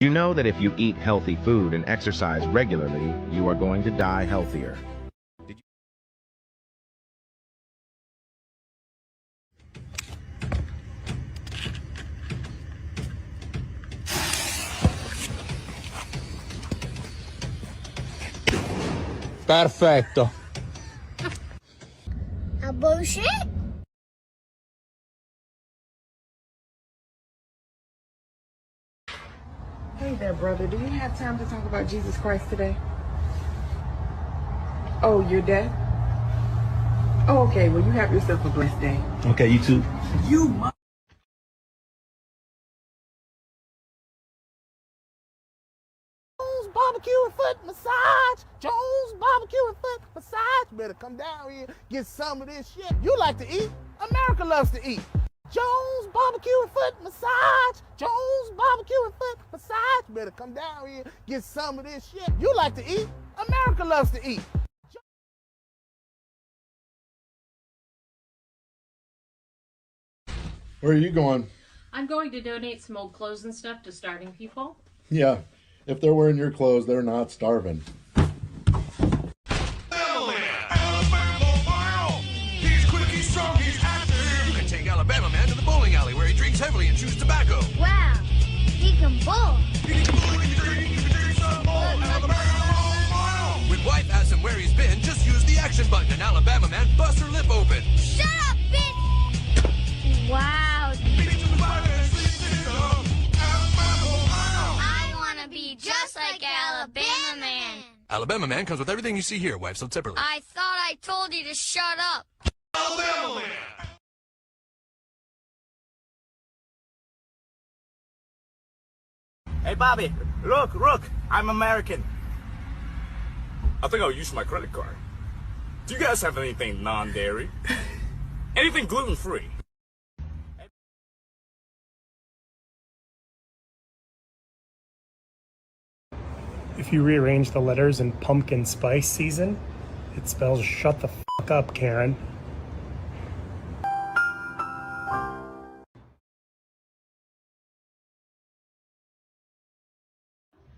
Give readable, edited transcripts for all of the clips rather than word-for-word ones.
You know that if you eat healthy food and exercise regularly, you are going to die healthier. Perfetto. A bullshit? Hey there, brother. Do you have time to talk about Jesus Christ today? Oh, you're dead? Oh, okay. Well, you have yourself a blessed day. Okay, you too. You mu- Jones barbecue and foot massage. Jones barbecue and foot massage. Better come down here, get some of this shit. You like to eat? America loves to eat. Jones barbecue and foot massage. Jones barbecue and foot massage. Better come down here, get some of this shit. You like to eat? America loves to eat. Where are you going? I'm going to donate some old clothes and stuff to starving people. Yeah, if they're wearing your clothes, they're not starving. He's quick, he's strong, he's active. You can take Alabama Man to the bowling alley where he drinks heavily and chews tobacco. Wow, he can bowl. You can bowl, you can drink some more. Alabama. When wife asks him where he's been, just use the action button and Alabama Man busts her lip open. Shut up, bitch! Wow. I want to be just like Alabama Man. Alabama Man comes with everything you see here, wife, so tip her lip. I thought I told you to shut up. Alabama Man. Hey, Bobby, look, I'm American. I think I'll use my credit card. Do you guys have anything non-dairy? Anything gluten-free? If you rearrange the letters in pumpkin spice season, it spells shut the fuck up, Karen.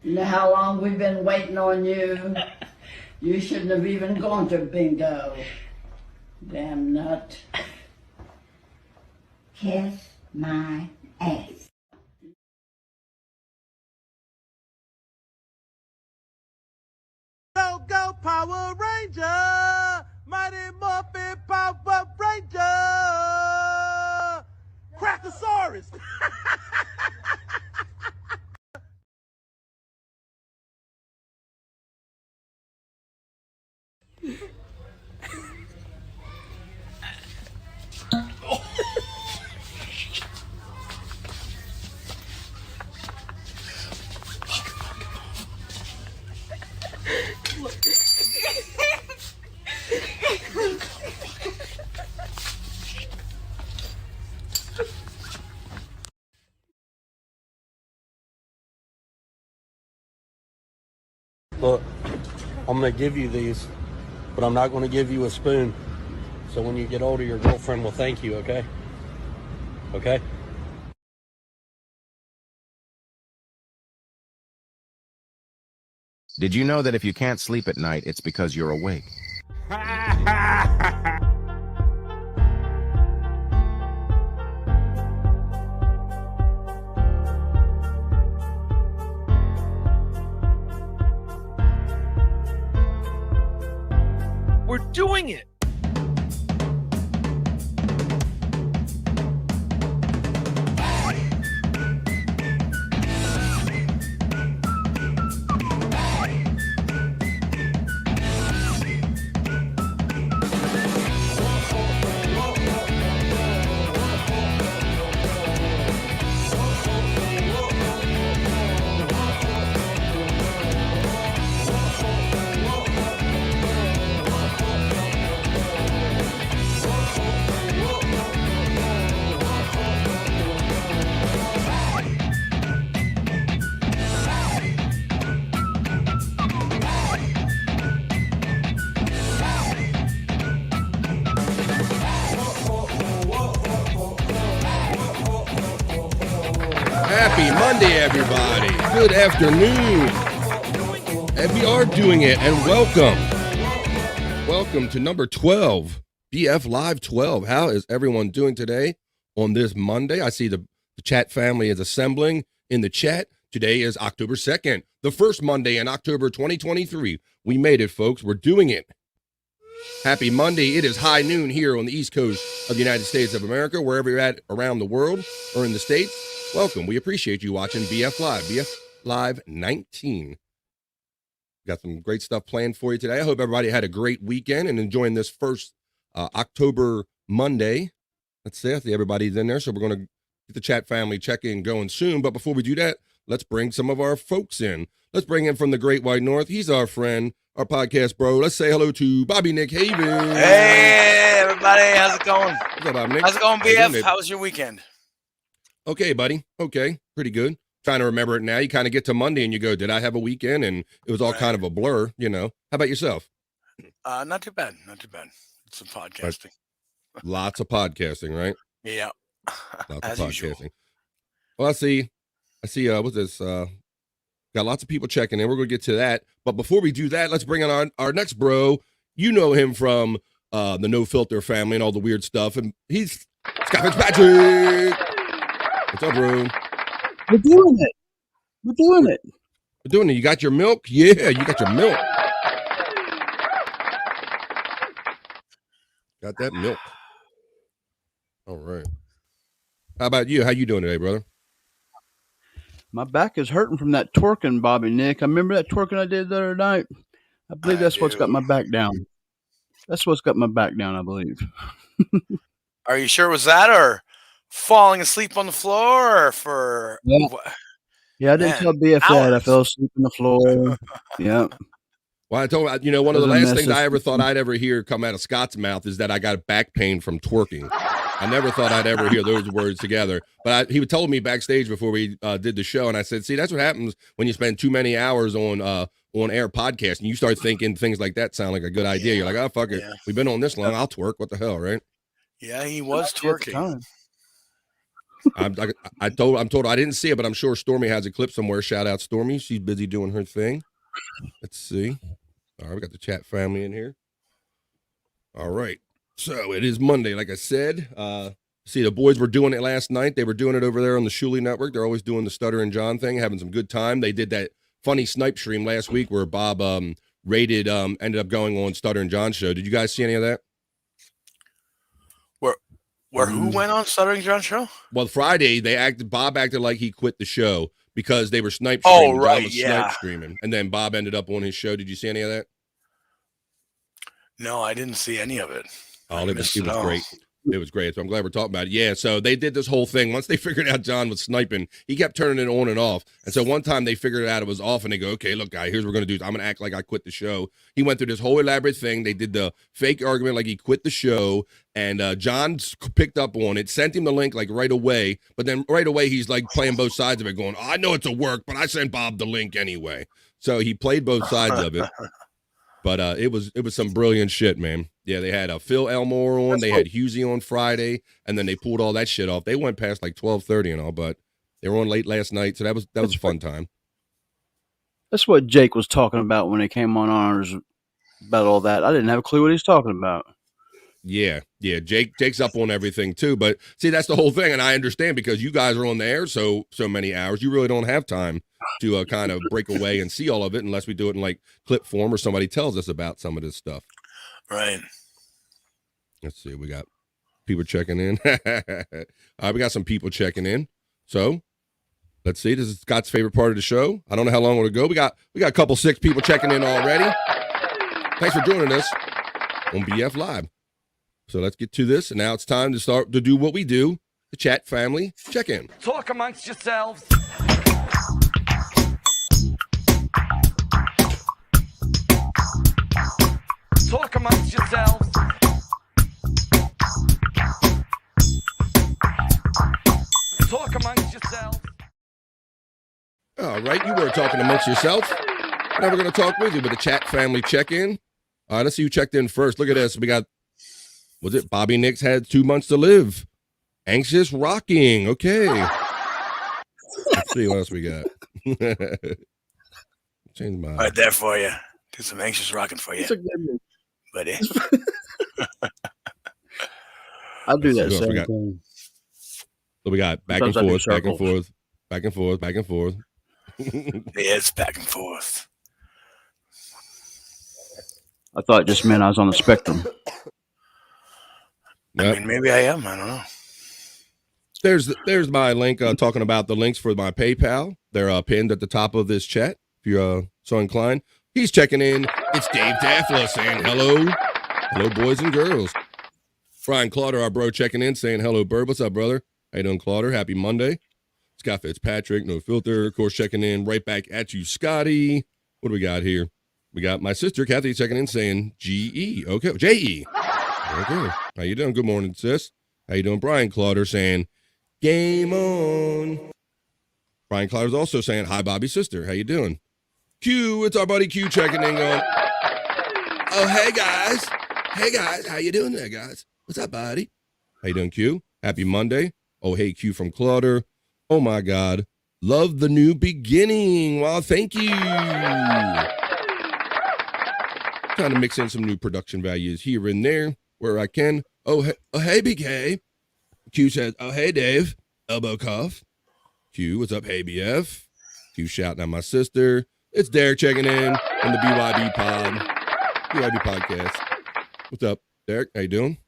You know how long we've been waiting on you? You shouldn't have even gone to bingo. Damn nut. Kiss my ass. Go, go, Power Ranger! Mighty Morphin Power Ranger! Crackosaurus! Look, I'm going to give you these, but I'm not going to give you a spoon. So when you get older, your girlfriend will thank you, okay? Okay? Did you know that if you can't sleep at night, it's because you're awake? We're doing it! Happy Monday, everybody. Good afternoon. And we are doing it, and welcome. Welcome to number 12, BF Live 12. How is everyone doing today on this Monday? I see the chat family is assembling in the chat. Today is October 2nd, the first Monday in October 2023. We made it, folks. We're doing it. Happy Monday. It is high noon here on the East Coast of the United States of America, wherever you're at around the world or in the States. Welcome. We appreciate you watching BF Live, BF Live 19. Got some great stuff planned for you today. I hope everybody had a great weekend and enjoying this first October Monday. Let's see, I think everybody's in there, so we're going to get the chat family check-in going soon. But before we do that, let's bring some of our folks in. Let's bring in from the Great White North. He's our friend, our podcast bro. Let's say hello to Bobby Nick Haven. Hey, everybody. How's it going? What's up, Bob Nick? How's it going, BF? How was your weekend? Okay, buddy. Okay, pretty good. Trying to remember it now. You kind of get to Monday and you go, did I have a weekend? And it was all kind of a blur, you know. How about yourself? Not too bad. Not too bad. Some podcasting. Lots of podcasting, right? Yeah. Lots As of podcasting. usual. Well, I see, what's this? Got lots of people checking in. We're going to get to that. But before we do that, let's bring on our next bro. You know him from the No Filter family and all the weird stuff. And he's Scott Fitzpatrick. What's up, bro? We're doing it. We're doing it. We're doing it. You got your milk? Yeah, you got your milk. Got that milk. All right. How about you? How you doing today, brother? My back is hurting from that twerking, Bobby Nick. I remember that twerking I did the other night. I believe that's what's got my back down. That's what's got my back down, I believe. Are you sure it was that or falling asleep on the floor or for... Yeah, I didn't tell BF that. I fell asleep on the floor. Yeah. Well, I told you, one of the last things I ever thought I'd ever hear come out of Scott's mouth is that I got back pain from twerking. I never thought I'd ever hear those words together. But he told me backstage before we did the show, and I said, see, that's what happens when you spend too many hours on-air podcasting. You start thinking things like that sound like a good idea. You're like, oh, fuck it. We've been on this long. I'll twerk. What the hell, right? Yeah, he was twerking. I'm told I didn't see it, but I'm sure Stormy has a clip somewhere. Shout out Stormy. She's busy doing her thing. Let's see. All right, we got the chat family in here. All right. So it is Monday, like I said. See, the boys were doing it last night. They were doing it over there on the Shuley Network. They're always doing the Stutter and John thing, having some good time. They did that funny snipe stream last week where Bob ended up going on Stutter and John's show. Did you guys see any of that? Where who went on Stutter and John's show? Well, Friday Bob acted like he quit the show because they were snipe streaming. Oh, right, John was snipe streaming, and then Bob ended up on his show. Did you see any of that? No, I didn't see any of it. Oh, it was great. It was great. So I'm glad we're talking about it. Yeah, so they did this whole thing. Once they figured out John was sniping, he kept turning it on and off. And so one time they figured out it was off, and they go, okay, look, guy, here's what we're going to do. I'm going to act like I quit the show. He went through this whole elaborate thing. They did the fake argument like he quit the show, and John picked up on it, sent him the link like right away. But then right away, he's like playing both sides of it, going, oh, I know it's a work, but I sent Bob the link anyway. So he played both sides of it. But it was some brilliant shit, man. Yeah, they had Phil Elmore on, they had Husey on Friday, and then they pulled all that shit off. They went past like 12:30 and all, but they were on late last night, so that was a fun time. That's what Jake was talking about when he came on ours about all that. I didn't have a clue what he's talking about. Yeah. Jake's up on everything too, but see, that's the whole thing, and I understand because you guys are on the air so many hours, you really don't have time to kind of break away and see all of it unless we do it in like clip form or somebody tells us about some of this stuff. Right. Let's see. We got people checking in. We got some people checking in. So let's see. This is Scott's favorite part of the show. I don't know how long it'll go. We got a couple 6 people checking in already. Thanks for joining us on BF Live. So let's get to this. And now it's time to start to do what we do. The chat family check in. Talk amongst yourselves. Talk amongst yourselves. Talk amongst yourselves. All right, you were talking amongst yourself. Never going to talk with you, but the chat family check-in. All right, let's see who checked in first. Look at this. We got, was it Bobby Nix had 2 months to live? Anxious rocking. Okay. see what else we got. Change my Right there for you. Do some anxious rocking for you, It's a good one. buddy. I do that Let's see what else we same got. thing. So we got back Sometimes I and do forth, back and circles. forth, back and forth, back and forth. Yeah, it's back and forth. I thought it just meant I was on the spectrum. I mean, maybe I am. I don't know. There's my link talking about the links for my PayPal. They're pinned at the top of this chat if you're so inclined. He's checking in. It's Dave Daffla saying hello. Hello, boys and girls. Brian Clauder, our bro, checking in saying hello, Bird. What's up, brother? How you doing, Clauder? Happy Monday. Scott Fitzpatrick, no filter. Of course, checking in right back at you, Scotty. What do we got here? We got my sister, Kathy, checking in saying G-E. Okay, J-E. Okay. How you doing? Good morning, sis. How you doing? Brian Clauder saying game on. Brian Clauder's also saying hi, Bobby, sister. How you doing? Q, it's our buddy Q checking in going, oh, hey, guys. Hey, guys. How you doing there, guys? What's up, buddy? How you doing, Q? Happy Monday. Oh, hey, Q from Clauder. Oh, my God. Love the new beginning. Wow, thank you. Trying to mix in some new production values here and there where I can. Oh, hey, BK. Q says, oh, hey, Dave. Elbow cuff. Q, what's up, hey, BF? Q shouting at my sister. It's Derek checking in on the BYB pod. BYB podcast. What's up, Derek? How you doing?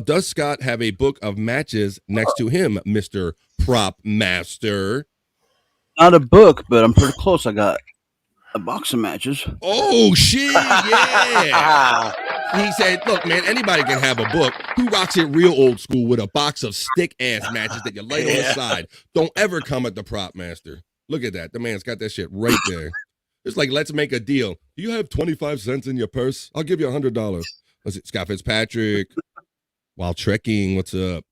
Does Scott have a book of matches next to him, Mr. Prop Master? Not a book, but I'm pretty close. I got a box of matches. Oh, shit, yeah. He said, look, man, anybody can have a book. Who rocks it real old school with a box of stick-ass matches that you light on the side? Don't ever come at the Prop Master. Look at that. The man's got that shit right there. It's like, let's make a deal. Do you have 25 cents in your purse? I'll give you $100. Let's see, Scott Fitzpatrick. While trekking, what's up?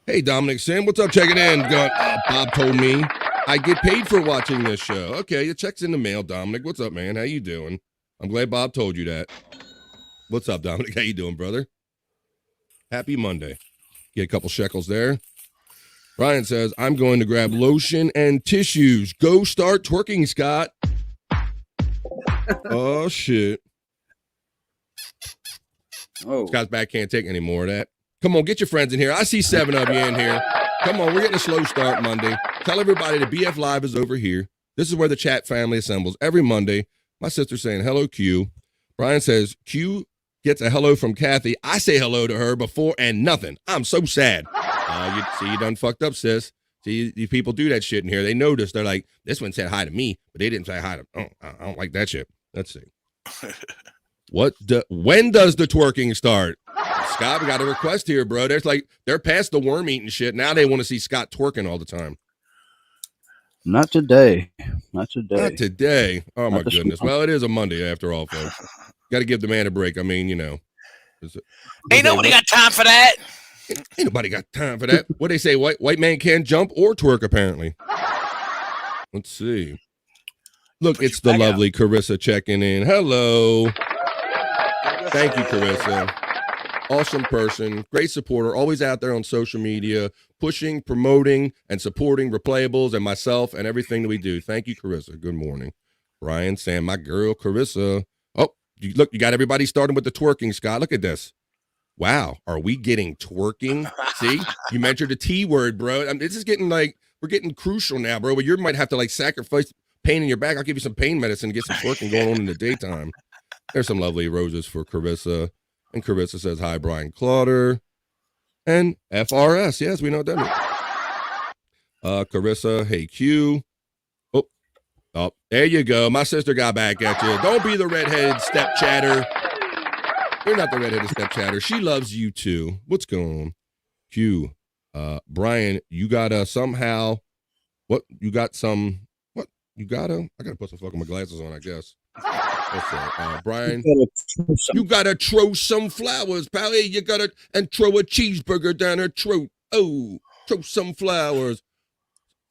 Hey, Dominic Sim, what's up? Checking in. Going, Bob told me I get paid for watching this show. Okay, your check's in the mail, Dominic. What's up, man? How you doing? I'm glad Bob told you that. What's up, Dominic? How you doing, brother? Happy Monday. Get a couple shekels there. Ryan says, I'm going to grab lotion and tissues. Go start twerking, Scott. Oh, shit. Oh. Scott's back, can't take any more of that. Come on, get your friends in here. I see 7 of you in here. Come on, we're getting a slow start Monday. Tell everybody the BF Live is over here. This is where the chat family assembles every Monday. My sister's saying, hello, Q. Brian says, Q gets a hello from Kathy. I say hello to her before and nothing. I'm so sad. You done fucked up, sis. See, these people do that shit in here. They notice. They're like, this one said hi to me, but they didn't say hi to. Oh, I don't like that shit. Let's see. When does the twerking start? Scott, we got a request here, bro. They're past the worm eating shit. Now they want to see Scott twerking all the time. Not today. Not today. Not today. Oh, my Not goodness. Well, it is a Monday after all, folks. Got to give the man a break. I mean, you know. Ain't nobody got time for that. Ain't nobody got time for that. What they say, white man can't jump or twerk, apparently. Let's see. Look, it's the lovely Carissa checking in. Hello. Thank you, Carissa. Awesome person, great supporter, always out there on social media, pushing, promoting, and supporting Replayables and myself and everything that we do. Thank you, Carissa. Good morning. Brian saying, my girl, Carissa. Oh, look, you got everybody starting with the twerking, Scott. Look at this. Wow, are we getting twerking? See, you mentioned the T word, bro. I mean, this is getting we're getting crucial now, bro. But you might have to sacrifice pain in your back. I'll give you some pain medicine to get some twerking going on in the daytime. There's some lovely roses for Carissa. And Carissa says, hi, Brian Clauder. And FRS. Yes, we know what that means. Carissa, hey, Q. Oh, there you go. My sister got back at you. Don't be the redheaded step chatter. You're not the redheaded step chatter. She loves you too. What's going on? Q. Brian, you gotta somehow. What? You got some. What? You gotta. I gotta put some fucking my glasses on, I guess. Brian, you gotta throw some flowers, pal. Hey, you gotta and throw a cheeseburger down her throat. Oh, throw some flowers.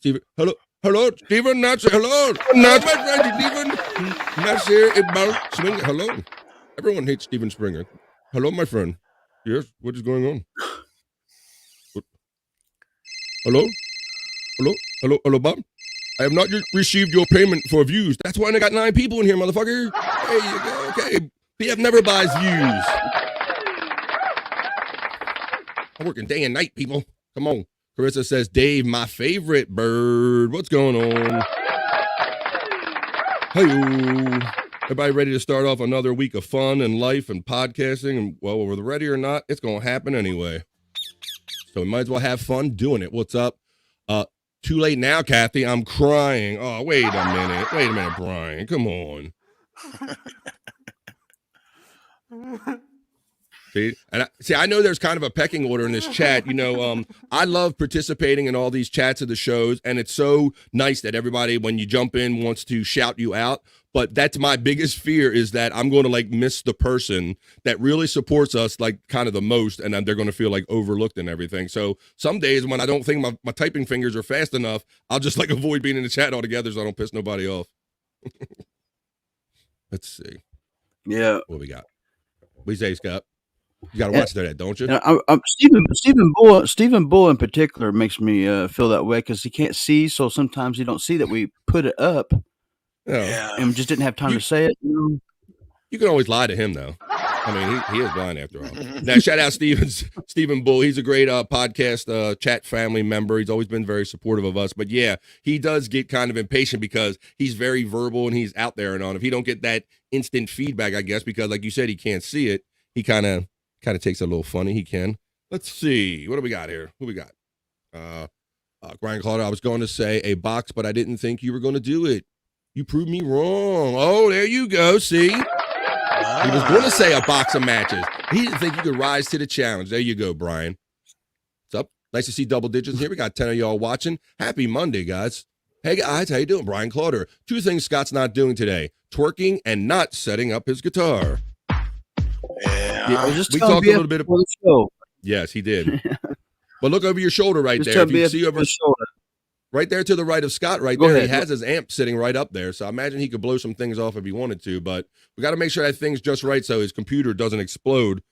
Steven, hello, Steven. Not hello, not my friend Steven. Not here about swing. Hello, everyone hates Steven Springer. Hello, my friend. Yes, what is going on? What? Hello, hello. Hello, Bob. I have not received your payment for views. That's why I got 9 people in here, motherfucker. There you go. Okay. BF never buys views. I'm working day and night, people. Come on. Carissa says, Dave, my favorite bird. What's going on? Hey, everybody ready to start off another week of fun and life and podcasting? And well, whether ready or not, it's going to happen anyway. So we might as well have fun doing it. What's up? Too late now, Kathy. I'm crying. Oh, wait a minute. Wait a minute, Brian. Come on. See, I know there's kind of a pecking order in this chat. You know, I love participating in all these chats of the shows, and it's so nice that everybody, when you jump in, wants to shout you out. But that's my biggest fear, is that I'm going to like miss the person that really supports us like kind of the most, and then they're going to feel like overlooked and everything. So some days when I don't think my typing fingers are fast enough, I'll just like avoid being in the chat altogether so I don't piss nobody off. Let's see. Yeah. What we got? What do you say, Scott? You got to watch that, don't you? Stephen Bull in particular makes me feel that way because he can't see, so sometimes he don't see that we put it up. Yeah. And just didn't have time to say it. You can always lie to him, though. I mean, he is blind after all. Now, shout out Stephen Bull. He's a great podcast chat family member. He's always been very supportive of us. But yeah, he does get kind of impatient because he's very verbal and he's out there and on. If he don't get that instant feedback, I guess, because like you said, he can't see it, he kind of takes it a little funny. He can. Let's see. What do we got here? Who we got? Brian Claude, I was going to say a box, but I didn't think you were going to do it. You proved me wrong. Oh, there you go. See? He was going to say a box of matches. He didn't think you could rise to the challenge. There you go, Brian. What's up? Nice to see double digits here. We got 10 of y'all watching. Happy Monday, guys. Hey, guys. How you doing? Brian Clauder. 2 things Scott's not doing today. Twerking and not setting up his guitar. Yeah, we talked a little bit about the show. Yes, he did. But look over your shoulder right there. If you can see over his shoulder. Right there to the right of Scott right there. He has his amp sitting right up there. So I imagine he could blow some things off if he wanted to. But we got to make sure that thing's just right so his computer doesn't explode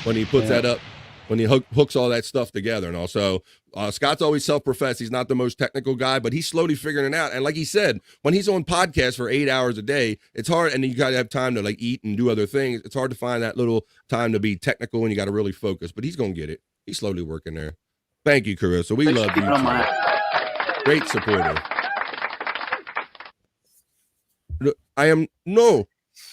when he puts that up, when he hooks all that stuff together. And also, Scott's always self-professed. He's not the most technical guy, but he's slowly figuring it out. And like he said, when he's on podcasts for 8 hours a day, it's hard. And you got to have time to like eat and do other things. It's hard to find that little time to be technical and you got to really focus. But he's going to get it. He's slowly working there. Thank you, Carissa. We love you too. Great supporter. I am no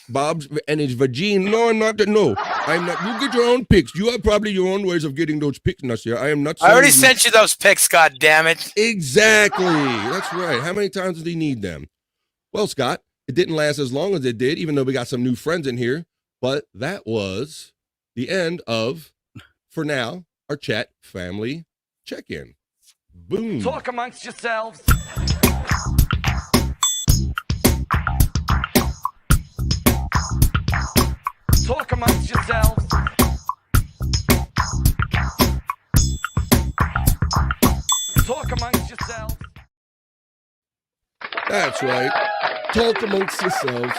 Bob's and his vagina. No, I'm not. No, I'm not. You get your own pics. You have probably your own ways of getting those pics, Nasir. I am not. I already sent you those pics. God damn it! Exactly. That's right. How many times does he need them? Well, Scott, it didn't last as long as it did, even though we got some new friends in here. But that was the end of, for now, our chat family check-in. Boom. Talk amongst yourselves. Talk amongst yourselves. Talk amongst yourselves. That's right. Talk amongst yourselves.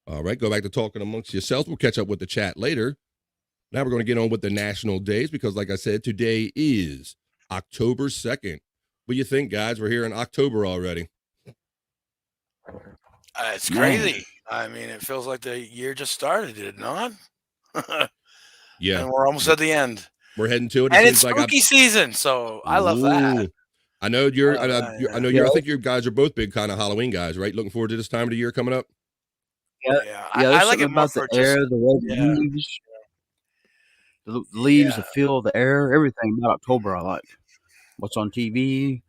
All right, go back to talking amongst yourselves. We'll catch up with the chat later. Now we're going to get on with the national days because, like I said, today is October 2nd. What do you think, guys? We're here in October already. It's crazy. I mean, it feels like the year just started, did it not? Yeah. And we're almost at the end. We're heading to it. And it's spooky season, so I love that. I know you're. I know you're. I think you guys are both big kind of Halloween guys, right? Looking forward to this time of the year coming up. Yeah. I like it about the air, the red leaves, the leaves, the feel, the air, everything about October. I like what's on TV,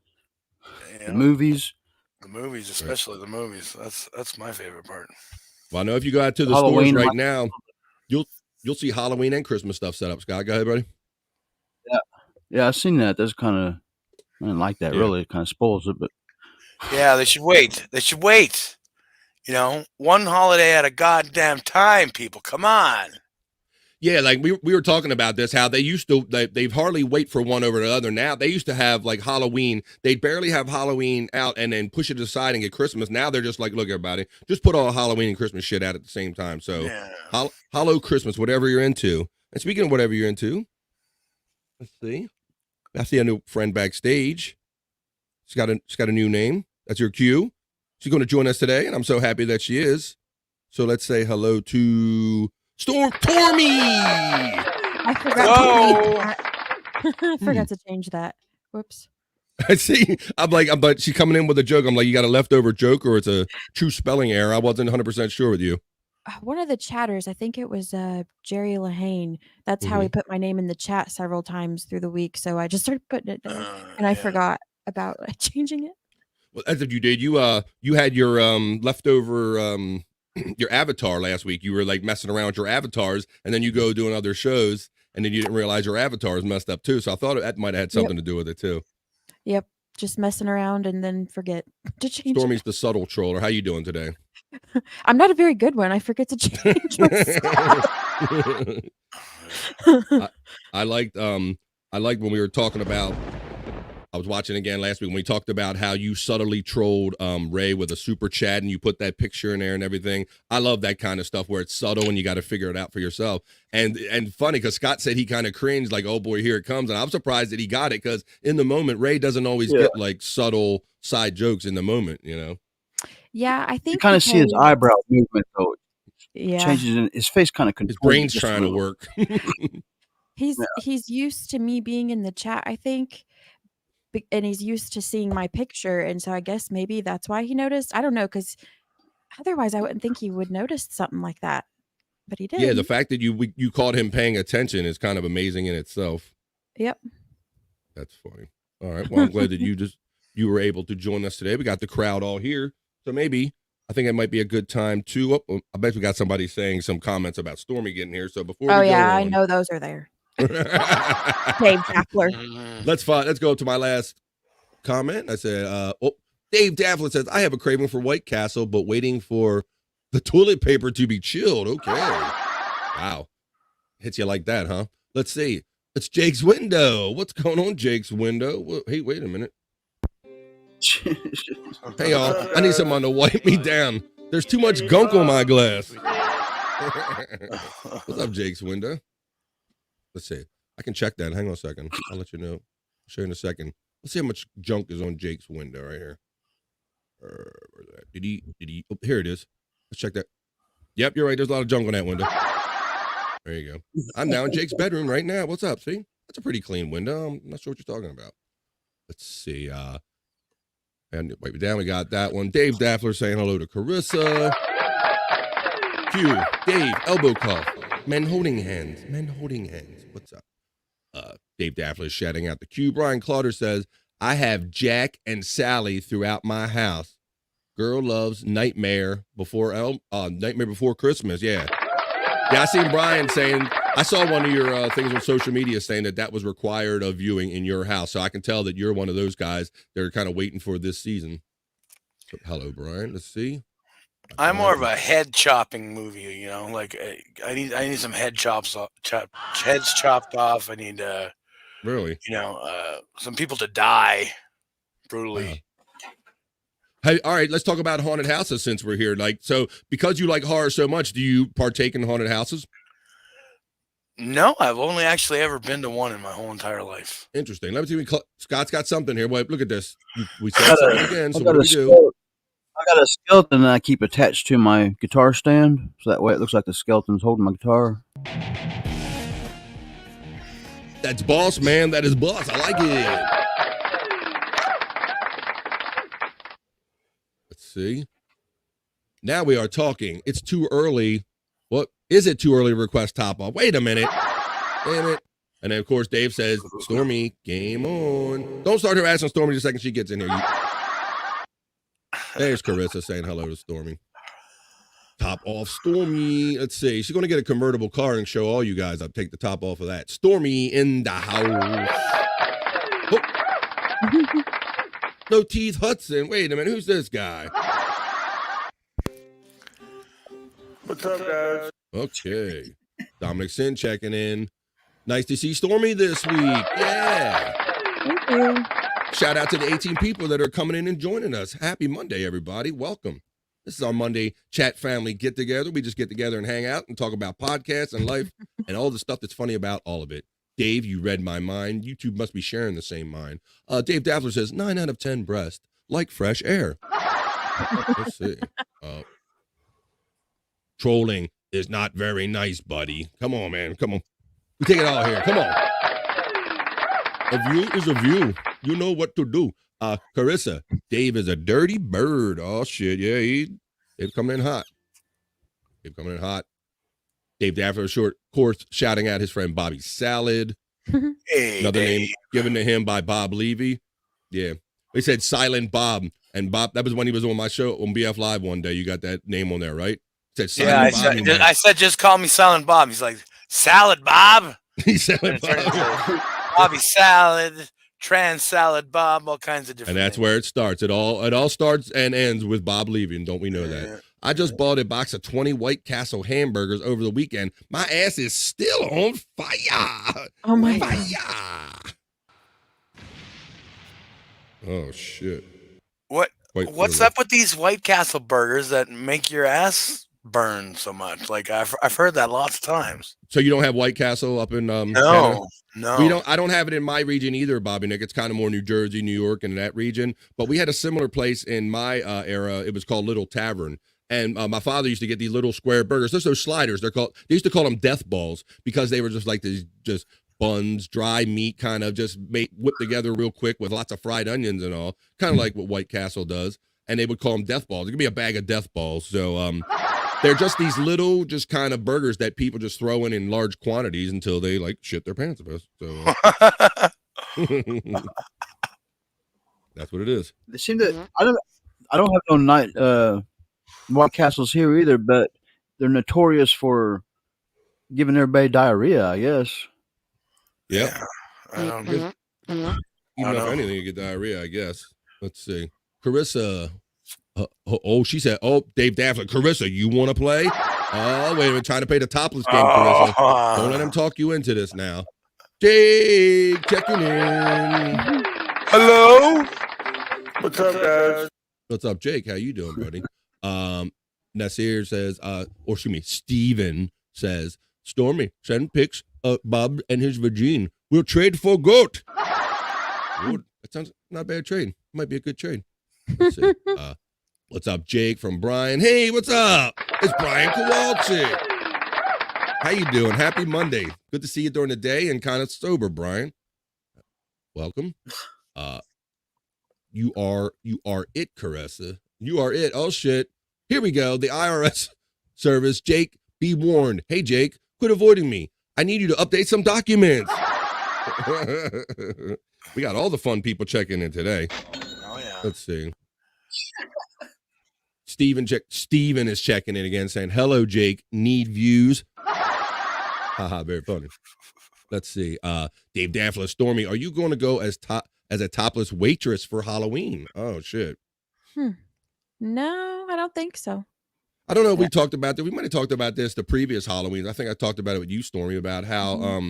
the movies. The movies, especially the movies. That's my favorite part. Well, I know if you go out to the stores right now, you'll see Halloween and Christmas stuff set up. Scott, go ahead, buddy. Yeah, I've seen that. That's kind of, I didn't like that. Really, it kind of spoils it. But yeah, they should wait. They should wait. You know, one holiday at a goddamn time. People, come on. Yeah, like we were talking about this, how they used to, they've hardly wait for one over the other. Now they used to have like Halloween. They'd barely have Halloween out and then push it aside and get Christmas. Now they're just like, look, everybody, just put all Halloween and Christmas shit out at the same time. So, Hallow Christmas, whatever you're into. And speaking of whatever you're into, let's see. I see a new friend backstage. She's got a new name. That's your cue. She's going to join us today, and I'm so happy that she is. So let's say hello to Tormy. I forgot to change that. Whoops. I see. But she's coming in with a joke. I'm like, you got a leftover joke or it's a true spelling error. I wasn't 100% sure with you. One of the chatters, I think it was Jerry Lahane. That's how he put my name in the chat several times through the week. So I just started putting it down, and I forgot about changing it. Well, as if you did, you had your leftover your avatar last week. You were like messing around with your avatars, and then you go doing other shows, and then you didn't realize your avatar is messed up too. So I thought that might have had something to do with it too. Yep, just messing around and then forget to change. Stormy's the subtle troller. How you doing today? I'm not a very good one. I forget to change myself. I liked when we were talking about. I was watching again last week when we talked about how you subtly trolled Ray with a super chat and you put that picture in there and everything. I love that kind of stuff where it's subtle and you got to figure it out for yourself. And funny because Scott said he kind of cringed like, oh boy, here it comes. And I'm surprised that he got it because in the moment, Ray doesn't always get like subtle side jokes in the moment, you know? Yeah, I think you kind of see his eyebrow movement though. Yeah, Changes in his face kind of his brain's trying to work. He's used to me being in the chat, I think. And he's used to seeing my picture, and so I guess maybe that's why he noticed. I don't know, because otherwise I wouldn't think he would notice something like that, but he did. Yeah, the fact that you caught him paying attention is kind of amazing in itself. Yep. That's funny. All right, well, I'm glad that you were able to join us today. We got the crowd all here, so maybe I think it might be a good time to. I bet we got somebody saying some comments about Stormy getting here. So before we go I on, know those are there. Dave Daffler. Let's go to my last comment. I said, Dave Daffler says, I have a craving for White Castle, but waiting for the toilet paper to be chilled. Okay. Wow. Hits you like that, huh? Let's see. It's Jake's window. What's going on, Jake's window? Well, hey, wait a minute. Hey, y'all. I need someone to wipe me down. There's too much gunk on my glass. What's up, Jake's window? Let's see. I can check that. Hang on a second. I'll let you know. I'll show you in a second. Let's see how much junk is on Jake's window right here. Where's that? Did he? Oh, here it is. Let's check that. Yep, you're right. There's a lot of junk on that window. There you go. I'm now in Jake's bedroom right now. What's up? See? That's a pretty clean window. I'm not sure what you're talking about. Let's see. And wipe it down. We got that one. Dave Daffler saying hello to Carissa. Q. Dave. Elbow cuff. Men holding hands. Men holding hands. What's up? Dave Daffler is shouting out the Q. Brian Clauder says, I have Jack and Sally throughout my house. Girl loves Nightmare Before Christmas. Yeah. Yeah, I seen Brian saying, I saw one of your things on social media saying that was required of viewing in your house. So I can tell that you're one of those guys that are kind of waiting for this season. So, hello, Brian. Let's see. I'm more of a head chopping movie, you know, like I need some heads chopped off. I need really, you know, some people to die brutally. Hey, all right, let's talk about haunted houses since we're here. Like, so because you like horror so much, do you partake in haunted houses? No, I've only actually ever been to one in my whole entire life. Interesting. Let me see. Scott's got something here. Wait, look at this. We said something again. So what do we do? I got a skeleton that I keep attached to my guitar stand, so that way it looks like the skeleton's holding my guitar. That's boss, man. That is boss. I like it. Let's see. Now we are talking. It's too early. What? Is it too early to request top off? Wait a minute. Damn it. And then, of course, Dave says, Stormy, game on. Don't start harassing Stormy the second she gets in here. There's Carissa saying hello to Stormy. Top off Stormy. Let's see. She's going to get a convertible car and show all you guys. I'll take the top off of that. Stormy in the house. Oh. No Teeth Hudson. Wait a minute. Who's this guy? What's up, guys? Okay. Dominic Sin checking in. Nice to see Stormy this week. Yeah. Thank you. Shout out to the 18 people that are coming in and joining us. Happy Monday, everybody. Welcome. This is our Monday chat family get together. We just get together and hang out and talk about podcasts and life and all the stuff that's funny about all of it. Dave, you read my mind. You two must be sharing the same mind. Dave Daffler says 9 out of 10 breast, like fresh air. Let's see. Trolling is not very nice, buddy. Come on, man. Come on. We take it all here. Come on. A view is a view. You know what to do. Carissa, Dave is a dirty bird. Oh, shit. Yeah, Dave's coming in hot. Dave Daffler, short course, shouting at his friend Bobby Salad. Hey, another name given to him by Bob Levy. Yeah. They said Silent Bob. And Bob, that was when he was on my show on BF Live one day. You got that name on there, right? Said Silent Bob. I said, just call me Silent Bob. He's like, Salad Bob? He's Salad Bob. Bobby Salad, Trans Salad Bob, all kinds of different And that's where it starts. It all starts and ends with Bob Levy, and don't we know that? I just bought a box of 20 White Castle hamburgers over the weekend. My ass is still on fire. Oh, my God. Oh, shit. What's up with these White Castle burgers that make your ass burn so much? Like I've heard that lots of times. So you don't have White Castle up in Canada? No. I don't have it in my region either, Bobby Nick. It's kind of more New Jersey, New York, and that region. But we had a similar place in my era. It was called Little Tavern. And my father used to get these little square burgers. Those sliders. They used to call them death balls because they were just like these just buns, dry meat, kind of just whipped together real quick with lots of fried onions and all, kind of like what White Castle does. And they would call them death balls. It could be a bag of death balls. So they're just these little, just kind of burgers that people just throw in large quantities until they like shit their pants about. So that's what it is. They seem to. I don't have no night White Castles here either, but they're notorious for giving everybody diarrhea, I guess. Yep. Mm-hmm. Even if anything, you get diarrhea, I guess. Let's see. Carissa. She said, Dave Daffler. Carissa, you want to play? Oh, wait a minute. Trying to play the topless game, Carissa. Don't let him talk you into this now. Jake, checking in. Hello? What's up, guys? What's up, Jake? How you doing, buddy? Nasir says, Steven says, Stormy, send pics of Bob and his vagine. We'll trade for goat. That sounds not a bad trade. Might be a good trade. Let's see. What's up, Jake from Brian? Hey, what's up? It's Brian Kowalczyk. How you doing? Happy Monday. Good to see you during the day and kind of sober, Brian. Welcome. You are it, Caressa. You are it. Oh, shit. Here we go. The IRS service. Jake, be warned. Hey, Jake, quit avoiding me. I need you to update some documents. We got all the fun people checking in today. Oh, yeah. Let's see. Steven is checking in again saying, hello, Jake. Need views. Haha, very funny. Let's see. Dave Daffler, Stormy, are you going to go as a topless waitress for Halloween? Oh, shit. No, I don't think so. I don't know if we talked about that. We might have talked about this the previous Halloween. I think I talked about it with you, Stormy, about how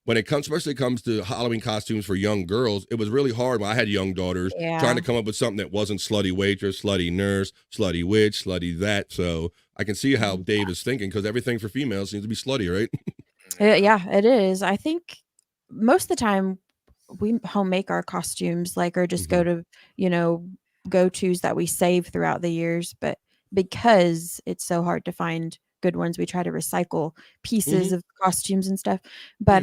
when it comes, especially comes to Halloween costumes for young girls, it was really hard when I had young daughters trying to come up with something that wasn't slutty waitress, slutty nurse, slutty witch, slutty that. So I can see how Dave is thinking because everything for females seems to be slutty, right? Yeah, it is. I think most of the time we home make our costumes, or just go to, go-tos that we save throughout the years. But because it's so hard to find good ones, we try to recycle pieces of costumes and stuff. But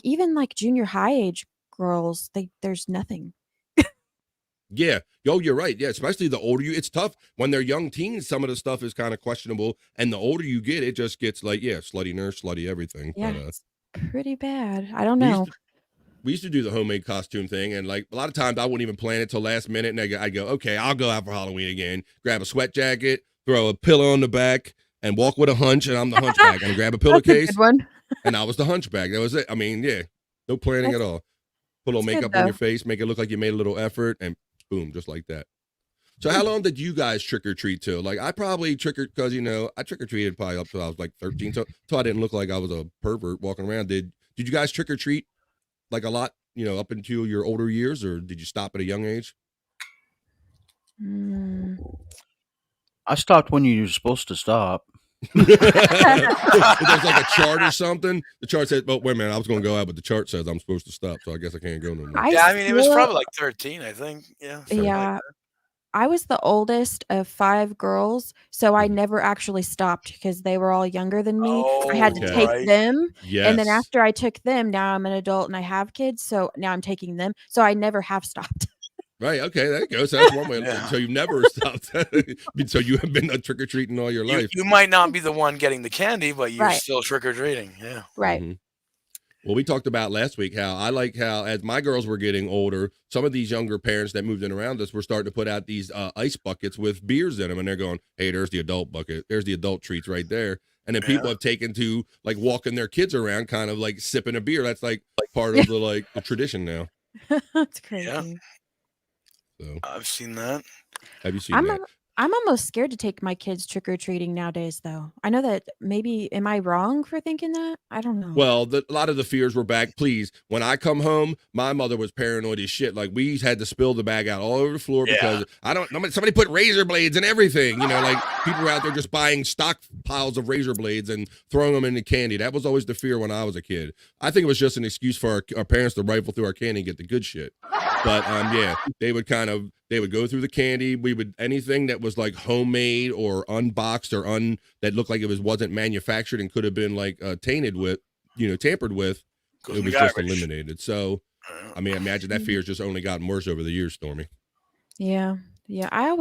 even junior high age girls, there's nothing. Yeah. Yo, you're right. Yeah, especially the older it's tough. When they're young teens, some of the stuff is kind of questionable. And the older you get, it just gets slutty nurse, slutty everything. Yeah, it's pretty bad. I don't know. We used to do the homemade costume thing, and a lot of times I wouldn't even plan it till last minute, and I'd go, okay, I'll go out for Halloween again, grab a sweat jacket, throw a pillow on the back, and walk with a hunch, and I'm the hunchback, and grab a pillowcase, and I was the hunchback. That was it. I mean, yeah, no planning at all. Put a little makeup on your face, make it look like you made a little effort, and boom, just like that. So how long did you guys trick or treat till? I probably because I trick or treated probably up till I was 13, so I didn't look like I was a pervert walking around. Did you guys trick or treat a lot, up until your older years, or did you stop at a young age? I stopped when you were supposed to stop. If there's like a chart or something, the chart says, "Oh, wait a minute, I was going to go out, but the chart says I'm supposed to stop, so I guess I can't go no more." Yeah, I mean, it was probably like 13, I think. Yeah. Yeah. I was the oldest of 5 girls, so I never actually stopped because they were all younger than me. I had to take them, and then Yes. after I took them, now I'm an adult and I have kids, so now I'm taking them. So I never have stopped. Right. Okay. There you go. So that's one way. So you've never stopped. So you have been trick or treating all your life. You might not be the one getting the candy, but you're Right. still trick or treating. Yeah. Right. Mhm. Well, we talked about last week how as my girls were getting older, some of these younger parents that moved in around us were starting to put out these ice buckets with beers in them, and they're going, "Hey, there's the adult bucket. There's the adult treats right there." And then people have taken to like walking their kids around, kind of like sipping a beer. That's like part of the tradition now. That's crazy. Yeah. So I've seen that. have you seen that? I'm almost scared to take my kids trick or treating nowadays, though. I know that maybe am I wrong for thinking that? I don't know. Well, a lot of the fears were back. Please, when I come home, my mother was paranoid as shit. Like we had to spill the bag out all over the floor because somebody put razor blades and everything. Like people were out there just buying stock piles of razor blades and throwing them into candy. That was always the fear when I was a kid. I think it was just an excuse for our parents to rifle through our candy and get the good shit. But yeah, they would go through the candy. We would anything that was like homemade or unboxed or that looked like it wasn't manufactured and could have been like tainted with, tampered with. It was just eliminated. So, I mean, imagine that fear's just only gotten worse over the years, Stormy. Yeah. Yeah. I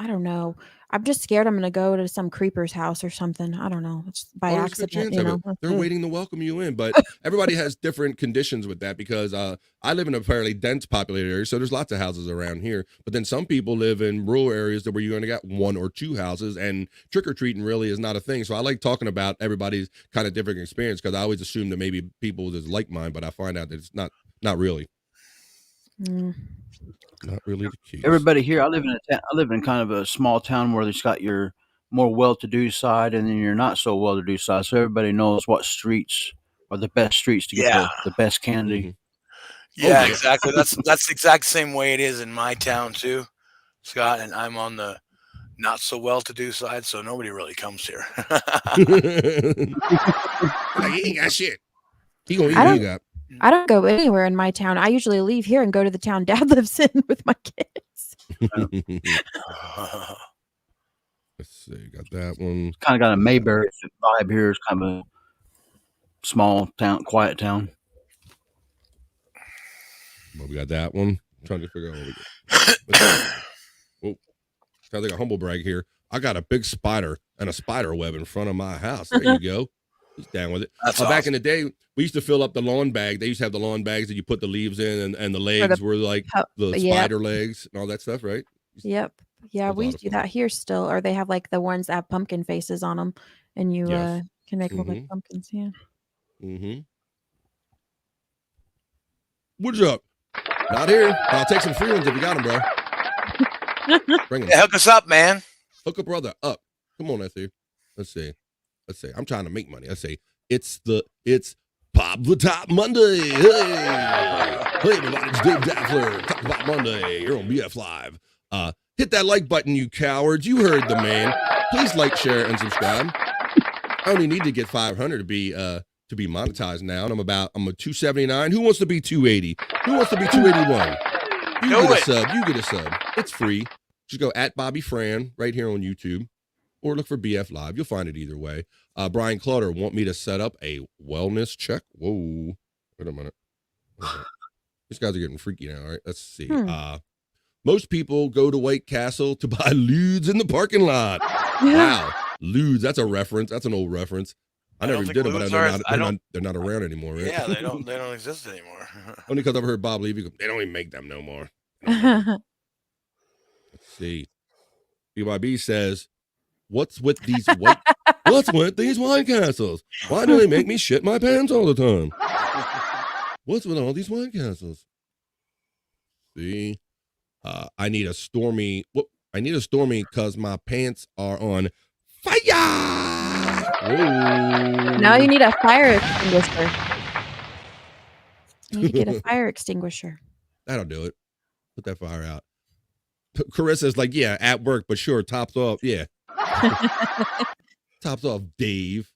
don't know. I'm just scared I'm going to go to some creeper's house or something. I don't know. It's by There's a accident. good chance You of know. it. They're waiting to welcome you in, but everybody has different conditions with that because I live in a fairly dense populated area, so there's lots of houses around here. But then some people live in rural areas where you're going to get 1 or 2 houses, and trick or treating really is not a thing. So I like talking about everybody's kind of different experience because I always assume that maybe people is like mine, but I find out that it's not really. Not really the case. Everybody here, I live in kind of a small town where it's got your more well-to-do side and then your not so well-to-do side. So everybody knows what streets are the best streets to get the best candy. Yeah, exactly. That's the exact same way it is in my town too, Scott. And I'm on the not so well-to-do side, so nobody really comes here. He ain't got shit. He gonna eat what you got. I don't go anywhere in my town. I usually leave here and go to the town Dad lives in with my kids. Let's see, got that one. Kind of got a Mayberry vibe here. It's kind of a small town, quiet town. Well, we got that one. I'm trying to figure out what we got. Oh, sounds like a humble brag here. I got a big spider and a spider web in front of my house. There you go. He's down with it. That's Back in the day, we used to fill up the lawn bag. They used to have the lawn bags that you put the leaves in, and the legs were like the spider legs and all that stuff, right? Yep. Yeah, we do that here still. Or they have like the ones that have pumpkin faces on them, and you can make them look like pumpkins. Yeah. Mm-hmm. What's up? Not here. I'll take some free ones if you got them, bro. Bring them. Yeah, hook us up, man. Hook a brother up. Come on, Let's see. I'm trying to make money. Let's see. It's Pop the Top Monday. Hey, everybody, it's Dave Daffler. Top the Top Monday. You're on BF Live. Hit that like button, you cowards. You heard the man. Please like, share, and subscribe. I only need to get 500 to be monetized now, and I'm a 279. Who wants to be 280? Who wants to be 281? You get a sub. It's free. Just go at Bobby Fran right here on YouTube, or look for BF Live. You'll find it either way. Brian Clutter want me to set up a wellness check. Whoa. Wait a minute. These guys are getting freaky now. All right, let's see. Most people go to White Castle to buy lewds in the parking lot. Wow. Lewds, that's a reference. That's an old reference. I never did it, but they're not around anymore, right? Yeah, they don't exist anymore. Only because I've heard Bob Levy go, they don't even make them no more. Let's see. BYB says, What's with these wine castles? Why do they make me shit my pants all the time? What's with all these wine castles? See, I need a stormy because my pants are on fire. Whoa. Now you need a fire extinguisher. You need to get a fire extinguisher. That'll do it. Put that fire out. Carissa's like, yeah, at work, but sure, tops off. Yeah. Tops off Dave.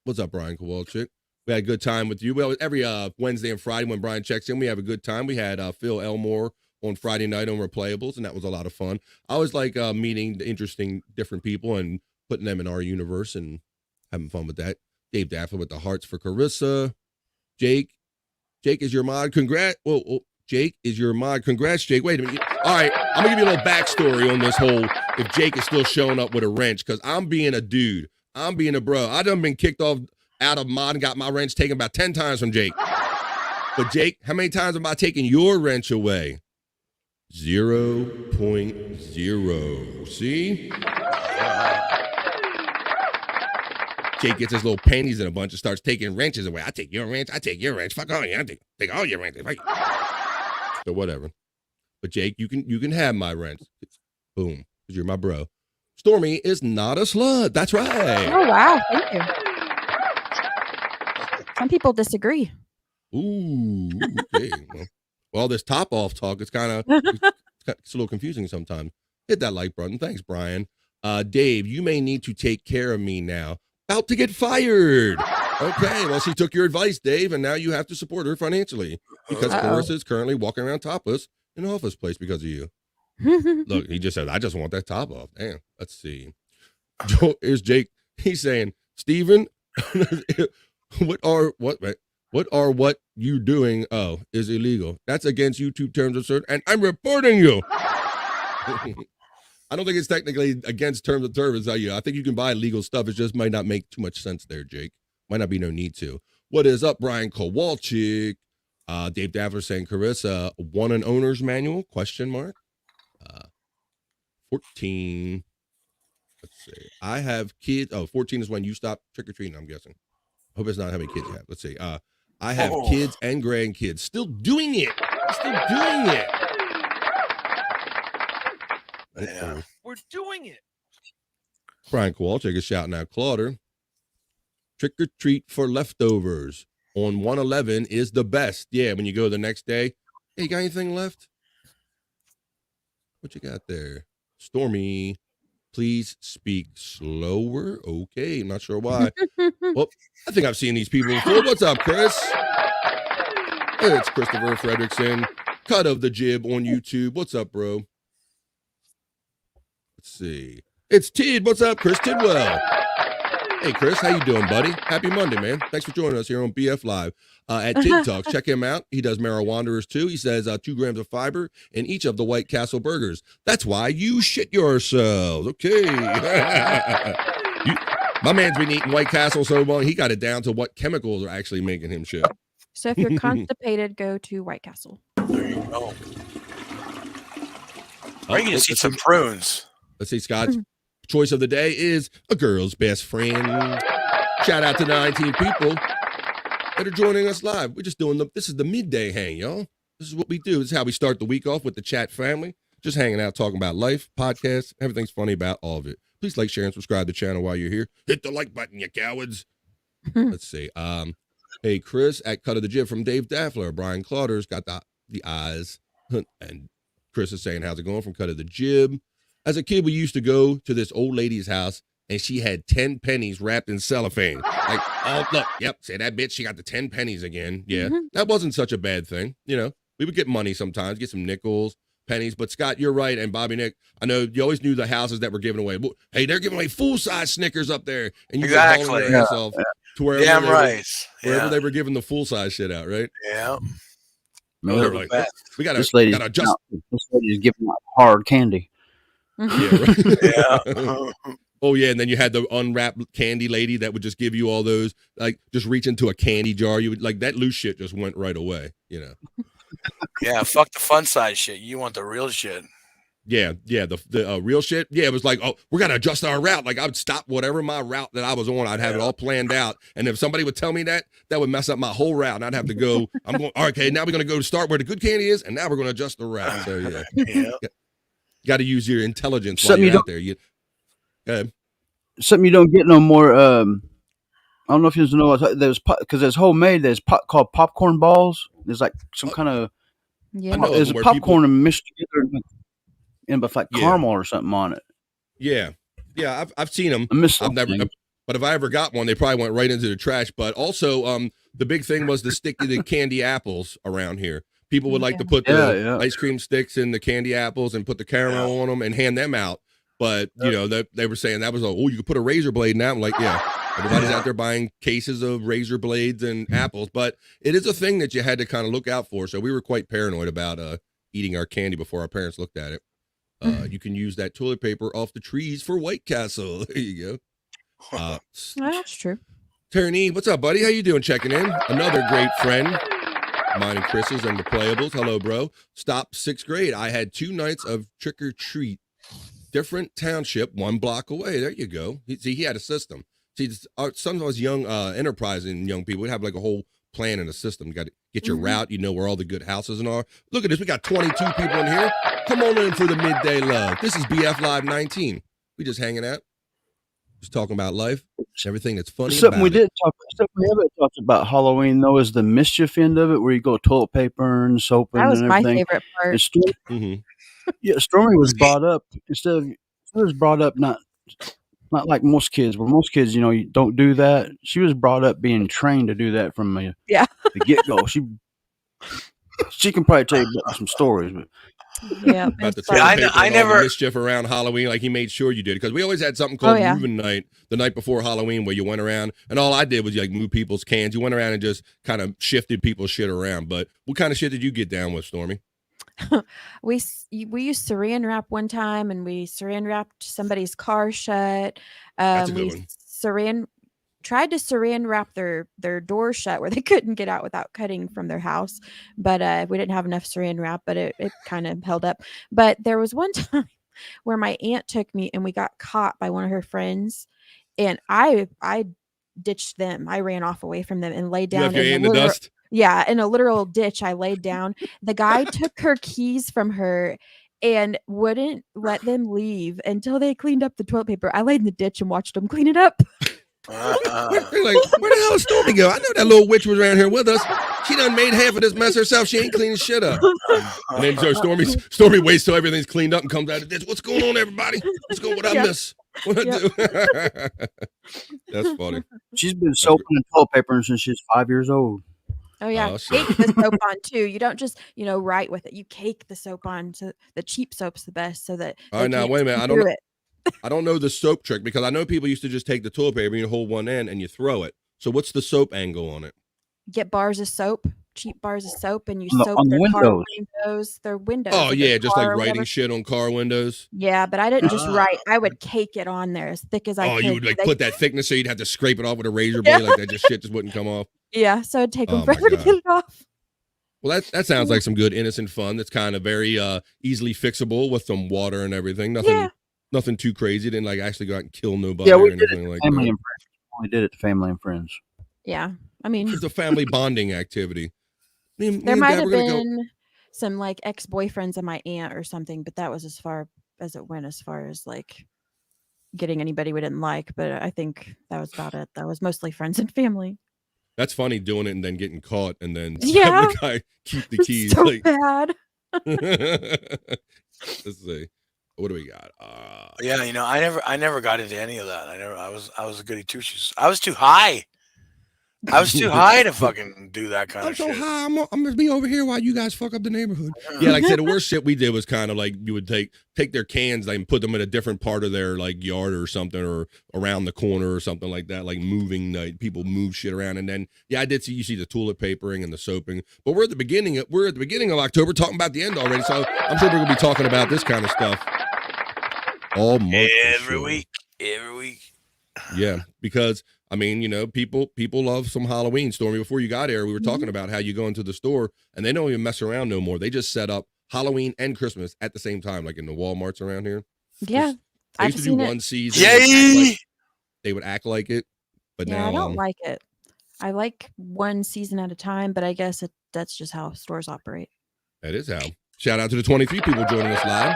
What's up, Brian Kowalczyk? We had a good time with you. Well, every Wednesday and Friday when Brian checks in, we have a good time. We had Phil Elmore on Friday night on Replayables, and that was a lot of fun. I always like meeting interesting, different people and putting them in our universe and having fun with that. Dave Daffler with the hearts for Carissa. Jake is your mod. Congrats. Well, Jake is your mod. Congrats, Jake. Wait a minute. All right, I'm going to give you a little backstory on this whole if Jake is still showing up with a wrench, because I'm being a dude. I'm being a bro. I done been kicked out of mod and got my wrench taken about 10 times from Jake. But Jake, how many times have I taken your wrench away? 0.0. See? Jake gets his little panties in a bunch and starts taking wrenches away. I take your wrench. I take your wrench. Fuck all you. I take all your wrenches. Right? So whatever. But Jake, you can have my wrench. Boom. Because you're my bro. Stormy is not a slut. That's right. Oh, wow. Thank you. Some people disagree. Ooh, okay. Well, this top off talk is kind of it's a little confusing sometimes. Hit that like button. Thanks, Brian. Dave, you may need to take care of me now. About to get fired. Okay, well, she took your advice, Dave, and now you have to support her financially because Clarissa is currently walking around topless in an office place because of you. Look, he just said, I just want that top off. Damn. Let's see. Here's Jake. He's saying, Steven, what you doing? Oh, is illegal. That's against YouTube terms of service, and I'm reporting you. I don't think it's technically against terms of service. I think you can buy legal stuff. It just might not make too much sense there, Jake. Might not be no need to. What is up, Brian Kowalczyk? Dave Daffler saying, Carissa, won an owner's manual? Question mark. 14. Let's see. I have kids. Oh, 14 is when you stop trick-or-treating, I'm guessing. Hope it's not how many kids you have. Let's see. I have kids and grandkids. Still doing it. Yeah. We're doing it. Brian Kowalczyk is shouting out Clauder. Trick or treat for leftovers on 111 is the best. Yeah, when you go the next day. Hey, you got anything left? What you got there? Stormy, please speak slower. Okay, I'm not sure why. Well, I think I've seen these people before. What's up, Chris? It's Christopher Fredrickson, Cut of the Jib on YouTube. What's up, bro? Let's see. It's Tid. What's up, Chris Tidwell? Hey, Chris, how you doing, buddy? Happy Monday, man. Thanks for joining us here on BF Live. At Tid Talks, check him out. He does Marijuanderers too. He says 2 grams of fiber in each of the White Castle burgers. That's why you shit yourselves. Okay. My man's been eating White Castle so long, he got it down to what chemicals are actually making him shit. So if you're constipated, go to White Castle. There you go. Or you can just eat some prunes. Let's see, Scott's choice of the day is a girl's best friend. Shout out to 19 people that are joining us live. We're just doing this is the midday hang, y'all. This is what we do. This is how we start the week off with the chat family. Just hanging out, talking about life, podcasts, everything's funny about all of it. Please like, share, and subscribe to the channel while you're here. Hit the like button, you cowards. Let's see. Hey, Chris at Cut of the Jib from Dave Daffler. Brian Clauder's got the eyes. And Chris is saying, how's it going from Cut of the Jib? As a kid, we used to go to this old lady's house, and she had 10 pennies wrapped in cellophane. Like, oh, look, yep, say that bitch, she got the 10 pennies again. Yeah, that wasn't such a bad thing. You know, we would get money sometimes, get some nickels, pennies. But Scott, you're right, and Bobby Nick, I know you always knew the houses that were giving away. Hey, they're giving away full-size Snickers up there, and you were hauling your ass off to wherever they were giving the full-size shit out, right? Yeah. Like, we got this lady is giving out hard candy. Yeah, right. Yeah. Oh yeah, and then you had the unwrapped candy lady that would just give you all those, like just reach into a candy jar. You would like that loose shit just went right away, you know. Yeah, fuck the fun size shit. You want the real shit. Yeah, the real shit. Yeah, it was like, oh, we're gonna adjust our route. Like I would stop whatever my route that I was on. I'd have it all planned out, and if somebody would tell me that would mess up my whole route, and I'd have to go. I'm going. Okay, now we're gonna go to start where the good candy is, and now we're gonna adjust the route. So yeah. Got to use your intelligence while you're out there. Something you don't get no more. I don't know if you know. There's because there's homemade. There's called popcorn balls. There's like some kind of there's a popcorn mixed together and with like caramel or something on it. Yeah, Yeah, I've seen them. I miss I've never, things. but if I ever got one, they probably went right into the trash. But also, the big thing was the candy apples around here. People would like to put the ice cream sticks in the candy apples and put the caramel on them and hand them out. But you know, they were saying that was like, oh, you could put a razor blade in that. I'm like, yeah, everybody's out there buying cases of razor blades and apples. But it is a thing that you had to kind of look out for. So we were quite paranoid about eating our candy before our parents looked at it. You can use that toilet paper off the trees for White Castle. There you go. That's true. Turney, what's up, buddy? How you doing? Checking in. Another great friend. Mine and Chris's and the Playables. Hello, bro. Stop 6th grade. I had 2 nights of trick or treat. Different township, 1 block away. There you go. He had a system. See, some of us young, enterprising young people would have like a whole plan and a system. You got to get your route. You know where all the good houses are. Look at this. We got 22 people in here. Come on in for the midday love. This is BF Live 19. We just hanging out. Just talking about life, everything that's funny. Something we haven't talked about Halloween though is the mischief end of it, where you go toilet paper and soap and everything. That was my favorite part. Yeah, Stormy was brought up she was brought up not like most kids. Where most kids, you don't do that. She was brought up being trained to do that from the get go. She can probably tell you some stories, but. Yeah, about the toilet paper and all the mischief around Halloween. Like he made sure you did, because we always had something called moving night the night before Halloween, where you went around and all I did was like move people's cans. You went around and just kind of shifted people's shit around. But what kind of shit did you get down with, Stormy? We used saran wrap one time, and we saran wrapped somebody's car shut. That's a good one. Tried to saran wrap their door shut where they couldn't get out without cutting from their house, but we didn't have enough saran wrap, but it kind of held up. But there was one time where my aunt took me and we got caught by one of her friends, and I ditched them. I ran off away from them and laid down in the dust. Yeah, in a literal ditch. I laid down. The guy took her keys from her and wouldn't let them leave until they cleaned up the toilet paper. I laid in the ditch and watched them clean it up. Like, where the hell is Stormy go? I know that little witch was around here with us. She done made half of this mess herself. She ain't cleaning shit up. And then so Stormy waits till everything's cleaned up and comes out of this. What's going on, everybody? What's going on? What I miss? What I do? That's funny. She's been soaping and toilet paper since she's 5 years old. Oh yeah, cake the soap on too. You don't just write with it. You cake the soap on. So the cheap soap's the best. So that. All right, now wait a minute. I don't know the soap trick, because I know people used to just take the toilet paper and you hold one end and you throw it. So what's the soap angle on it? Get bars of soap, cheap bars of soap, and you soap on their the car windows, their windows. Oh yeah, just like writing shit on car windows. Yeah, but I didn't just write. I would cake it on there as thick as I could. Oh, you would like put that thickness so you'd have to scrape it off with a razor blade, like that shit just wouldn't come off. Yeah, so it'd take them forever to get it off. Well, that sounds like some good innocent fun. That's kind of very easily fixable with some water and everything. Nothing too crazy. Didn't like actually go out and kill nobody or anything like that. And friends. Only did it to family and friends. Yeah, I mean, it's a family bonding activity. There might have been some like ex-boyfriends of my aunt or something, but that was as far as it went, as far as like getting anybody we didn't like. But I think that was about it. That was mostly friends and family. That's funny, doing it and then getting caught and then having the guy keep the keys. So bad. Let's see. What do we got? Yeah, I never got into any of that. I was a goody two shoes. I was too high. I was too high to fucking do that kind of shit. I'm so high. I'm gonna be over here while you guys fuck up the neighborhood. Yeah, like I said, the worst shit we did was kind of like you would take their cans and put them in a different part of their like yard or something, or around the corner or something like that. Like moving, like people move shit around, and then I did see the toilet papering and the soaping. But we're at the beginning of October, talking about the end already. So I'm sure we're gonna be talking about this kind of stuff all month. Every week. Yeah, because I mean, people love some Halloween. Stormy, before you got here, we were talking about how you go into the store and they don't even mess around no more. They just set up Halloween and Christmas at the same time, like in the Walmarts around here. Yeah, they used to do one season. Yay! They would act like it, but now I don't like it. I like one season at a time, but I guess that's just how stores operate. That is how. Shout out to the 23 people joining us live.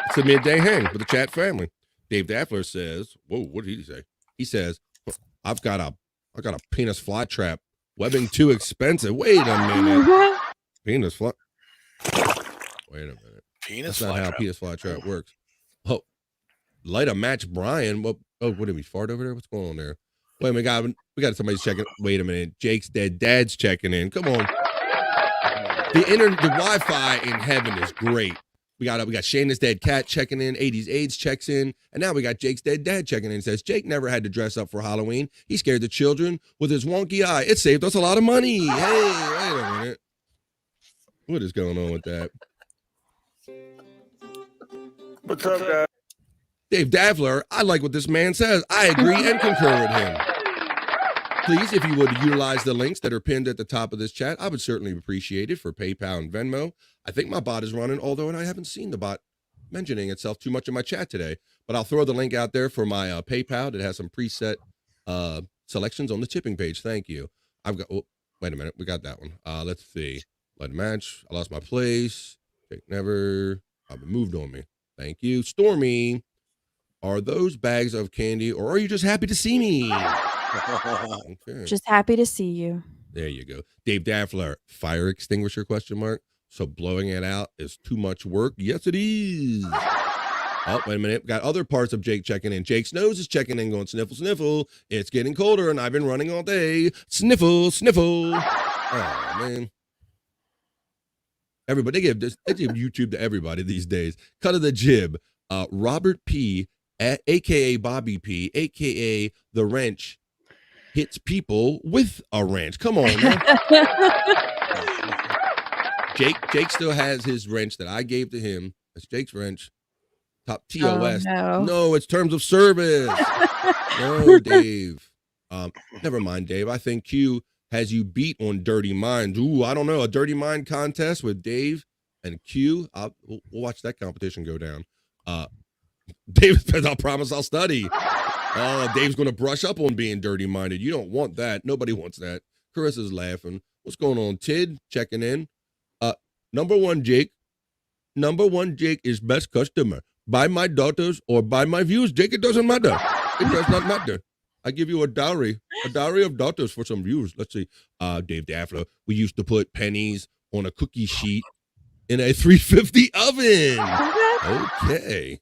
It's a midday hang with the chat family. Dave Daffler says, "Whoa, what did he say?" He says, I got a penis fly trap. Webbing too expensive. Wait a minute. Penis fly. Wait a minute. Penis That's not fly how trap. penis fly trap works. Oh, light a match, Brian. What did we fart over there? What's going on there? Wait a minute, we got somebody's checking. Wait a minute, Jake's dead. Dad's checking in. Come on. The Wi-Fi in heaven is great. We got Shayna's dead cat checking in. 80s AIDS checks in, and now we got Jake's dead dad checking in. Says Jake never had to dress up for Halloween. He scared the children with his wonky eye. It saved us a lot of money. Hey, wait a minute. What is going on with that? What's up, guys? Dave Davler, I like what this man says. I agree and concur with him. Please, if you would utilize the links that are pinned at the top of this chat, I would certainly appreciate it for PayPal and Venmo. I think my bot is running, although I haven't seen the bot mentioning itself too much in my chat today. But I'll throw the link out there for my PayPal that has some preset selections on the tipping page. Thank you. I've got. Oh, wait a minute. We got that one. Let's see. Let match. I lost my place. Jake never. I've been moved on me. Thank you. Stormy, are those bags of candy, or are you just happy to see me? Okay. Just happy to see you. There you go. Dave Daffler, fire extinguisher, question mark. So blowing it out is too much work. Yes, it is. Oh, wait a minute. We got other parts of Jake checking in. Jake's nose is checking in, going sniffle, sniffle. It's getting colder, and I've been running all day. Sniffle, sniffle. Oh, man. Everybody, they give YouTube to everybody these days. Cut of the jib. Robert P., a.k.a. Bobby P., a.k.a. The Wrench, hits people with a wrench. Come on, man. Jake still has his wrench that I gave to him. That's Jake's wrench. Top TOS. Oh, no. No, it's terms of service. No, Dave. Never mind, Dave. I think Q has you beat on Dirty Mind. Ooh, I don't know. A Dirty Mind contest with Dave and Q. We'll watch that competition go down. Dave says, I'll promise I'll study. Dave's going to brush up on being dirty-minded. You don't want that. Nobody wants that. Carissa's laughing. What's going on? Tid checking in. Number one, Jake is best customer. Buy my daughters or buy my views, Jake. It doesn't matter. It does not matter. I give you a dowry of daughters for some views. Let's see. Dave Daffler, we used to put pennies on a cookie sheet in a 350 oven. Okay.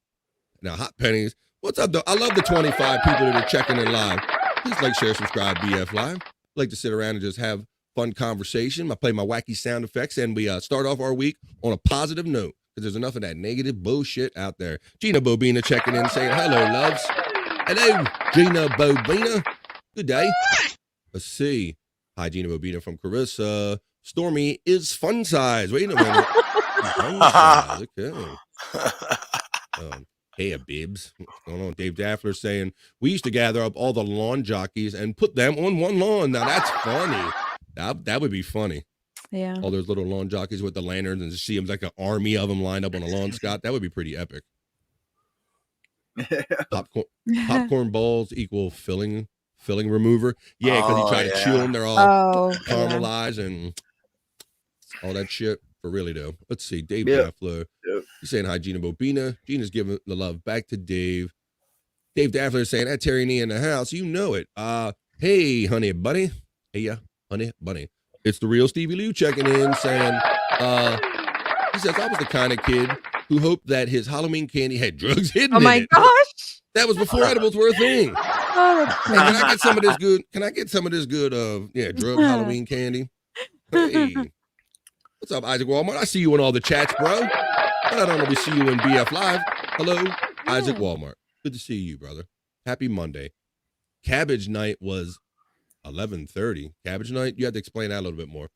Now, hot pennies. What's up, though? I love the 25 people that are checking in live. Please like, share, subscribe, BF Live. I like to sit around and just have fun conversation. I play my wacky sound effects, and we start off our week on a positive note because there's enough of that negative bullshit out there. Gina Bobina checking in, saying, hello, loves. Hello, Gina Bobina. Good day. Let's see. Hi, Gina Bobina from Carissa. Stormy is fun size. Wait a minute. Fun size. Okay. Hey, Bibs. What's going on? Dave Daffler saying, we used to gather up all the lawn jockeys and put them on one lawn. Now, that's funny. That would be funny. Yeah. All those little lawn jockeys with the lanterns and just see them like an army of them lined up on a lawn, Scott. That would be pretty epic. Popcorn balls equal filling remover. Yeah, because you try to chew them. They're all caramelized and all that shit. For really, though. Let's see. Dave Daffler. He's saying hi, Gina Bobina. Gina's giving the love back to Dave. Dave Daffler is saying, at Terry Nee in the house. You know it. Hey, honey bunny. Hey, yeah, honey bunny. It's the real Stevie Lou checking in saying, he says, I was the kind of kid who hoped that his Halloween candy had drugs hidden in it. Oh, my gosh. That was before edibles were a thing. Oh, Hey, can I get some of this good? Drug Halloween candy? Hey. What's up, Isaac Walmart? I see you in all the chats, bro. But I don't always see you in BF Live. Hello, Isaac Walmart. Good to see you, brother. Happy Monday. Cabbage night was 11:30. Cabbage night? You have to explain that a little bit more.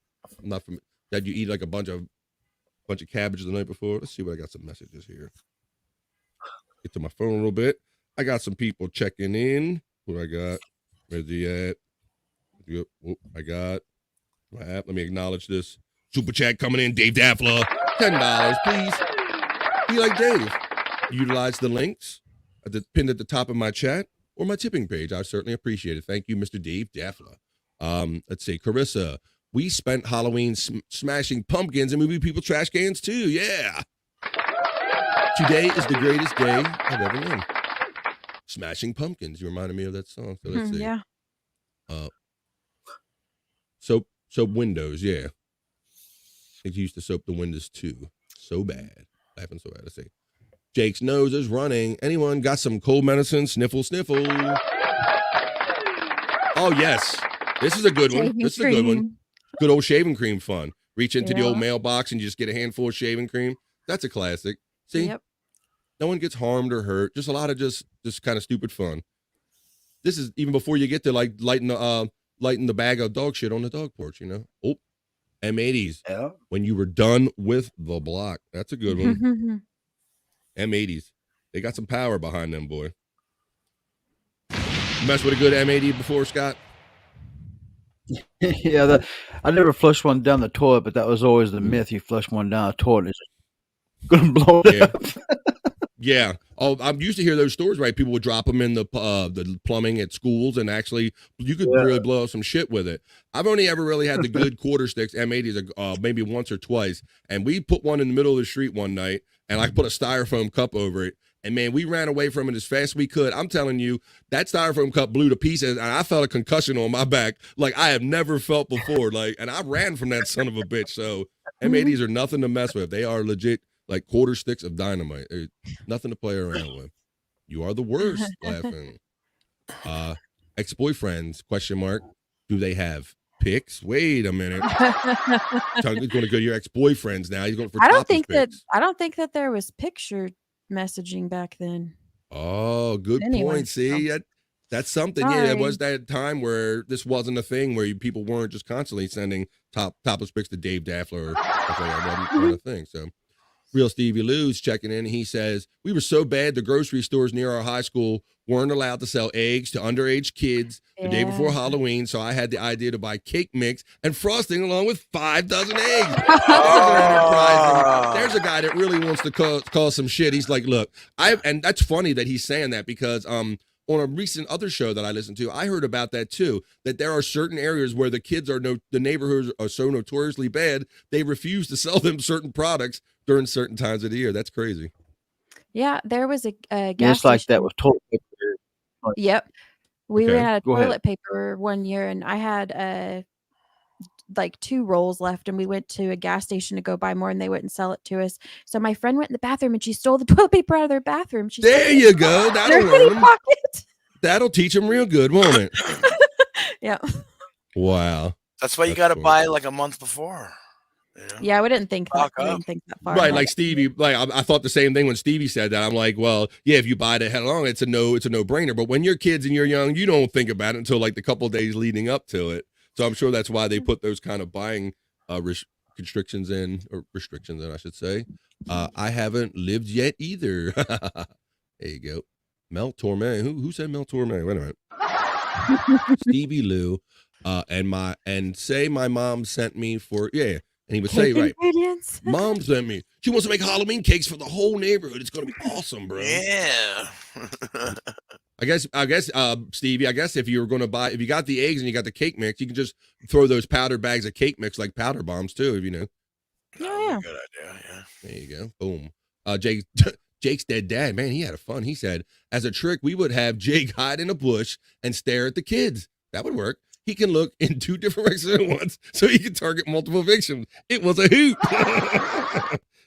I'm not from that. You eat like a bunch of cabbage the night before. Let's see what I got. Some messages here. Get to my phone a little bit. I got some people checking in. What I got? Where's he at? I got. Let me acknowledge this. Super chat coming in. Dave Daffler, $10, please. Be like Dave. Utilize the links pinned at the top of my chat or my tipping page. I certainly appreciate it. Thank you, Mr. Dave Daffler. Let's see. Carissa, we spent Halloween smashing pumpkins and moving people trash cans too. Yeah. Today is the greatest day I've ever known. Smashing pumpkins. You reminded me of that song. So let's see. Yeah. Soap windows. Yeah. I think he used to soap the windows too. So bad. Laughing so bad. Let's see. Jake's nose is running. Anyone got some cold medicine? Sniffle, sniffle. Oh, yes. This is a good one. This is a good one. Good old shaving cream fun. Reach into the old mailbox and you just get a handful of shaving cream. That's a classic. See? Yep. No one gets harmed or hurt. Just a lot of just kind of stupid fun. This is even before you get to like lighting the bag of dog shit on the dog porch, you know? Oh, M80s. Yeah. When you were done with the block. That's a good one. M80s. They got some power behind them, boy. You mess with a good M80 before, Scott? Yeah, I never flushed one down the toilet, but that was always the myth. You flush one down the toilet, it's going to blow it up. Yeah. Oh, I'm used to hear those stories, right? People would drop them in the plumbing at schools, and actually, you could really blow up some shit with it. I've only ever really had the good quarter sticks, M80s, maybe once or twice, and we put one in the middle of the street one night, and I put a styrofoam cup over it, and man, we ran away from it as fast as we could. I'm telling you, that styrofoam cup blew to pieces, and I felt a concussion on my back like I have never felt before. And I ran from that son of a bitch. So M80s are nothing to mess with. They are legit like quarter sticks of dynamite. They're nothing to play around with. You are the worst. Laughing. Ex-boyfriends? ? Do they have pics? Wait a minute. He's going to go to your ex-boyfriends now. He's going for. I don't think that there was picture messaging back then. Oh, good point. See, that's something. Sorry. Yeah, it was that time where this wasn't a thing where people weren't just constantly sending topless pics to Dave Daffler or stuff like that. Wasn't a thing. So, Real Stevie Lou's checking in. He says, we were so bad the grocery stores near our high school weren't allowed to sell eggs to underage kids the day before Halloween, so I had the idea to buy cake mix and frosting along with 5 dozen eggs. There's a guy that really wants to call some shit. He's like, look, and that's funny that he's saying that because on a recent other show that I listened to, I heard about that too, that there are certain areas where the kids the neighborhoods are so notoriously bad, they refuse to sell them certain products during certain times of the year. That's crazy. Yeah, there was a gas It's like station. that with toilet paper. Yep. We ran out of Go ahead. toilet paper one year, and I had like 2 rolls left, and we went to a gas station to go buy more, and they wouldn't sell it to us. So my friend went in the bathroom, and she stole the toilet paper out of their bathroom. There you go. That'll learn them. That'll teach them real good, won't it? Yeah. Wow. That's why you got to buy like a month before. You know? Yeah, we didn't think that. Far. Right, like Stevie. Like I thought the same thing when Stevie said that. I'm like, well, yeah, if you buy it ahead along, it's a no-brainer. But when you're kids and you're young, you don't think about it until like the couple days leading up to it. So I'm sure that's why they put those kind of buying restrictions in, I should say. I haven't lived yet either. There you go. Mel Torme. Who said Mel Torme? Wait a minute. Stevie Lou. And say my mom sent me for and he would say, right, Mom sent me. She wants to make Halloween cakes for the whole neighborhood. It's going to be awesome, bro. Yeah. I guess, Stevie, if you were going to if you got the eggs and you got the cake mix, you can just throw those powder bags of cake mix like powder bombs too, if you know. Yeah. Good idea, yeah. There you go. Boom. Jake's dead dad, man, he had fun. He said, as a trick, we would have Jake hide in a bush and stare at the kids. That would work. He can look in 2 different directions at once, so he can target multiple victims. It was a hoot.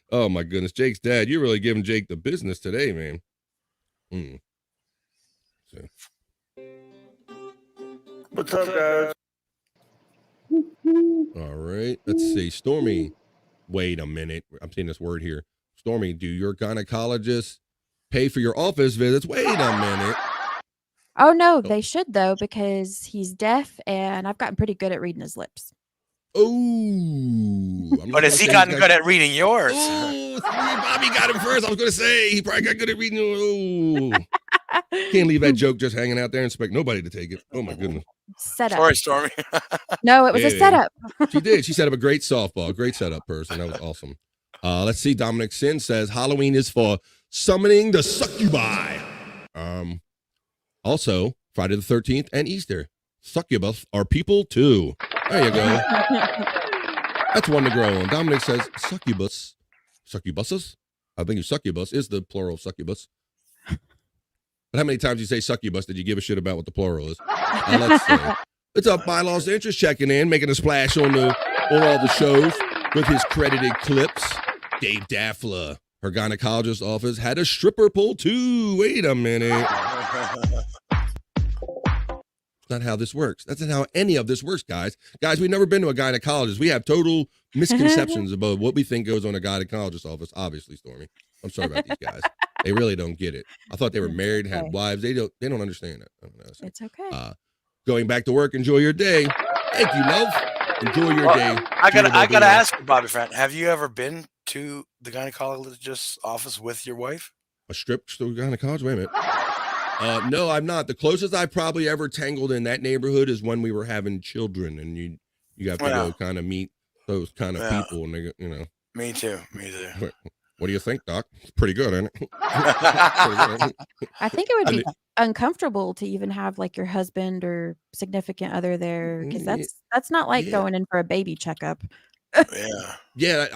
Oh, my goodness. Jake's dad, you're really giving Jake the business today, man. So. What's up, guys? All right. Let's see. Stormy. Wait a minute. I'm seeing this word here. Stormy, do your gynecologists pay for your office visits? Wait a minute. Oh, no, they should, though, because he's deaf, and I've gotten pretty good at reading his lips. Oh. But has he gotten good at reading yours? Oh, Bobby got him first. I was going to say, he probably got good at reading. Oh. Can't leave that joke just hanging out there and expect nobody to take it. Oh, my goodness. Setup. Sorry, Stormy. No, it was a setup. She did. She set up a great softball. Great setup person. That was awesome. Let's see. Dominic Sin says Halloween is for summoning the succubi. Also, Friday the 13th and Easter. Succubus are people too. There you go. That's one to grow on. Dominic says succubus. Succubuses? I think succubus is the plural of succubus. But how many times do you say succubus did you give a shit about what the plural is? Let's see. It's up by Lost Interest checking in, making a splash on all the shows with his credited clips. Dave Daffler. Her gynecologist office had a stripper pole too. Wait a minute. Not how this works. That's not how any of this works, guys. Guys, we've never been to a gynecologist. We have total misconceptions about what we think goes on a gynecologist office. Obviously, Stormy. I'm sorry about these guys. They really don't get it. I thought they were married, had wives. They don't understand it. I don't know. So, it's okay. Going back to work. Enjoy your day. Thank you, love. Enjoy your day. I gotta ask you, Bobby Friend. Have you ever been to the gynecologist's office with your wife? A strip gynecologist? Wait a minute. No, I'm not. The closest I probably ever tangled in that neighborhood is when we were having children, and you have to go kind of meet those kind of people, and they, Me too. What do you think, Doc? It's pretty good, isn't it? I think it would be uncomfortable to even have like your husband or significant other there, because that's not like going in for a baby checkup. Yeah.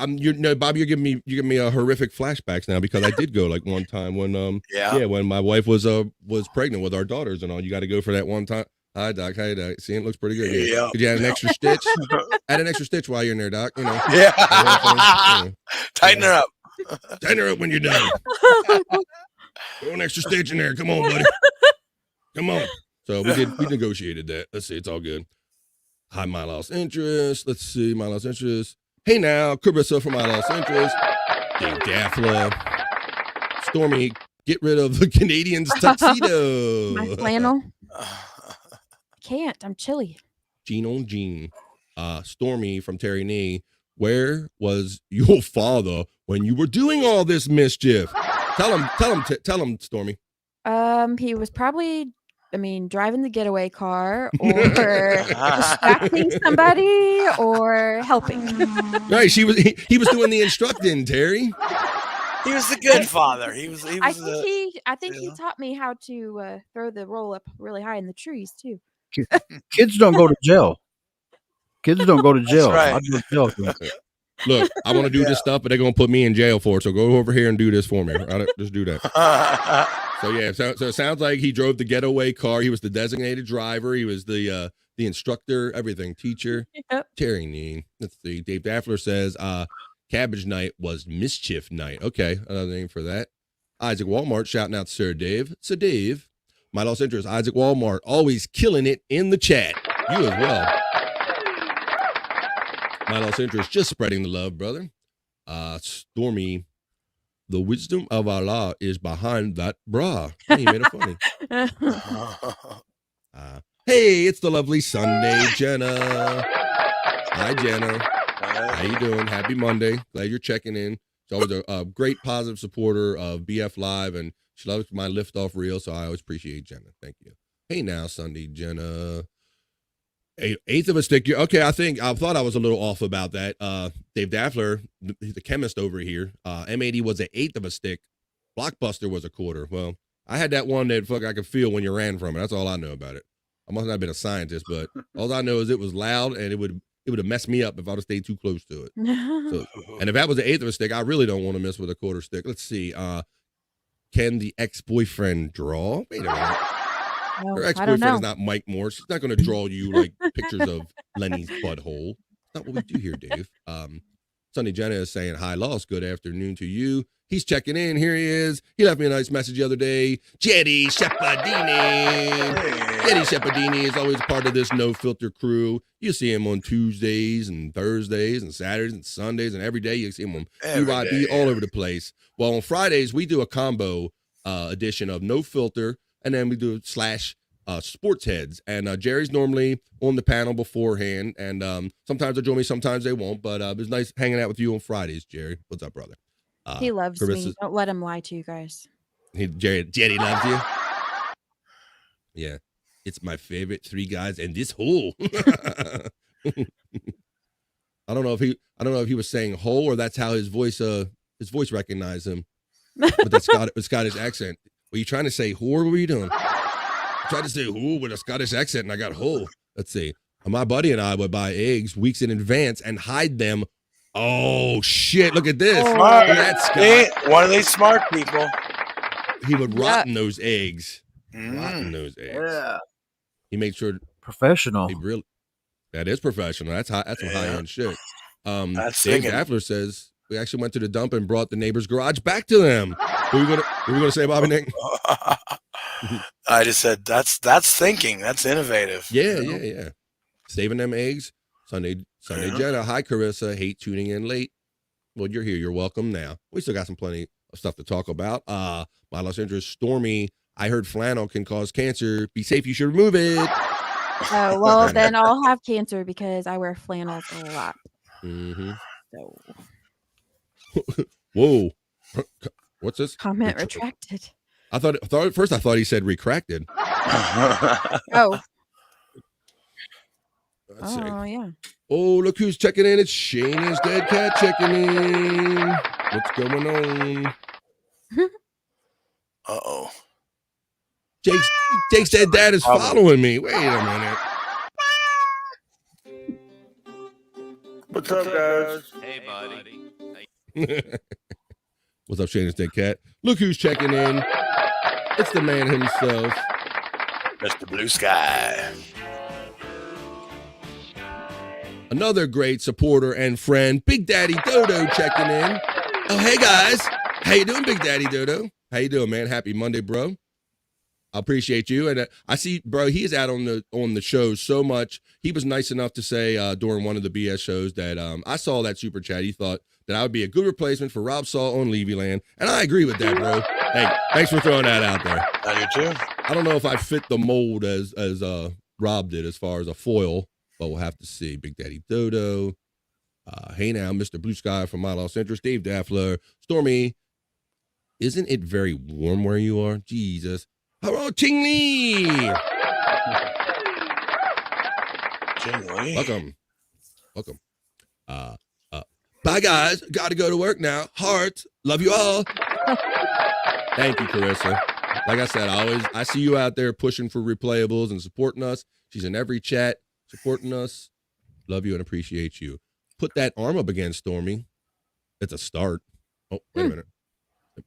Bob, you're giving me a horrific flashbacks now, because I did go like one time when when my wife was pregnant with our daughters and all. You got to go for that one time. Hi, Doc. Hi, Doc. See, it looks pretty good. Yeah. Could you add an extra stitch? Add an extra stitch while you're in there, Doc. Yeah. Tighten her up. Tighten her up when you're done. Throw an extra stitch in there. Come on, buddy. Come on. So we negotiated that. Let's see. It's all good. Hi, My Lost Interest. Let's see. My Lost Interest. Hey now, Carissa from My Lost Interest. Dave Daffla. Stormy, get rid of the Canadian's tuxedo. My flannel. Can't. I'm chilly. Gene on Gene. Stormy from Terry Nee. Where was your father when you were doing all this mischief? Tell him, Stormy. He was probably, driving the getaway car, or distracting somebody, or helping. Right, he was doing the instructing, Terry. He was the good father. I think he taught me how to throw the roll up really high in the trees too. Kids don't go to jail. Kids don't go to jail. Right. I go to jail. Look, I want to do this stuff, but they're gonna put me in jail for it. So go over here and do this for me. Right? Just do that. So it sounds like he drove the getaway car. He was the designated driver. He was the instructor, everything, teacher. Yep. Terry Nee. Let's see. Dave Daffler says Cabbage Night was Mischief Night. Okay, another name for that. Isaac Walmart shouting out Sir Dave. So Dave, My Lost Interest, Isaac Walmart, always killing it in the chat. You as well. My Lost Interest, just spreading the love, brother. Stormy, the wisdom of Allah is behind that bra. Hey, you made it funny. Hey, it's the lovely Sunday, Jenna. Hi, Jenna. How you doing? Happy Monday. Glad you're checking in. She's always a great positive supporter of BF Live, and she loves my liftoff reel, so I always appreciate Jenna. Thank you. Hey now, Sunday, Jenna. Eighth of a stick. Okay, I thought I was a little off about that. Dave Daffler, the chemist over here, M80 was an eighth of a stick. Blockbuster was a quarter. Well, I had that one that I could feel when you ran from it. That's all I know about it. I must not have been a scientist, but all I know is it was loud, and it would have messed me up if I'd have stayed too close to it. So, and if that was an eighth of a stick, I really don't want to mess with a quarter stick. Let's see. Can the ex-boyfriend draw? Wait a minute. Her ex-boyfriend is not Mike Morse. She's not going to draw you like pictures of Lenny's butthole. That's not what we do here, Dave. Sunny Jenna is saying, hi, Lost. Good afternoon to you. He's checking in. Here he is. He left me a nice message the other day. Jetty Shepherdini. Jetty Shepherdini is always part of this No Filter crew. You see him on Tuesdays and Thursdays and Saturdays and Sundays, and every day you see him on UIB all over the place. Well, on Fridays, we do a combo edition of No Filter, and then we do / sports heads. And Jerry's normally on the panel beforehand, and sometimes they'll join me, sometimes they won't. But it was nice hanging out with you on Fridays, Jerry. What's up, brother? He loves me. Don't let him lie to you guys. Jerry loves you. Yeah, it's my favorite three guys in this hole. I don't know if he was saying hole, or that's how his voice recognized him. With that Scottish accent. Were you trying to say whore? What were you doing? I tried to say who with a Scottish accent, and I got hole. Let's see. My buddy and I would buy eggs weeks in advance and hide them. Oh shit! Look at this. Smart. That's Scott. One of these smart people. He would rotten those eggs. Rotten those eggs. Yeah. He made sure. Professional. That is professional. That's some high end shit. That's Dave singing. Daffler says We actually went to the dump and brought the neighbor's garage back to them. What were you gonna say, Bobby Nick? I just said that's thinking. That's innovative. Yeah. Saving them eggs. Sunday Jenna. Hi, Carissa. Hate tuning in late. Well, you're here. You're welcome now. We still got some plenty of stuff to talk about. My Los Angeles Stormy. I heard flannel can cause cancer. Be safe. You should remove it. Oh, well, then I'll have cancer because I wear flannels a lot. Mm-hmm. So. Whoa. What's this? Comment retracted. I thought at first he said retracted. Oh. Let's see. Yeah. Oh, look who's checking in. It's Shayna's dead cat checking in. What's going on? Uh-oh. Jake's dead dad is following me. Wait a minute. What's up, guys? Hey, buddy. What's up, Shayna's dead cat? Look who's checking in. It's the man himself. Mr. Blue Sky. Another great supporter and friend, Big Daddy Dodo checking in. Oh, hey, guys. How you doing, Big Daddy Dodo? How you doing, man? Happy Monday, bro. I appreciate you. And I see, bro, he is out on the show so much. He was nice enough to say during one of the BS shows that I saw that super chat. He thought that I would be a good replacement for Rob Saul on Levyland. And I agree with that, bro. Hey, thanks for throwing that out there. I do too. I don't know if I fit the mold as Rob did as far as a foil, but we'll have to see. Big Daddy Dodo. Hey now, Mr. Blue Sky from My Los Angeles. Dave Daffler. Stormy. Isn't it very warm where you are? Jesus. Hello, Ching Lee. Welcome. Bye, guys. Got to go to work now. Heart. Love you all. Thank you, Carissa. Like I said, I see you out there pushing for replayables and supporting us. She's in every chat supporting us. Love you and appreciate you. Put that arm up again, Stormy. It's a start. Oh, wait a minute.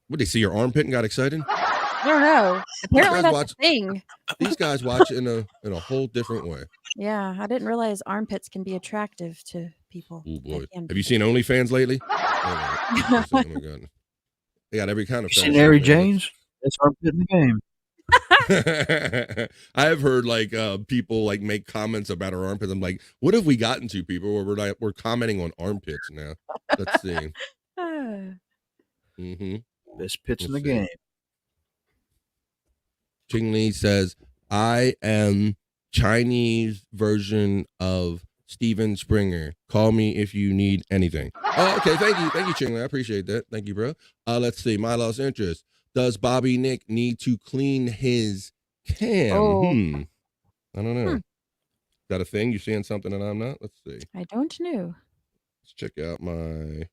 What, they see your armpit and got excited? I don't know. Apparently that's a thing. These guys watch in a whole different way. Yeah, I didn't realize armpits can be attractive to people. Oh boy. Have you seen OnlyFans lately? Oh my God. They got every kind of. You seen Mary Jane's? That's armpit in the game. I have heard like people like make comments about our armpits. I'm like, what have we gotten to, people, where we're commenting on armpits now? Let's see. Best pits in the game. Ching Lee says, I am Chinese version of Steven Springer. Call me if you need anything. Oh, okay. Thank you, Ching Lee. I appreciate that. Thank you, bro. Let's see. My lost interest. Does Bobby Nick need to clean his cam? Oh. I don't know. Is that a thing? You seeing something that I'm not? Let's see. I don't know. Let's check out my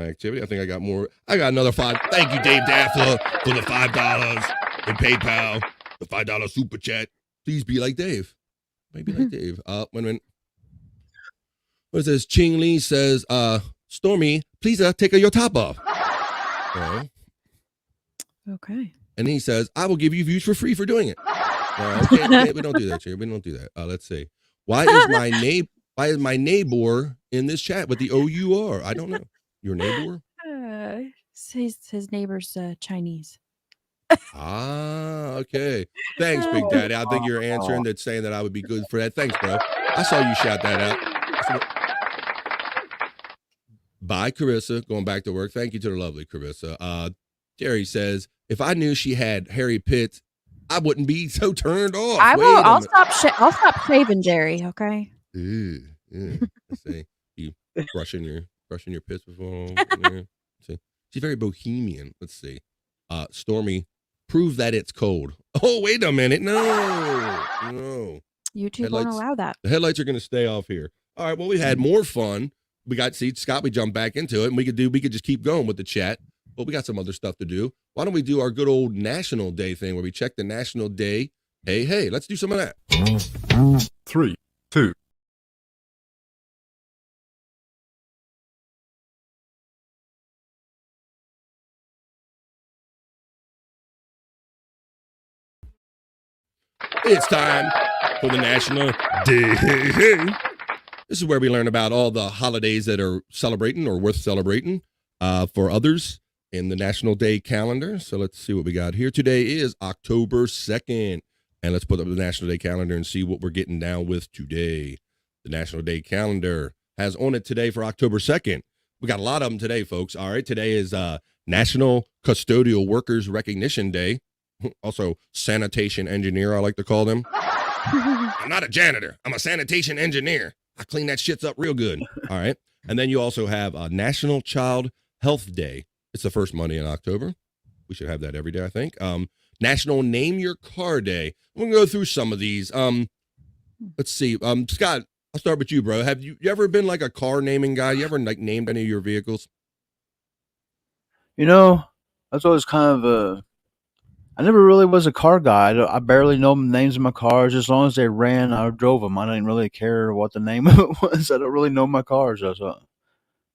activity. I think I got more. I got another $5. Thank you, Dave Daffler, for the $5 in PayPal. The $5 super chat. Please be like Dave. Maybe like Dave. Wait a minute. What is this? Ching Lee says, Stormy, please take your top off. Okay. And he says, I will give you views for free for doing it. Okay, we don't do that here. We don't do that. Let's see. Why is my neighbor in this chat with the OUR? I don't know. Your neighbor? His neighbor's Chinese. Okay. Thanks, Big Daddy. I think you're answering that, saying that I would be good for that. Thanks, bro. I saw you shout that out. Bye, Carissa. Going back to work. Thank you to the lovely Carissa. Jerry says, if I knew she had hairy pits, I wouldn't be so turned off. I'll stop shaving Jerry. Okay. Let's see. You brushing your pits before. Yeah. See. She's very bohemian. Let's see. Stormy, prove that it's cold. Oh, wait a minute. No. YouTube won't allow that. The headlights are going to stay off here. All right. Well, we had more fun. We got, Scott, we jumped back into it, and we could just keep going with the chat, but we got some other stuff to do. Why don't we do our good old National Day thing where we check the National Day? Hey, let's do some of that. 3, 2. It's time for the National Day. This is where we learn about all the holidays that are celebrating or worth celebrating for others in the National Day calendar. So let's see what we got here. Today is October 2nd. And let's put up the National Day calendar and see what we're getting down with today. The National Day calendar has on it today for October 2nd. We got a lot of them today, folks. All right, today is National Custodial Workers Recognition Day. Also, sanitation engineer, I like to call them. I'm not a janitor. I'm a sanitation engineer. I clean that shit up real good. All right. And then you also have National Child Health Day. It's the first Monday in October. We should have that every day, I think. National Name Your Car Day. We're going to go through some of these. Let's see. Scott, I'll start with you, bro. Have you ever been like a car naming guy? You ever like named any of your vehicles? You know, that's always kind of I never really was a car guy. I barely know the names of my cars. As long as they ran, I drove them. I didn't really care what the name of it was. I don't really know my cars. So I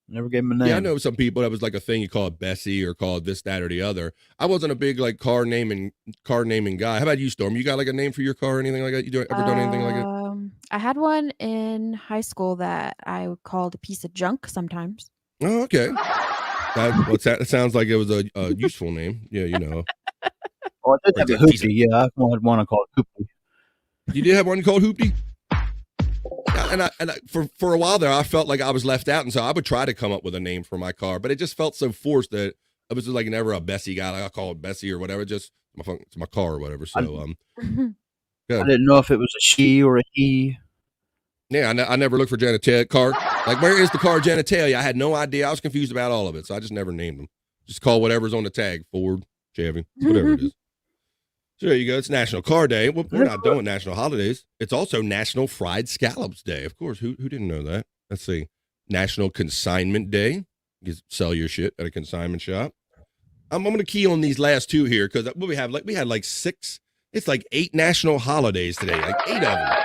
never gave them a name. Yeah, I know some people that was like a thing you call it Bessie or call it this, that, or the other. I wasn't a big like car naming guy. How about you, Storm? You got like a name for your car or anything like that? You ever done anything like it? I had one in high school that I called a piece of junk sometimes. Oh, okay. That sounds like it was a useful name. Yeah, you know. Oh, I did have a Hoopty. Yeah, I had one called Hoopty. You did have one called Hoopty? And I for a while there, I felt like I was left out, and so I would try to come up with a name for my car, but it just felt so forced that I was just like never a Bessie guy. Like I call it Bessie or whatever. Just it's my car or whatever. So I didn't know if it was a she or a he. Yeah, I never looked for genitalia car. Like, where is the car genitalia? I had no idea. I was confused about all of it, so I just never named them. Just call whatever's on the tag, Ford, Chevy, whatever it is. So there you go. It's National Car Day. Well, we're not done with national holidays. It's also National Fried Scallops Day. Of course, who didn't know that? Let's see. National Consignment Day. You sell your shit at a consignment shop. I'm going to key on these last two here because we had like 6. It's like 8 national holidays today. Like 8 of them.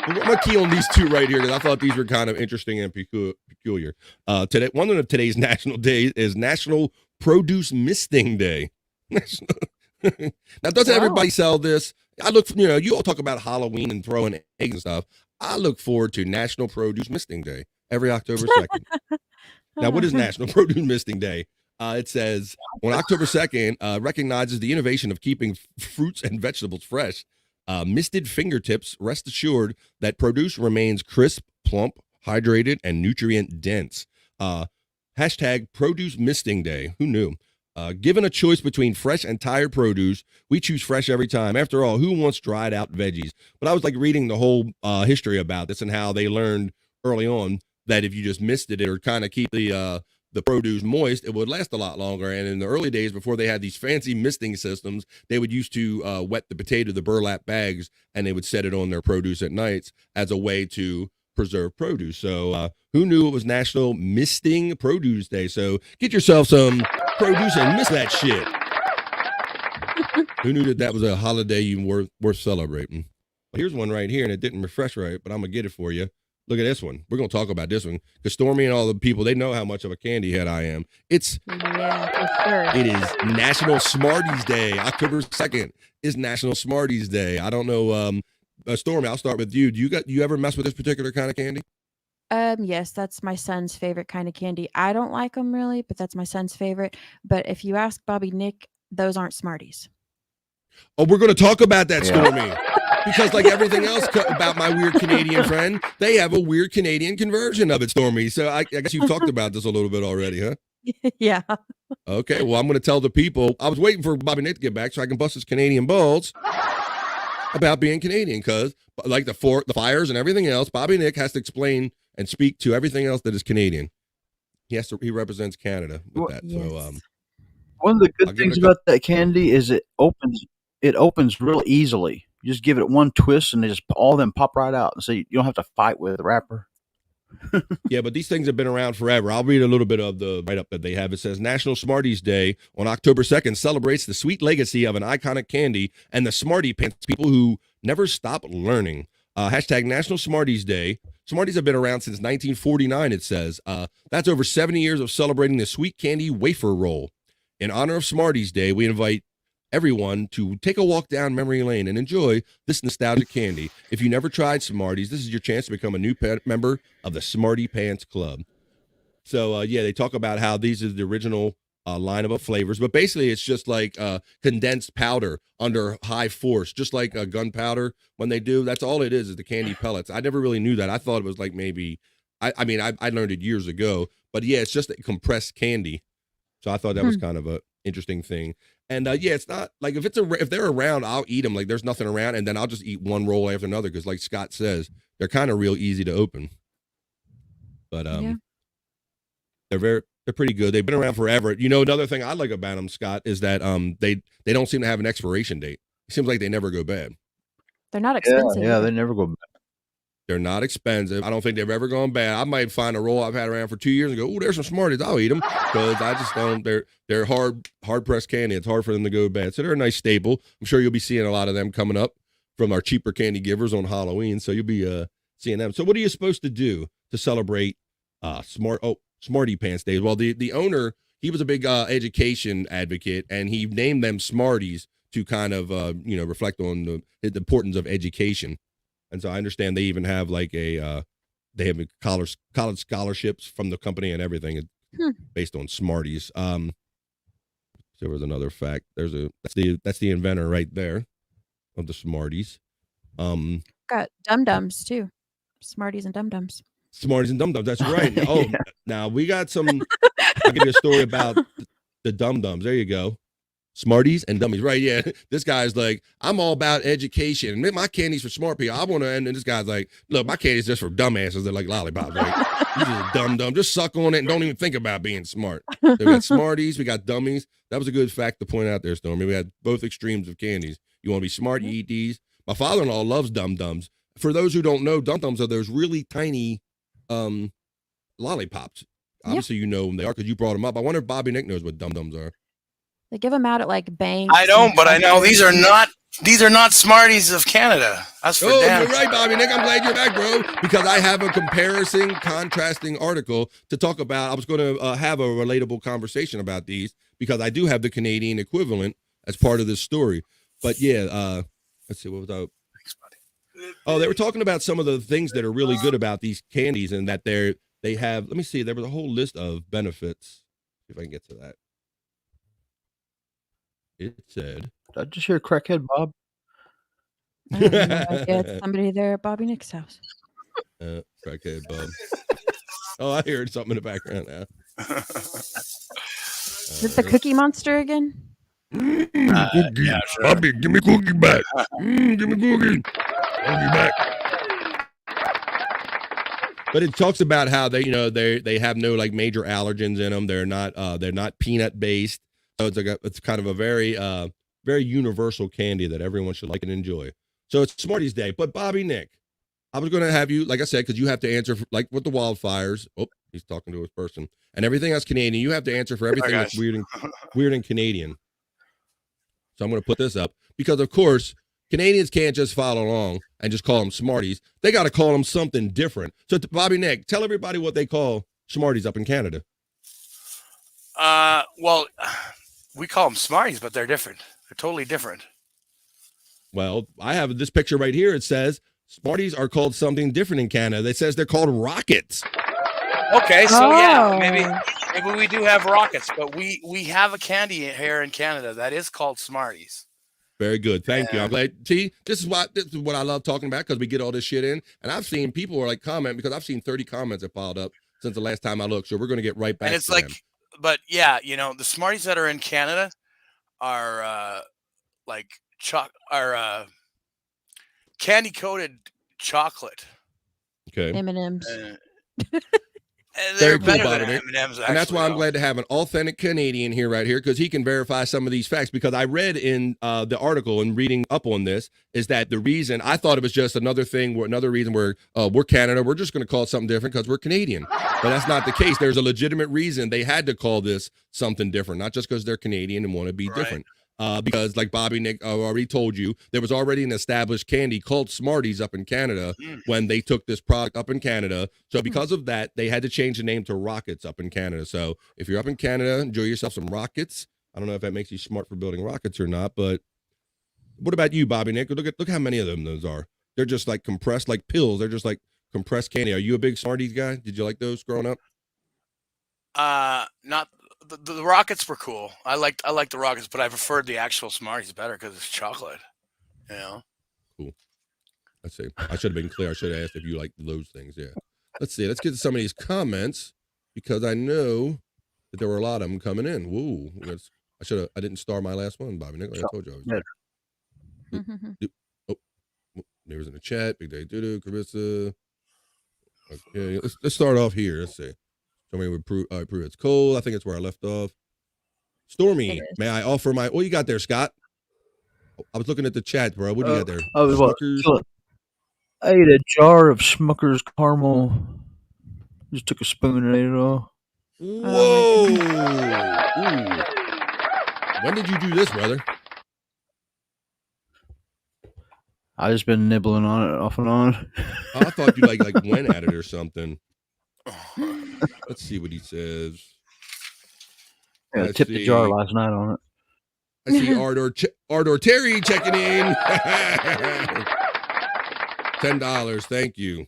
I'm going to key on these 2 right here because I thought these were kind of interesting and peculiar. Today, one of today's national days is National Produce Misting Day. Now, doesn't everybody sell this? I look, you all talk about Halloween and throwing eggs and stuff. I look forward to National Produce Misting Day every October 2nd. Now, what is National Produce Misting Day? It says on October 2nd, recognizes the innovation of keeping fruits and vegetables fresh. Misted fingertips, rest assured that produce remains crisp, plump, hydrated, and nutrient dense. Hashtag Produce Misting Day. Who knew? Given a choice between fresh and tired produce, we choose fresh every time. After all, who wants dried out veggies? But I was like reading the whole history about this and how they learned early on that if you just misted it or kind of keep the produce moist, it would last a lot longer. And in the early days, before they had these fancy misting systems, they would used to wet the burlap bags, and they would set it on their produce at nights as a way to preserve produce. So who knew it was National Misting Produce Day? So get yourself some produce and miss that shit. Who knew that was a holiday you worth celebrating? Well, here's one right here, and it didn't refresh right, but I'm going to get it for you. Look at this one. We're going to talk about this one because Stormy and all the people, they know how much of a candy head I am. Yeah, for sure. It is National Smarties Day. October 2nd is National Smarties Day. I don't know. Stormy, I'll start with you. Do you ever mess with this particular kind of candy? Yes, that's my son's favorite kind of candy. I don't like them really, but that's my son's favorite. But if you ask Bobby Nick, those aren't Smarties. Oh, we're going to talk about that, Stormy. Because like everything else about my weird Canadian friend, they have a weird Canadian conversion of it, Stormy. So I guess you've talked about this a little bit already, huh? Yeah. Okay, well, I'm going to tell the people. I was waiting for Bobby Nick to get back so I can bust his Canadian balls about being Canadian because like the fires and everything else, Bobby Nick has to explain and speak to everything else that is Canadian. He represents Canada with that. Yes. So one of the good things about that candy is it opens real easily. You just give it one twist and all of them pop right out. So you don't have to fight with the wrapper. Yeah, but these things have been around forever. I'll read a little bit of the write-up that they have. It says National Smarties Day on October 2nd celebrates the sweet legacy of an iconic candy and the Smartie Pants people who never stop learning. Hashtag National Smarties Day. Smarties have been around since 1949, it says. That's over 70 years of celebrating the sweet candy wafer roll. In honor of Smarties Day, we invite everyone to take a walk down memory lane and enjoy this nostalgic candy. If you never tried Smarties, this is your chance to become a new member of the Smarty Pants Club. So, they talk about how these are the original lineup of flavors, but basically it's just like condensed powder under high force, just like gunpowder when they do. That's all it is the candy pellets. I never really knew that. I thought it was like maybe, I learned it years ago, but yeah, it's just compressed candy. So I thought that was kind of a interesting thing. And it's not like if they're around, I'll eat them. Like there's nothing around, and then I'll just eat one roll after another because, like Scott says, they're kind of real easy to open. But they're pretty good. They've been around forever. You know, another thing I like about them, Scott, is that they don't seem to have an expiration date. It seems like they never go bad. They're not expensive. Yeah, they never go bad. They're not expensive. I don't think they've ever gone bad. I might find a roll I've had around for 2 years and go, oh, there's some Smarties. I'll eat them because I just don't. They're hard pressed candy. It's hard for them to go bad. So they're a nice staple. I'm sure you'll be seeing a lot of them coming up from our cheaper candy givers on Halloween. So you'll be seeing them. So what are you supposed to do to celebrate Smarty Pants Days? Well, the owner, he was a big education advocate, and he named them Smarties to kind of reflect on the importance of education. And so I understand they even have like they have college scholarships from the company and everything based on Smarties. There was another fact. That's the inventor right there of the Smarties. Got Dum Dums too. Smarties and Dum Dums. Smarties and Dum Dums. That's right. Oh, now we got some. I'll give you a story about the Dum Dums. There you go. Smarties and Dummies. Right. Yeah. This guy's like, I'm all about education. And my candy's for smart people. I want to. And this guy's like, look, my candy's just for dumbasses. They're like lollipops. Like, you just dumb. Just suck on it and don't even think about being smart. So we got Smarties. We got Dummies. That was a good fact to point out there, Stormy. We had both extremes of candies. You want to be smart, you eat these. My father-in-law loves Dum Dums. For those who don't know, Dum Dums are those really tiny lollipops. Obviously, you know them they are because you brought them up. I wonder if Bobby Nick knows what Dum Dums are. They give them out at like banks. I don't, but I know these are not Smarties of Canada. That's for damn. You're right, Bobby Nick. I'm glad you're back, bro, because I have a contrasting article to talk about. I was going to have a relatable conversation about these because I do have the Canadian equivalent as part of this story. But yeah, let's see, what was I? Oh, they were talking about some of the things that are really good about these candies and that they have. Let me see. There was a whole list of benefits. See if I can get to that. It said, did I just hear crackhead Bob? I have no idea. It's somebody there at Bobby Nick's house. Crackhead Bob. Oh, I heard something in the background now. Is it the Cookie Monster again? Cookie. Yeah, sure. Bobby, give me cookie back. Give me cookie. Cookie back. But it talks about how they have no like major allergens in them. They're not peanut based. So it's kind of a very very universal candy that everyone should like and enjoy. So it's Smarties Day. But Bobby Nick, I was going to have you, like I said, because you have to answer for, like with the wildfires. Oh, he's talking to his person and everything else Canadian. You have to answer for everything that's weird and Canadian. So I'm going to put this up because, of course, Canadians can't just follow along and just call them Smarties. They got to call them something different. So Bobby Nick, tell everybody what they call Smarties up in Canada. Well, we call them Smarties, but they're different. They're totally different. Well, I have this picture right here. It says Smarties are called something different in Canada. It says they're called Rockets. Okay, so yeah, maybe we do have Rockets, but we have a candy here in Canada that is called Smarties. Very good. Thank you. I'm glad. See, this is what I love talking about because we get all this shit in. And I've seen people are like comment because I've seen 30 comments that piled up since the last time I looked. So we're going to get right back. And it's to like, them. But yeah, the Smarties that are in Canada are candy coated chocolate. Okay. M&Ms. They're Very cool, better Bobby than Nick. M&Ms, And that's why I'm glad to have an authentic Canadian here right here because he can verify some of these facts because I read in the article and reading up on this is that the reason I thought it was just another reason where we're Canada. We're just going to call it something different because we're Canadian. But that's not the case. There's a legitimate reason they had to call this something different, not just because they're Canadian and want to be different. Because like Bobby Nick already told you, there was already an established candy called Smarties up in Canada when they took this product up in Canada. So because of that, they had to change the name to Rockets up in Canada. So if you're up in Canada, enjoy yourself some Rockets. I don't know if that makes you smart for building rockets or not, but what about you, Bobby Nick? Look how many of them those are. They're just like compressed like pills. They're just like compressed candy. Are you a big Smarties guy? Did you like those growing up? Not the rockets were cool. I liked the rockets, but I preferred the actual Smarties better because it's chocolate. You know. Cool. Let's see. I should have been clear. I should have asked if you like those things. Yeah. Let's see. Let's get to some of these comments because I know that there were a lot of them coming in. Woo. I didn't star my last one, Bobby Nick. Like I told you I was. Oh, there was in the chat. Big Day Doodoo, Carissa. Okay, let's start off here. Let's see. Somebody would prove it's cold. I think it's where I left off. Stormy, may I offer my? What you got there, Scott? I was looking at the chat, bro. What do you got there? I ate a jar of Smucker's caramel. Just took a spoon and ate it all. Whoa! Ooh. When did you do this, brother? I just been nibbling on it off and on. Oh, I thought you like went at it or something. Let's see what he says. Yeah, I tipped the jar last night on it. I see Ardor Terry checking in. $10. Thank you.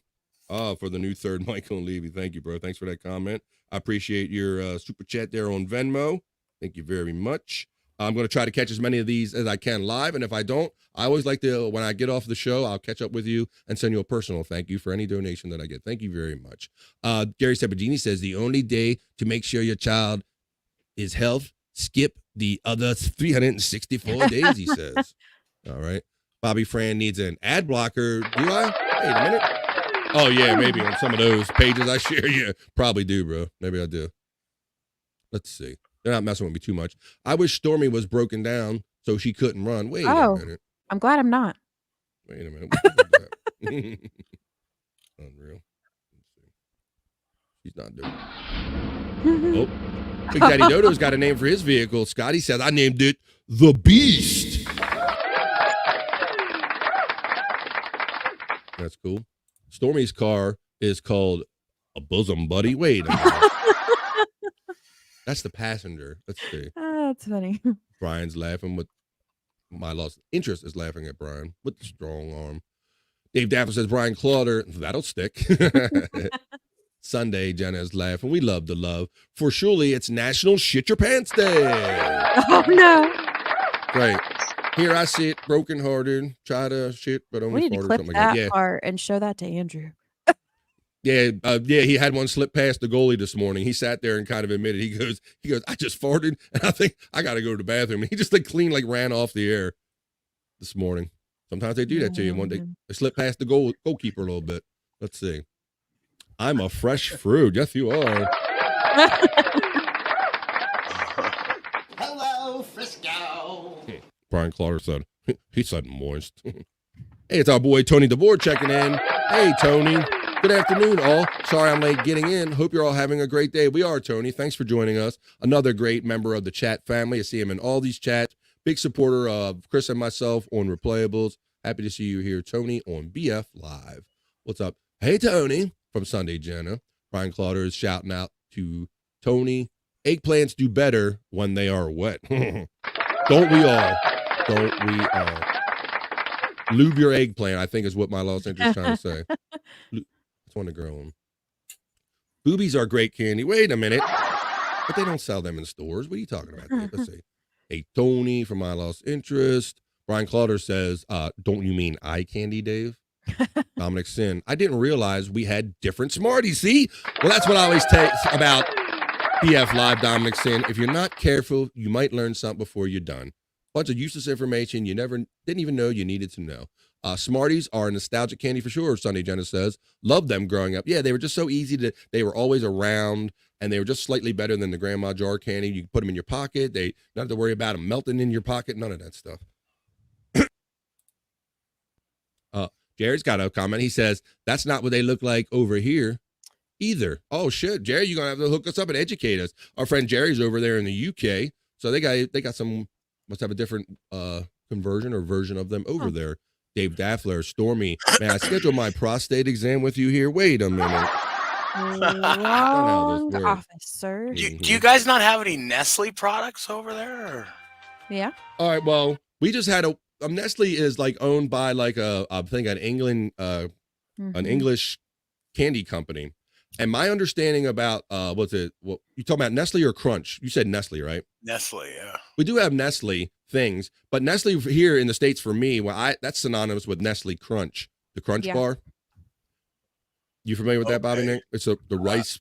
For the new third Michael and Levy. Thank you, bro. Thanks for that comment. I appreciate your super chat there on Venmo. Thank you very much. I'm going to try to catch as many of these as I can live. And if I don't, I always like to, when I get off the show, I'll catch up with you and send you a personal thank you for any donation that I get. Thank you very much. Gary Sabatini says the only day to make sure your child is health, skip the other 364 days, he says. All right. Bobby Fran needs an ad blocker. Do I? Wait a minute. Oh, yeah, maybe on some of those pages I share. Yeah, probably do, bro. Maybe I do. Let's see. They're not messing with me too much. I wish Stormy was broken down so she couldn't run. Wait a minute. I'm glad I'm not. Wait a minute. What Unreal. Let's see. She's not doing it. Oh. Big Daddy Dodo's got a name for his vehicle. Scotty says, I named it The Beast. That's cool. Stormy's car is called a bosom buddy. Wait a minute. That's the passenger. Let's see. Oh, that's funny. Brian's laughing with my lost interest is laughing at Brian with the strong arm. Dave Dapper says, Brian Clauder, that'll stick. Sunday, Jenna is laughing. We love the love. For surely it's National Shit Your Pants Day. Oh, no. Right. Here I sit, brokenhearted, try to shit, but only we need to clip that part and show that to Andrew. Yeah, he had one slip past the goalie this morning. He sat there and kind of admitted, he goes, I just farted, and I think I got to go to the bathroom. And he just ran off the air this morning. Sometimes they do that to you. One day they slip past the goalkeeper a little bit. Let's see. I'm a fresh fruit. Yes, you are. Hello, Frisco. Brian Clark said, he said moist. Hey, it's our boy Tony DeBoer checking in. Hey, Tony. Good afternoon, all. Sorry I'm late getting in. Hope you're all having a great day. We are, Tony. Thanks for joining us. Another great member of the chat family. I see him in all these chats. Big supporter of Chris and myself on Replayables. Happy to see you here, Tony, on BF Live. What's up? Hey, Tony, from Sunday Jenna. Brian Clauder is shouting out to Tony. Eggplants do better when they are wet. Don't we all? Don't we all? Lube your eggplant, I think is what my Los Angeles is trying to say. Just want to grow them. Boobies are great candy. Wait a minute. But they don't sell them in stores. What are you talking about, Dave? Let's see. Hey, Tony from My Lost Interest. Brian Clauder says, don't you mean eye candy, Dave? Dominic Sin. I didn't realize we had different Smarties. See? Well, that's what I always say about BF Live, Dominic Sin. If you're not careful, you might learn something before you're done. Bunch of useless information you never didn't even know you needed to know. Smarties are a nostalgic candy for sure, Sunday Jenna says. Loved them growing up. Yeah, they were just so easy they were always around, and they were just slightly better than the grandma jar candy. You could put them in your pocket. They not have to worry about them melting in your pocket. None of that stuff. Jared's got a comment. He says, that's not what they look like over here either. Oh, shit. Jerry, you're going to have to hook us up and educate us. Our friend Jerry's over there in the UK, so they got some, must have a different conversion or version of them over there. Dave Daffler, Stormy, man, I scheduled my prostate exam with you here. Wait a minute. Wrong office, sir. Do you guys not have any Nestle products over there? Or? Yeah. All right. Well, we just had Nestle is like owned by like I think an English candy company. And my understanding about what's it? What you talking about, Nestle or Crunch? You said Nestle, right? Nestle, yeah. We do have Nestle things, but Nestle here in the States for me, that's synonymous with Nestle Crunch, the Crunch bar. You familiar with that, Bobby Nick? It's the rice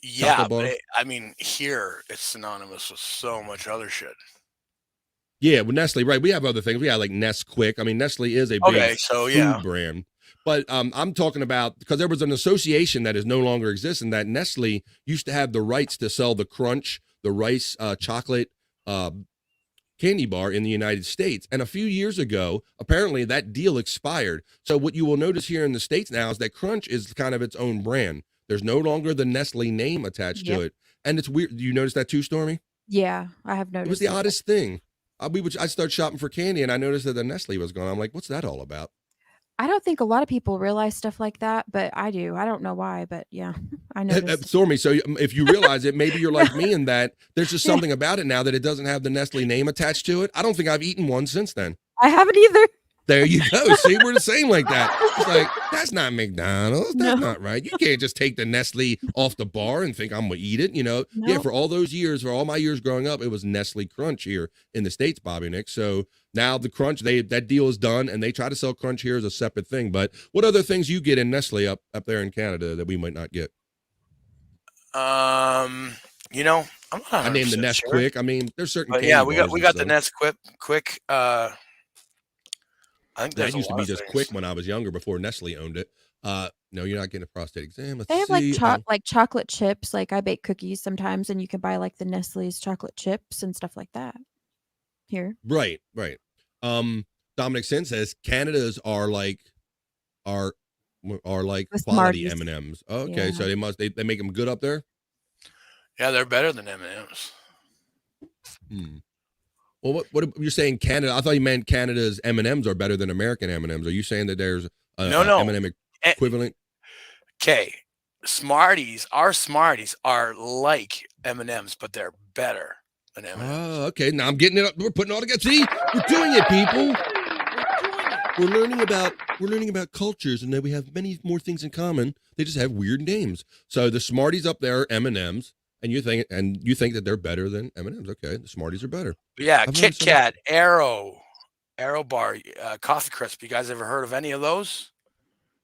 yeah, but I mean, here it's synonymous with so much other shit. Yeah, with Nestle, right? We have other things. We have like Nesquik. I mean, Nestle is a big food brand. But I'm talking about, because there was an association that is no longer existing, that Nestle used to have the rights to sell the Crunch, the rice chocolate candy bar in the United States. And a few years ago, apparently that deal expired. So what you will notice here in the States now is that Crunch is kind of its own brand. There's no longer the Nestle name attached to it. And it's weird. You notice that too, Stormy? Yeah, I have noticed. It was the oddest thing. I started shopping for candy and I noticed that the Nestle was gone. I'm like, what's that all about? I don't think a lot of people realize stuff like that, but I do. I don't know why, but yeah, I noticed. Stormy, so if you realize it, maybe you're like me in that there's just something about it now that it doesn't have the Nestle name attached to it. I don't think I've eaten one since then. I haven't either. There you go. See, we're the same like that. It's like, that's not McDonald's. That's not right. You can't just take the Nestle off the bar and think I'm going to eat it. You know, yeah, for all those years, for all my years growing up, it was Nestle Crunch here in the States, Bobby Nick. So now the Crunch, that deal is done, and they try to sell Crunch here as a separate thing. But what other things you get in Nestle up there in Canada that we might not get? You know, I'm not. I named the Nesquik. Sure. I mean, there's certain. Yeah, we got the Nesquik. I think that used to be just Quick when I was younger, before Nestle owned it. No, you're not getting a prostate exam. They have like chocolate chips. Like I bake cookies sometimes, and you can buy like the Nestle's chocolate chips and stuff like that here. Right. Dominic Sen says Canada's are like quality M&Ms. Okay, yeah. So they make them good up there. Yeah, they're better than M&Ms. Well, what you're saying, Canada? I thought you meant Canada's M&Ms are better than American M&Ms. Are you saying that there's an M&M equivalent? Okay, Smarties. Our Smarties are like M&Ms, but they're better than M&Ms. Oh, okay. Now I'm getting it up. We're putting it all together. See, we're doing it, people. We're learning about cultures, and then we have many more things in common. They just have weird names. So the Smarties up there are M&Ms. And you think that they're better than M&Ms? Okay, the Smarties are better. Yeah, Kit Kat, Aero Bar, Coffee Crisp. You guys ever heard of any of those?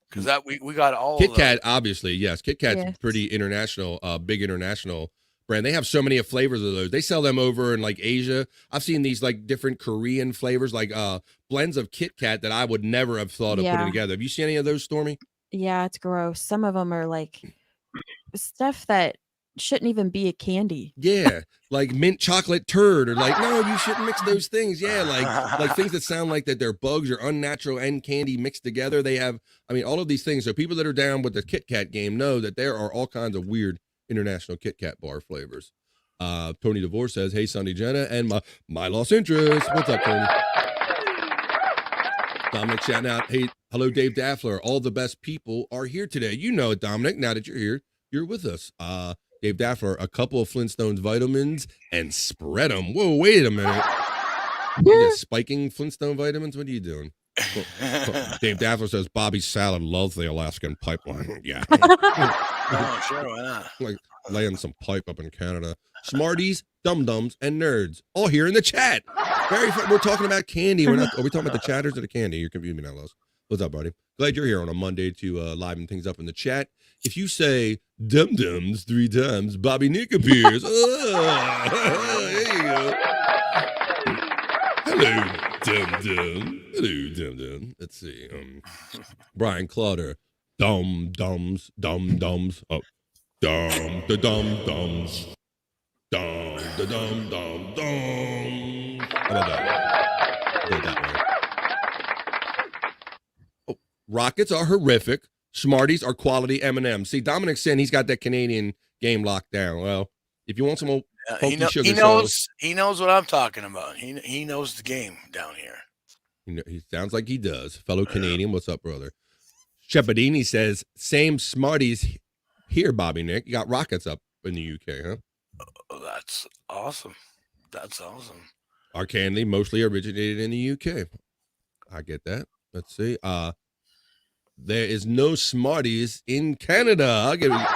Because we got all Kit Kat, obviously, yes. Kit Kat's pretty international, big international brand. They have so many flavors of those. They sell them over in like Asia. I've seen these like different Korean flavors, like blends of Kit Kat that I would never have thought of putting together. Have you seen any of those, Stormy? Yeah, it's gross. Some of them are like stuff that shouldn't even be a candy. Yeah, like mint chocolate turd, or like, no, you shouldn't mix those things. Yeah, like things that sound like that they're bugs or unnatural and candy mixed together. They have, I mean, all of these things. So people that are down with the Kit Kat game know that there are all kinds of weird international Kit Kat bar flavors. Tony DeVore says, "Hey, Sunday Jenna and my lost interest." What's up, Tony? Dominic shouting out, "Hey, hello, Dave Daffler. All the best people are here today." You know it, Dominic. Now that you're here, you're with us. Dave Daffler, a couple of Flintstones vitamins and spread them. Whoa, wait a minute. You just spiking Flintstone vitamins? What are you doing? Dave Daffler says Bobby Salad loves the Alaskan pipeline. Yeah. Oh, sure, why not? Like laying some pipe up in Canada. Smarties, dum-dums, and nerds. All here in the chat. Very fun. We're talking about candy. Are we talking about the chatters or the candy? You're confusing me now, Los. What's up, buddy? Glad you're here on a Monday to liven things up in the chat. If you say dum-dums 3 times, Bobby Nick appears. There you go. Hello, dum-dum. Hello, dum-dum. Let's see. Brian Clutter. Dum-dums, dum-dums. Oh, dum-da-dum-dums. Dum-da-dum-dum-dum. How about that? Go that way. Oh, rockets are horrific. Smarties are quality M&Ms. See, Dominic Sen, he's got that Canadian game locked down. Well, if you want some old funky sugar, he knows what I'm talking about. He knows the game down here. He sounds like he does. Fellow Canadian, what's up, brother? Shepardini says, same Smarties here, Bobby Nick. You got rockets up in the UK, huh? Oh, that's awesome. That's awesome. Our candy mostly originated in the UK. I get that. Let's see. There is no Smarties in Canada. I'll give you.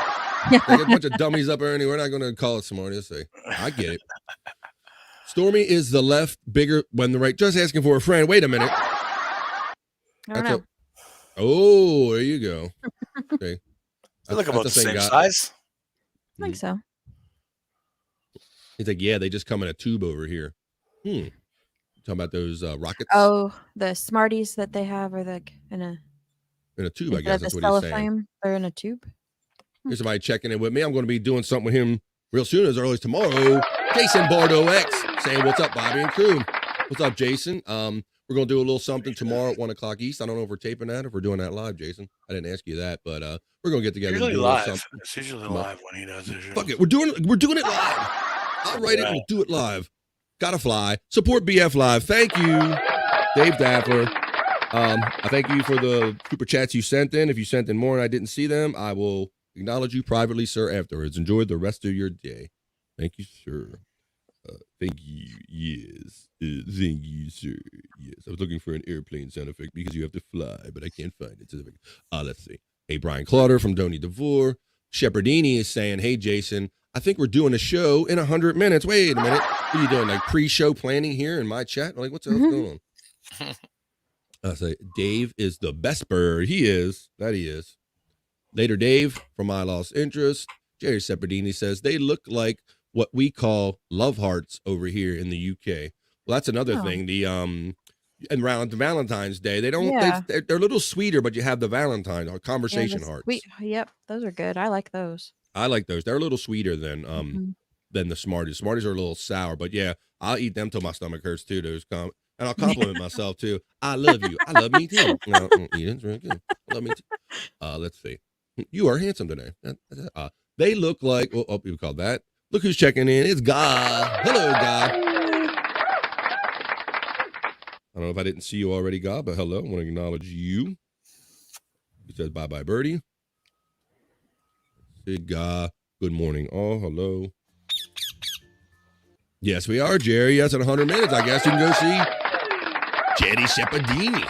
Take a bunch of dummies up there anyway. We're not going to call it Smarties. Say, I get it. Stormy is the left bigger when the right. Just asking for a friend. Wait a minute. I don't know. Oh, there you go. Okay. They look about the same size. I think so. He's like, yeah, they just come in a tube over here. Talking about those rockets. Oh, the Smarties that they have are like in a tube, I guess that's what he's saying. They're in a tube. Here's somebody checking in with me. I'm going to be doing something with him real soon, as early as tomorrow. Jason Bardo X saying, what's up, Bobby and crew? What's up, Jason? We're going to do a little something tomorrow at 1 o'clock East. I don't know if we're taping that or if we're doing that live, Jason. I didn't ask you that, but we're going to get together. Usually and do live. Something. It's usually live when he does his show. Fuck it. We're doing it live. I'll write it and we'll do it live. Gotta fly. Support BF Live. Thank you, Dave Daffler. I thank you for the super chats you sent in. If you sent in more and I didn't see them, I will acknowledge you privately, sir, afterwards. Enjoy the rest of your day. Thank you, sir. Thank you. Yes. Thank you, sir. Yes. I was looking for an airplane sound effect because you have to fly, but I can't find it. Let's see. Hey, Brian Clutter from Donny DeVore. Shepardini is saying, hey, Jason, I think we're doing a show in 100 minutes. Wait a minute. What are you doing? Like pre-show planning here in my chat? Like, what's going on? I say, Dave is the best bird. He is. That he is. Later, Dave from My Lost Interest. Jerry Separdini says, they look like what we call love hearts over here in the UK. Well, that's another thing. The and around Valentine's Day, they don't. Yeah. They're a little sweeter, but you have the Valentine or conversation hearts. Yep, those are good. I like those. I like those. They're a little sweeter than the Smarties. Smarties are a little sour, but yeah, I'll eat them till my stomach hurts too. And I'll compliment myself too. I love you. I love me too. No, it's really good. I love me too. Let's see. You are handsome today. They look like. Oh, you called that. Look who's checking in. It's God. Hello, God. I don't know if I didn't see you already, God, but hello. I want to acknowledge you. He says bye-bye, birdie. Hey, God. Good morning, all. Hello. Yes, we are, Jerry. Yes, in 100 minutes, I guess you can go see Jerry Shepardini.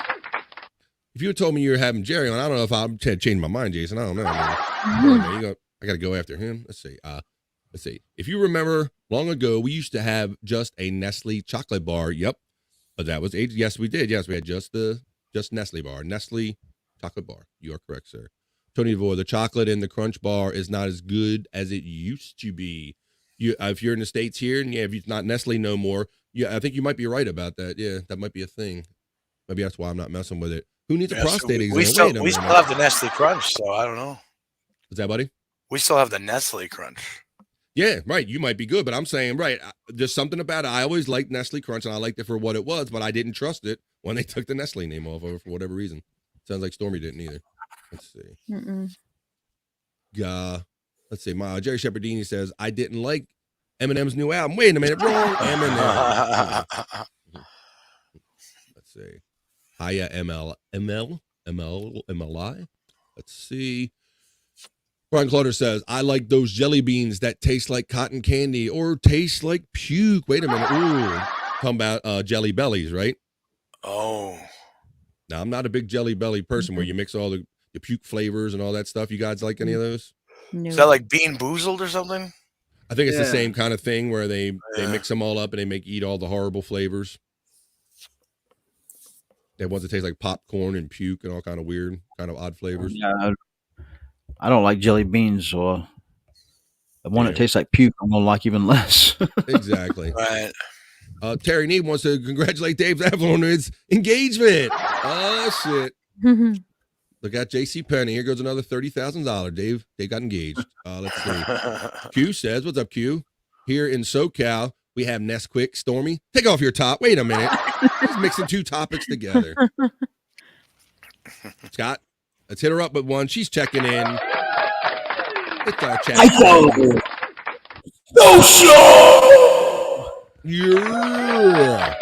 If you had told me you were having Jerry on, I don't know if I'd change my mind, Jason. I don't know. I got to go after him. Let's see. If you remember, long ago, we used to have just a Nestle chocolate bar. Yep. But that was age. Yes, we did. Yes, we had just Nestle bar. Nestle chocolate bar. You are correct, sir. Tony DeVore, the chocolate in the Crunch bar is not as good as it used to be. If you're in the States here, and if it's not Nestle no more, I think you might be right about that. Yeah, that might be a thing. Maybe that's why I'm not messing with it. Who needs a prostate exam? We still have the Nestle Crunch, so I don't know. Is that, buddy? We still have the Nestle Crunch. Yeah, right. You might be good, but I'm saying, right, there's something about it. I always liked Nestle Crunch, and I liked it for what it was, but I didn't trust it when they took the Nestle name off of it for whatever reason. Sounds like Stormy didn't either. Let's see. Let's see. Jerry Shepardini says, I didn't like Eminem's new album. Wait a minute. Wrong Eminem. Let's see. Hiya, MLI. Let's see. Brian Clutter says, I like those jelly beans that taste like cotton candy or taste like puke. Wait a minute. Ooh. Talking about Jelly Bellies, right? Oh. Now, I'm not a big Jelly Belly person where you mix all the puke flavors and all that stuff. You guys like any of those? No. Is that like Bean Boozled or something? I think it's the same kind of thing where they mix them all up and they eat all the horrible flavors. They have ones that taste like popcorn and puke and all kind of weird, kind of odd flavors. Yeah, I don't like jelly beans, so the one that tastes like puke, I'm gonna like even less. Exactly. Right. Terry Need wants to congratulate Dave Zaffel on his engagement. Oh shit! Look at J.C. Penney. Here goes another $30,000. Dave got engaged. Let's see. Q says, "What's up, Q? Here in SoCal, we have Nesquik. Stormy, take off your top. Wait a minute. He's mixing two topics together." Scott, let's hit her up with one. She's checking in. It's our chat. No show. Yeah.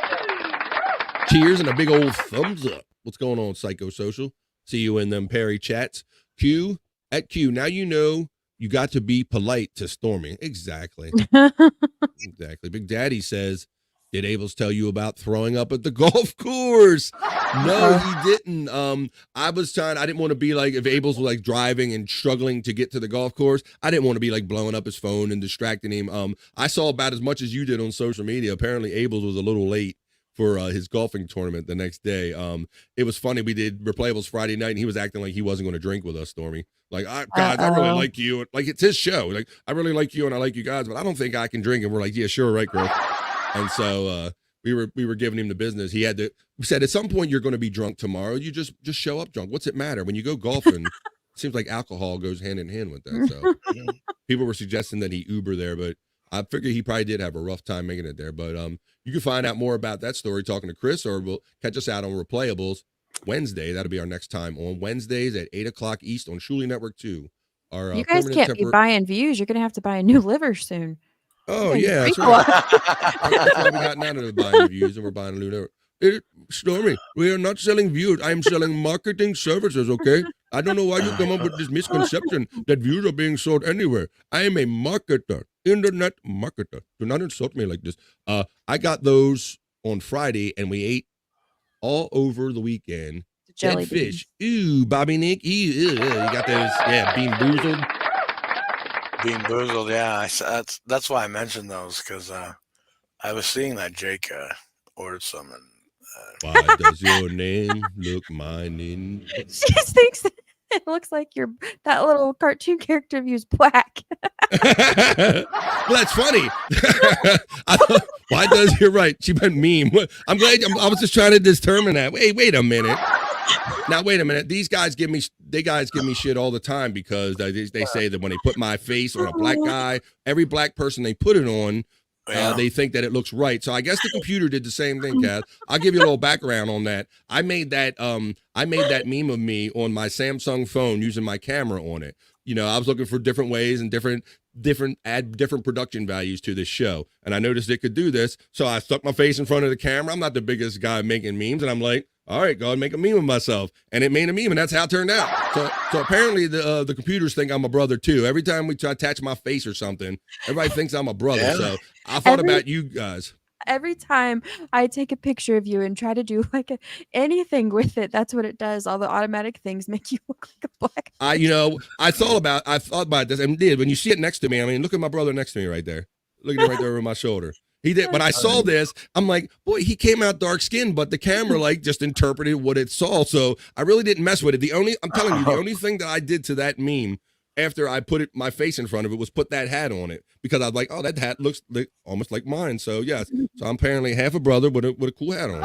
Cheers and a big old thumbs up. What's going on, Psychosocial? See you in them Perry chats. Q at Q. Now you know you got to be polite to Stormy. Exactly. Exactly. Big Daddy says, did Abels tell you about throwing up at the golf course? No, he didn't. I didn't want to be like, if Abels was like driving and struggling to get to the golf course, I didn't want to be like blowing up his phone and distracting him. I saw about as much as you did on social media. Apparently Abels was a little late for his golfing tournament the next day. It was funny. We did Replayables Friday night, and he was acting like he wasn't going to drink with us, Stormy. Like, guys, I really like you. Like, it's his show. Like, I really like you, and I like you guys, but I don't think I can drink. And we're like, yeah, sure, right, girl. And so we were giving him the business. We said, at some point, you're going to be drunk tomorrow. You just show up drunk. What's it matter? When you go golfing, it seems like alcohol goes hand in hand with that. So people were suggesting that he Uber there, but I figure he probably did have a rough time making it there. But you can find out more about that story talking to Chris, or we'll catch us out on Replayables Wednesday. That'll be our next time on Wednesdays at 8:00 East on Shuli Network 2. You guys can't be buying views. You're going to have to buy a new liver soon. Oh, yeah, that's right. That's why we got none of the buying views, and we're buying a new network. Stormy, we are not selling views. I'm selling marketing services, okay? I don't know why you come up with this misconception that views are being sold anywhere. I am a marketer, internet marketer. Do not insult me like this. I got those on Friday, and we ate all over the weekend. Jelly Dead fish. Ooh, Bobby Nick. You got those, Bean Boozled. Bean Boozled, yeah. That's why I mentioned those, because I was seeing that Jake ordered some. And, why does your name look mine in? She thinks it looks like that little cartoon character of you is black. Well, that's funny. Why does you're right? She meant meme. I'm glad. I was just trying to determine that. Wait a minute. Now wait a minute. These guys give me shit all the time because they say that when they put my face on a black guy, every black person they put it on, they think that it looks right. So I guess the computer did the same thing, Kaz. I'll give you a little background on that. I made that meme of me on my Samsung phone using my camera on it. You know, I was looking for different ways and different production values to this show. And I noticed it could do this. So I stuck my face in front of the camera. I'm not the biggest guy making memes. And I'm like, all right, go and make a meme of myself. And it made a meme, and that's how it turned out. So apparently the computers think I'm a brother too. Every time we try to attach my face or something, everybody thinks I'm a brother. Yeah. So I thought about you guys. Every time I take a picture of you and try to do like anything with it, that's what it does. All the automatic things make you look like a black person. I thought about this and did. When you see it next to me, I mean, look at my brother next to me right there. Look at him right there over my shoulder. He did, but I saw this. I'm like, boy, he came out dark skinned, but the camera like just interpreted what it saw. So I really didn't mess with it. I'm telling you, the only thing that I did to that meme after I put my face in front of it was put that hat on it because I was like, oh, that hat looks almost like mine. So yes, so I'm apparently half a brother with a cool hat on.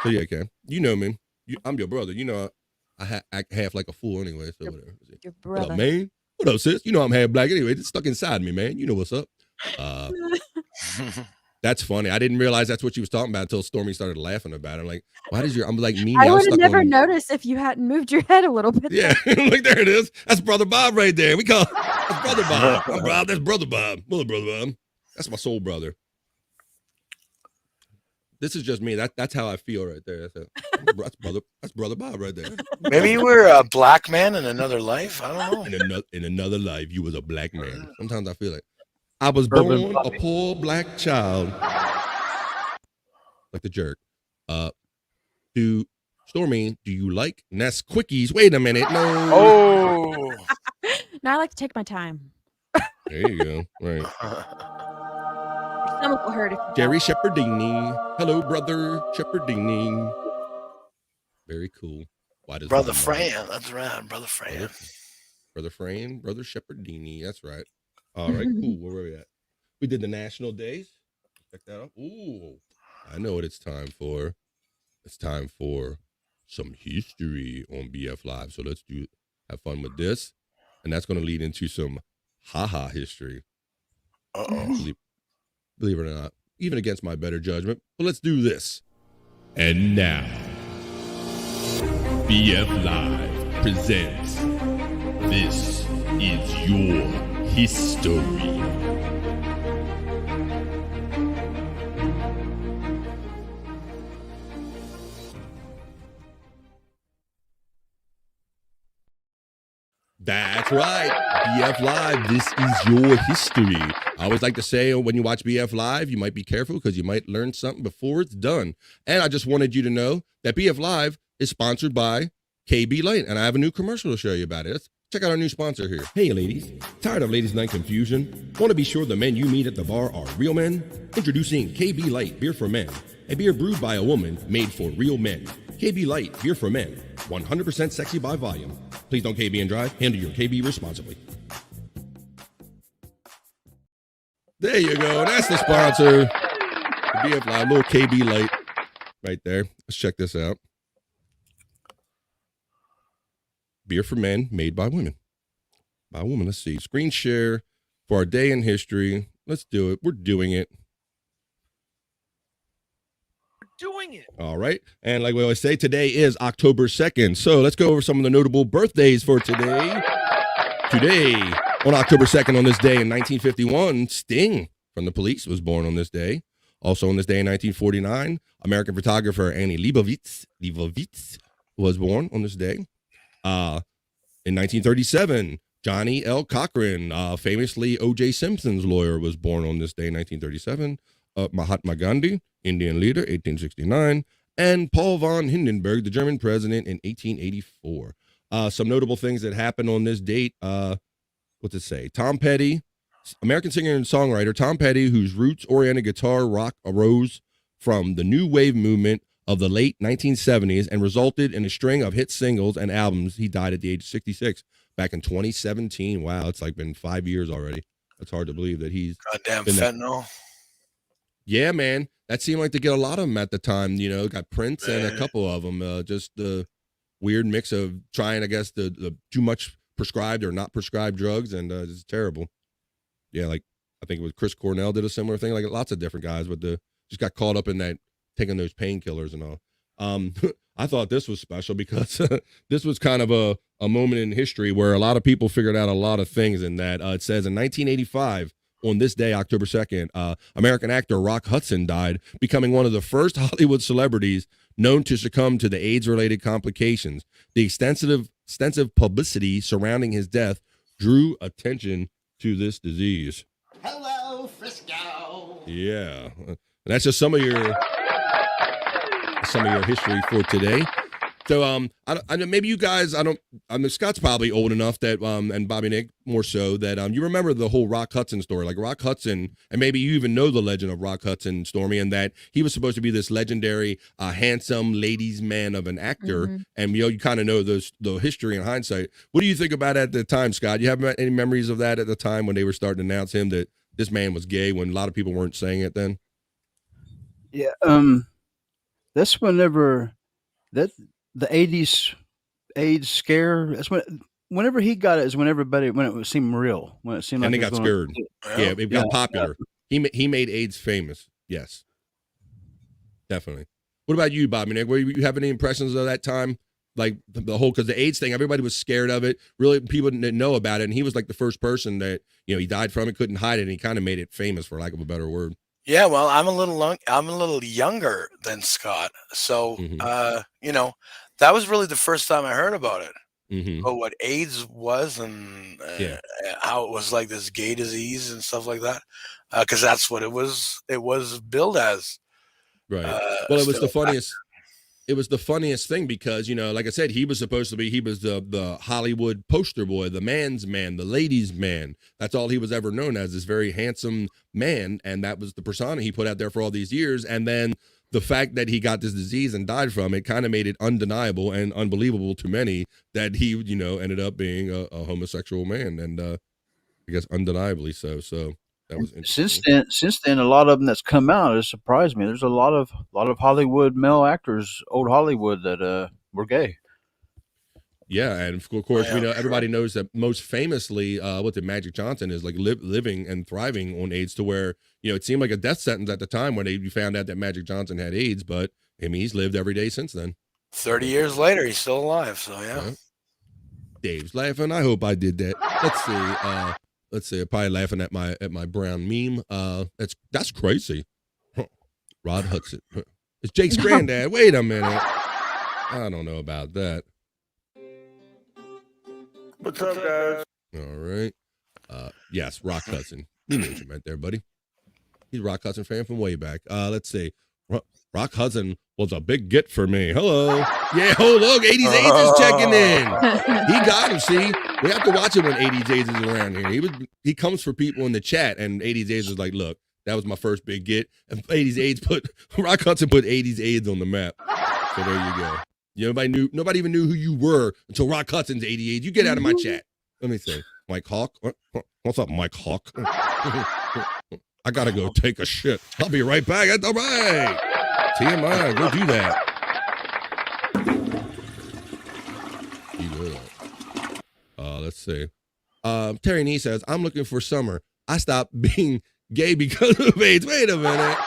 So yeah, Cam, you know me. I'm your brother. You know I act half like a fool anyway. So whatever. Your brother. What up, man? What up, sis? You know I'm half black anyway. It's stuck inside me, man. You know what's up. That's funny. I didn't realize that's what she was talking about until Stormy started laughing about it. I'm like, I'm like, me. I would have never noticed if you hadn't moved your head a little bit. Yeah, like there it is. That's Brother Bob right there. We call that's Brother Bob. I'm Bob. That's Brother Bob. Brother Bob. That's my soul brother. This is just me. That's how I feel right there. That's Brother Bob right there. Maybe you were a black man in another life. I don't know. In another life, you was a black man. Sometimes I feel like I was born a poor black child. Like the jerk. Stormy, do you like Nest Quickies? Wait a minute. No. Oh. No, I like to take my time. There you go. Right. Your stomach will hurt if you Jerry Shepherdini. Hello, brother Shepherdini. Very cool. Why does Brother Fran? That's right, Brother Fran. Brother Fran, Brother Shepherdini. That's right. All right, cool. Where were we at? We did the national days. Check that out. Ooh, I know what it's time for. It's time for some history on BF Live. So let's have fun with this. And that's going to lead into some haha history. Uh-oh. Believe it or not, even against my better judgment. But let's do this. And now, BF Live presents This Is Your History. That's right. BF Live, this is your history. I always like to say when you watch BF Live, you might be careful because you might learn something before it's done. And I just wanted you to know that BF Live is sponsored by KB Light, and I have a new commercial to show you about it. Let's check out our new sponsor here. Hey, ladies. Tired of ladies' night confusion? Want to be sure the men you meet at the bar are real men? Introducing KB Light Beer for Men, a beer brewed by a woman made for real men. KB Light Beer for Men, 100% sexy by volume. Please don't KB and drive. Handle your KB responsibly. There you go. That's the sponsor. The BF Live, little KB Light right there. Let's check this out. Beer for men made by women. By women. Let's see. Screen share for our day in history. Let's do it. We're doing it. Doing it. All right. And like we always say, today is October 2nd. So let's go over some of the notable birthdays for today. Today, on October 2nd, on this day in 1951, Sting from the Police was born on this day. Also on this day in 1949, American photographer Annie Leibovitz was born on this day. In 1937, Johnny L. Cochran, famously O.J. Simpson's lawyer, was born on this day in 1937. Mahatma Gandhi, Indian leader, 1869, and Paul von Hindenburg, the German president, in 1884. Some notable things that happened on this date. What's it say? Tom Petty, American singer and songwriter Tom Petty, whose roots-oriented guitar rock arose from the new wave movement of the late 1970s and resulted in a string of hit singles and albums. He died at the age of 66 back in 2017. Wow, it's like been 5 years already. It's hard to believe that he's goddamn fentanyl. Yeah, man. That seemed like to get a lot of them at the time, you know, got Prince and a couple of them. Just the weird mix of trying, I guess, the too much prescribed or not prescribed drugs, and it's terrible. Yeah, like I think it was Chris Cornell did a similar thing, like lots of different guys, but just got caught up in that, taking those painkillers and all. I thought this was special because this was kind of a moment in history where a lot of people figured out a lot of things in that. It says in 1985, on this day, October 2nd, American actor Rock Hudson died, becoming one of the first Hollywood celebrities known to succumb to the AIDS-related complications. The extensive publicity surrounding his death drew attention to this disease. Hello, Frisco. Yeah, and that's just some of your history for today. So I know maybe you guys, Scott's probably old enough that and Bobby Nick more so that you remember the whole Rock Hudson story. Like Rock Hudson, and maybe you even know the legend of Rock Hudson, Stormy, and that he was supposed to be this legendary handsome ladies man of an actor. And you kind of know the history in hindsight. What do you think about it at the time, Scott? You have any memories of that at the time when they were starting to announce him that this man was gay, when a lot of people weren't saying it then? Yeah, that's whenever the 80s AIDS scare, that's whenever he got it is when it seemed real, when it seemed and like they got scared. Yeah, it got popular. Yeah. He made AIDS famous. Yes, definitely. What about you, Bob? Were you have any impressions of that time? Like the whole, because the AIDS thing, everybody was scared of it. Really, people didn't know about it, and he was like the first person that, you know, he died from it, couldn't hide it, and he kind of made it famous, for lack of a better word. Yeah, well, I'm a little younger than Scott, so you know, that was really the first time I heard about it. But what AIDS was, and how it was like this gay disease and stuff like that, because that's what it was. It was billed as. Right. Well, it was the funniest. It was the funniest thing because, you know, like I said, he was the Hollywood poster boy, the man's man, the ladies' man. That's all he was ever known as, this very handsome man. And that was the persona he put out there for all these years. And then the fact that he got this disease and died from it kind of made it undeniable and unbelievable to many that he, you know, ended up being a homosexual man. And I guess undeniably so. So that was interesting. Since then, a lot of them that's come out has surprised me. There's a lot of Hollywood male actors, old Hollywood, that were gay. Yeah, and of course we know everybody knows that most famously, Magic Johnson is like living and thriving on AIDS, to where, you know, it seemed like a death sentence at the time when you found out that Magic Johnson had AIDS, but I mean he's lived every day since then. 30 years later, he's still alive. So yeah. Dave's laughing. I hope I did that. Let's see. I'm probably laughing at my brown meme. That's crazy. Rod Hudson. It's Jake's granddad. Wait a minute. I don't know about that. What's up, guys? All right. Yes, Rock Hudson. You knew what you meant there, buddy. He's a Rock Hudson fan from way back. Let's see. Rock Hudson was a big get for me. Hello. Yeah, oh, look, 80s AIDS is checking in. He got him, see? We have to watch it when 80s AIDS is around here. He comes for people in the chat, and 80s AIDS is like, look, that was my first big get. And 80s AIDS Rock Hudson put 80s AIDS on the map. So there you go. Nobody even knew who you were until Rock Hudson's 88. You get out of my chat. Let me see. Mike Hawk. What's up, Mike Hawk? I gotta go take a shit. I'll be right back. That's all right. TMI, go do that. Let's see. Terry Nee says, I'm looking for summer. I stopped being gay because of AIDS. Wait a minute.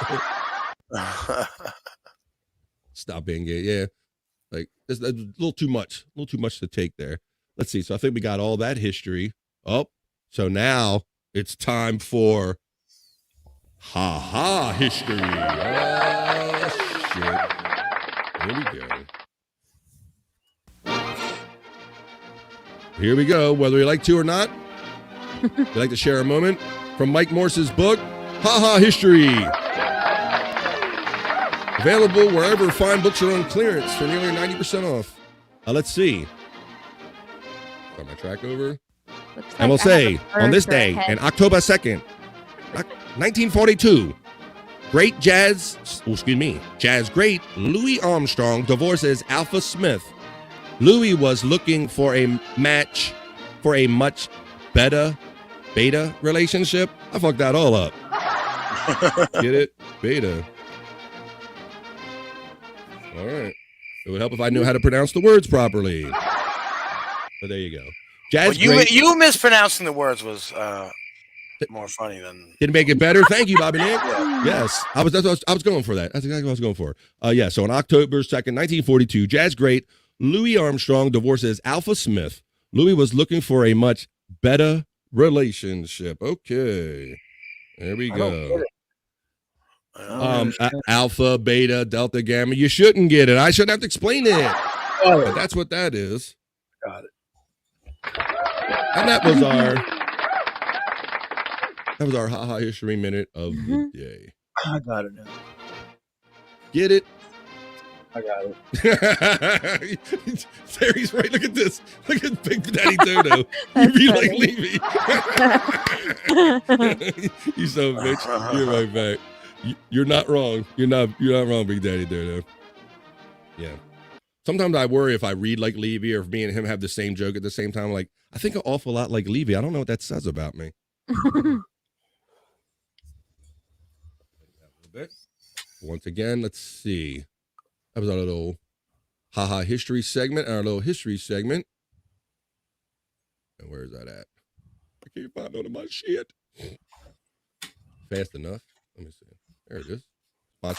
Stop being gay. Yeah. Like, it's a little too much. A little too much to take there. Let's see. So I think we got all that history. Oh, so now it's time for ha-ha history. Oh, shit. Here we go. Here we go. Whether you like to or not, we'd like to share a moment from Mike Morse's book, Ha-Ha History. Available wherever fine books are on clearance for nearly 90% off. Let's see. Got my track over. And we'll say, on this day, in October 2nd, 1942, jazz great Louis Armstrong divorces Alpha Smith. Louis was looking for a match for a much better beta relationship. I fucked that all up. Get it? Beta. All right. It would help if I knew how to pronounce the words properly. But there you go. Jazz you mispronouncing the words was more funny than. Didn't make it better. Thank you, Bobby Nick. Yes, I was going for that. That's exactly what I was going for. Yeah. So on October 2nd, 1942, jazz great Louis Armstrong divorces Alpha Smith. Louis was looking for a much better relationship. Okay, there we go. Alpha, beta, delta, gamma. You shouldn't get it. I shouldn't have to explain it. But that's what that is. Got it. And that was our ha-ha history minute of the day. I got it now. Get it? I got it. Terry's right. Look at this. Look at Big Daddy Dodo. You be like Levy. You so bitch. You're right back. You're not wrong. You're not wrong, Big Daddy Dodo. Yeah. Sometimes I worry if I read like Levy or if me and him have the same joke at the same time. Like, I think an awful lot like Levy. I don't know what that says about me. Once again, let's see. That was our little haha history segment, our little history segment. And where is that at? I can't find none of my shit. Fast enough. Let me see. There it is.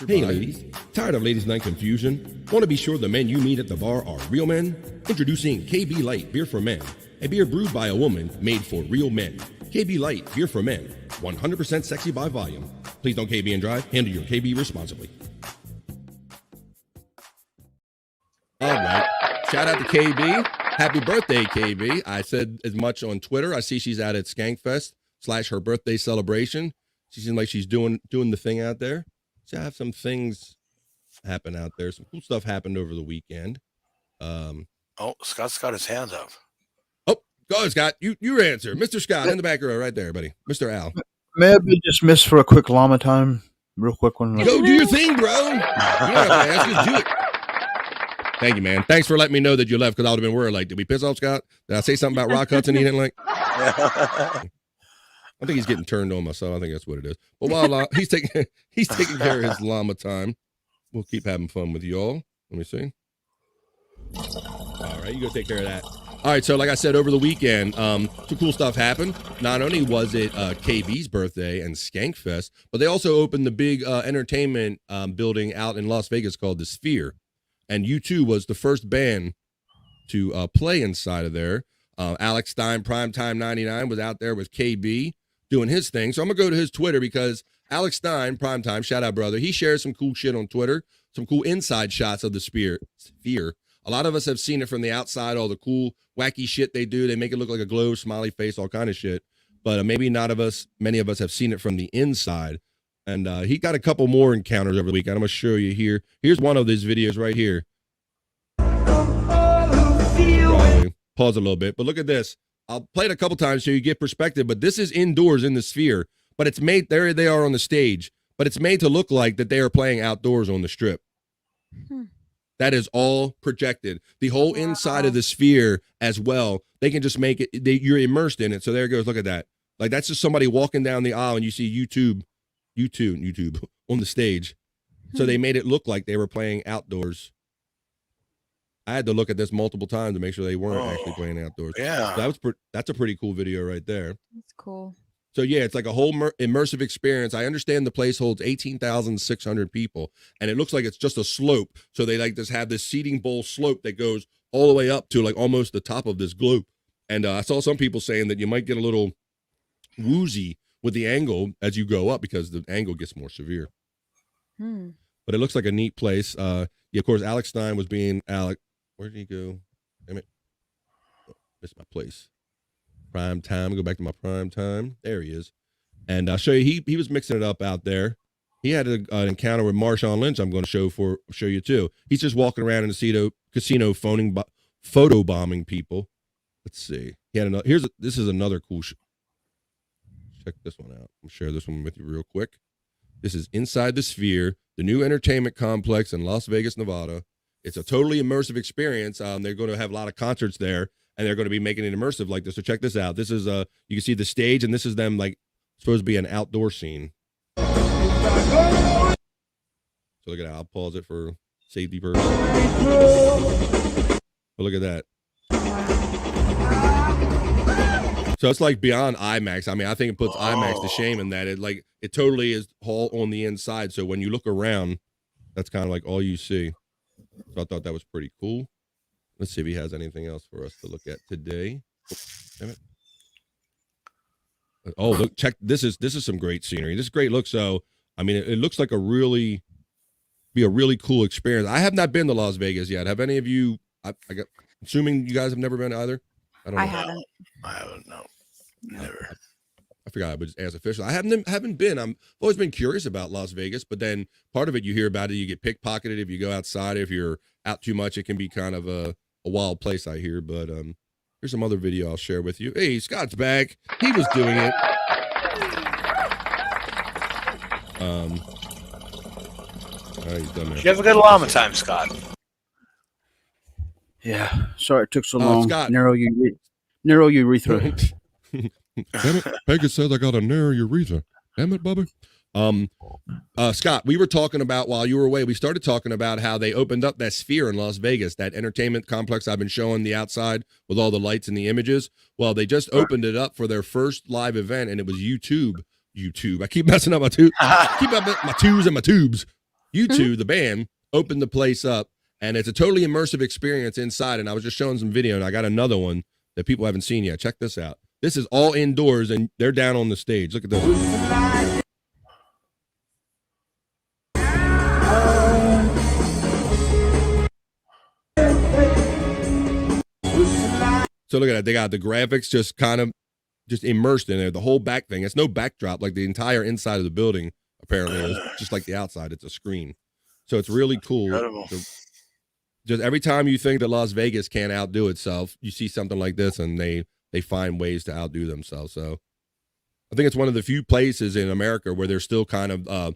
Hey ladies, tired of ladies' night confusion? Want to be sure the men you meet at the bar are real men? Introducing KB Light Beer for Men, a beer brewed by a woman made for real men. KB Light Beer for Men, 100% sexy by volume. Please don't KB and drive. Handle your KB responsibly. All right. Shout out to KB. Happy birthday, KB. I said as much on Twitter. I see she's out at Skankfest / her birthday celebration. She seems like she's doing the thing out there. So I have some things happen out there. Some cool stuff happened over the weekend. Scott's got his hands up. Oh, go ahead, Scott. You answer. Mr. Scott in the back row right there, buddy. Mr. Al. May I be dismissed for a quick llama time? Real quick one. Go do your thing, bro. You don't have to ask, just do it. Thank you, man. Thanks for letting me know that you left because I would have been worried. Like, did we piss off Scott? Did I say something about Rock Hudson he didn't like? I think he's getting turned on myself. I think that's what it is. But while he's taking care of his llama time, we'll keep having fun with y'all. Let me see. All right, you go take care of that. All right, so like I said, over the weekend, some cool stuff happened. Not only was it KB's birthday and Skankfest, but they also opened the big entertainment building out in Las Vegas called the Sphere. And U2 was the first band to play inside of there. Alex Stein, Primetime 99, was out there with KB doing his thing. So I'm going to go to his Twitter because Alex Stein, Primetime, shout out, brother. He shares some cool shit on Twitter, some cool inside shots of the Sphere. A lot of us have seen it from the outside, all the cool, wacky shit they do. They make it look like a globe, smiley face, all kind of shit. But maybe many of us have seen it from the inside. And he got a couple more encounters over the weekend. I'm going to show you here. Here's one of these videos right here. Pause a little bit, but look at this. I'll play it a couple times so you get perspective, but this is indoors in the Sphere. But it's made, there they are on the stage, but it's made to look like that they are playing outdoors on the Strip. That is all projected. The whole inside of the Sphere as well. They can just make it, you're immersed in it. So there it goes. Look at that. Like that's just somebody walking down the aisle and you see YouTube on the stage. So they made it look like they were playing outdoors. I had to look at this multiple times to make sure they weren't actually playing outdoors. Yeah. So that's a pretty cool video right there. That's cool. So yeah, it's like a whole immersive experience. I understand the place holds 18,600 people, and it looks like it's just a slope. So they like just have this seating bowl slope that goes all the way up to like almost the top of this globe. And I saw some people saying that you might get a little woozy with the angle as you go up because the angle gets more severe. But it looks like a neat place. Yeah, of course, Alex Stein was being Alec. Where did he go? Damn it. Oh, missed my place. Prime time. Go back to my prime time. There he is. And I'll show you, he was mixing it up out there. He had an encounter with Marshawn Lynch I'm going to show you too. He's just walking around in the casino photo bombing people. Let's see. He had another, this is another cool check this one out. I'll share this one with you real quick. This is inside the Sphere, the new entertainment complex in Las Vegas, Nevada. It's a totally immersive experience. They're going to have a lot of concerts there, and they're going to be making it immersive like this. So check this out. This is you can see the stage, and this is them like supposed to be an outdoor scene. So look at that. I'll pause it for safety purposes. But look at that. So it's like beyond IMAX. I mean, I think it puts IMAX to shame in that it totally is all on the inside. So when you look around, that's kind of like all you see. So I thought that was pretty cool. Let's see if he has anything else for us to look at today. Oh, damn it. Oh, look, check. This is some great scenery. This is great look. So, I mean, it looks like a really cool experience. I have not been to Las Vegas yet. Have any of you, assuming you guys have never been either? I don't know. I haven't, no. Never. I forgot I would just ask official. I haven't been. I've always been curious about Las Vegas, but then part of it you hear about it, you get pickpocketed if you go outside. If you're out too much, it can be kind of a wild place, I hear. But here's some other video I'll share with you. Hey, Scott's back. He was doing it. All right, he's done there. You have a good llama time, Scott. Yeah. Sorry it took so long. Scott. Narrow urethra. Damn it. Peggy says I got a narrow urethra. Damn it, Bubba. Scott, we were talking about while you were away, we started talking about how they opened up that Sphere in Las Vegas, that entertainment complex I've been showing the outside with all the lights and the images. Well, they just opened it up for their first live event, and it was YouTube. I keep messing up my twos. Keep up my twos and my tubes. YouTube, the band, opened the place up, and it's a totally immersive experience inside. And I was just showing some video, and I got another one that people haven't seen yet. Check this out. This is all indoors, and they're down on the stage. Look at this. So look at that. They got the graphics just kind of immersed in there. The whole back thing. It's no backdrop. Like the entire inside of the building, apparently, is just like the outside. It's a screen. So it's really cool. Just every time you think that Las Vegas can't outdo itself, you see something like this, and they find ways to outdo themselves. So I think it's one of the few places in America where there's still kind of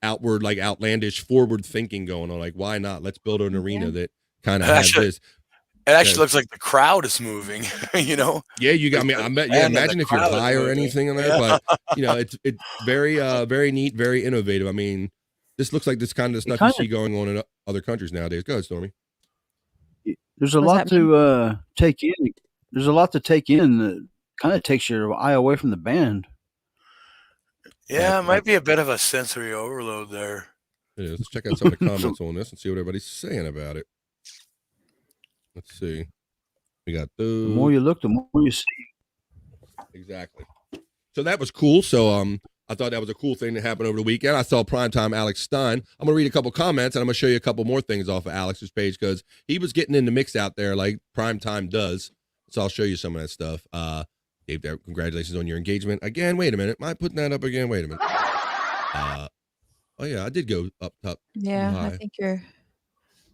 outward, like outlandish, forward thinking going on. Like, why not? Let's build an arena that kind of has this. It actually looks like the crowd is moving, you know? Yeah, you got me. Imagine if you're high or anything in there, but you know, it's very, very neat, very innovative. I mean, this looks like this kind of stuff you see going on in other countries nowadays. Go ahead, Stormy. There's a lot to take in. There's a lot to take in that kind of takes your eye away from the band. Yeah, it might be a bit of a sensory overload there. It is. Let's check out some of the comments on this and see what everybody's saying about it. Let's see. We got those. The more you look, the more you see. Exactly. So that was cool. So I thought that was a cool thing that happened over the weekend. I saw primetime Alex Stein. I'm going to read a couple comments, and I'm going to show you a couple more things off of Alex's page because he was getting in the mix out there like primetime does. So I'll show you some of that stuff. Dave, congratulations on your engagement. Again, wait a minute. Am I putting that up again? Wait a minute. Oh, yeah, I did go up top. Yeah, high. I think you're...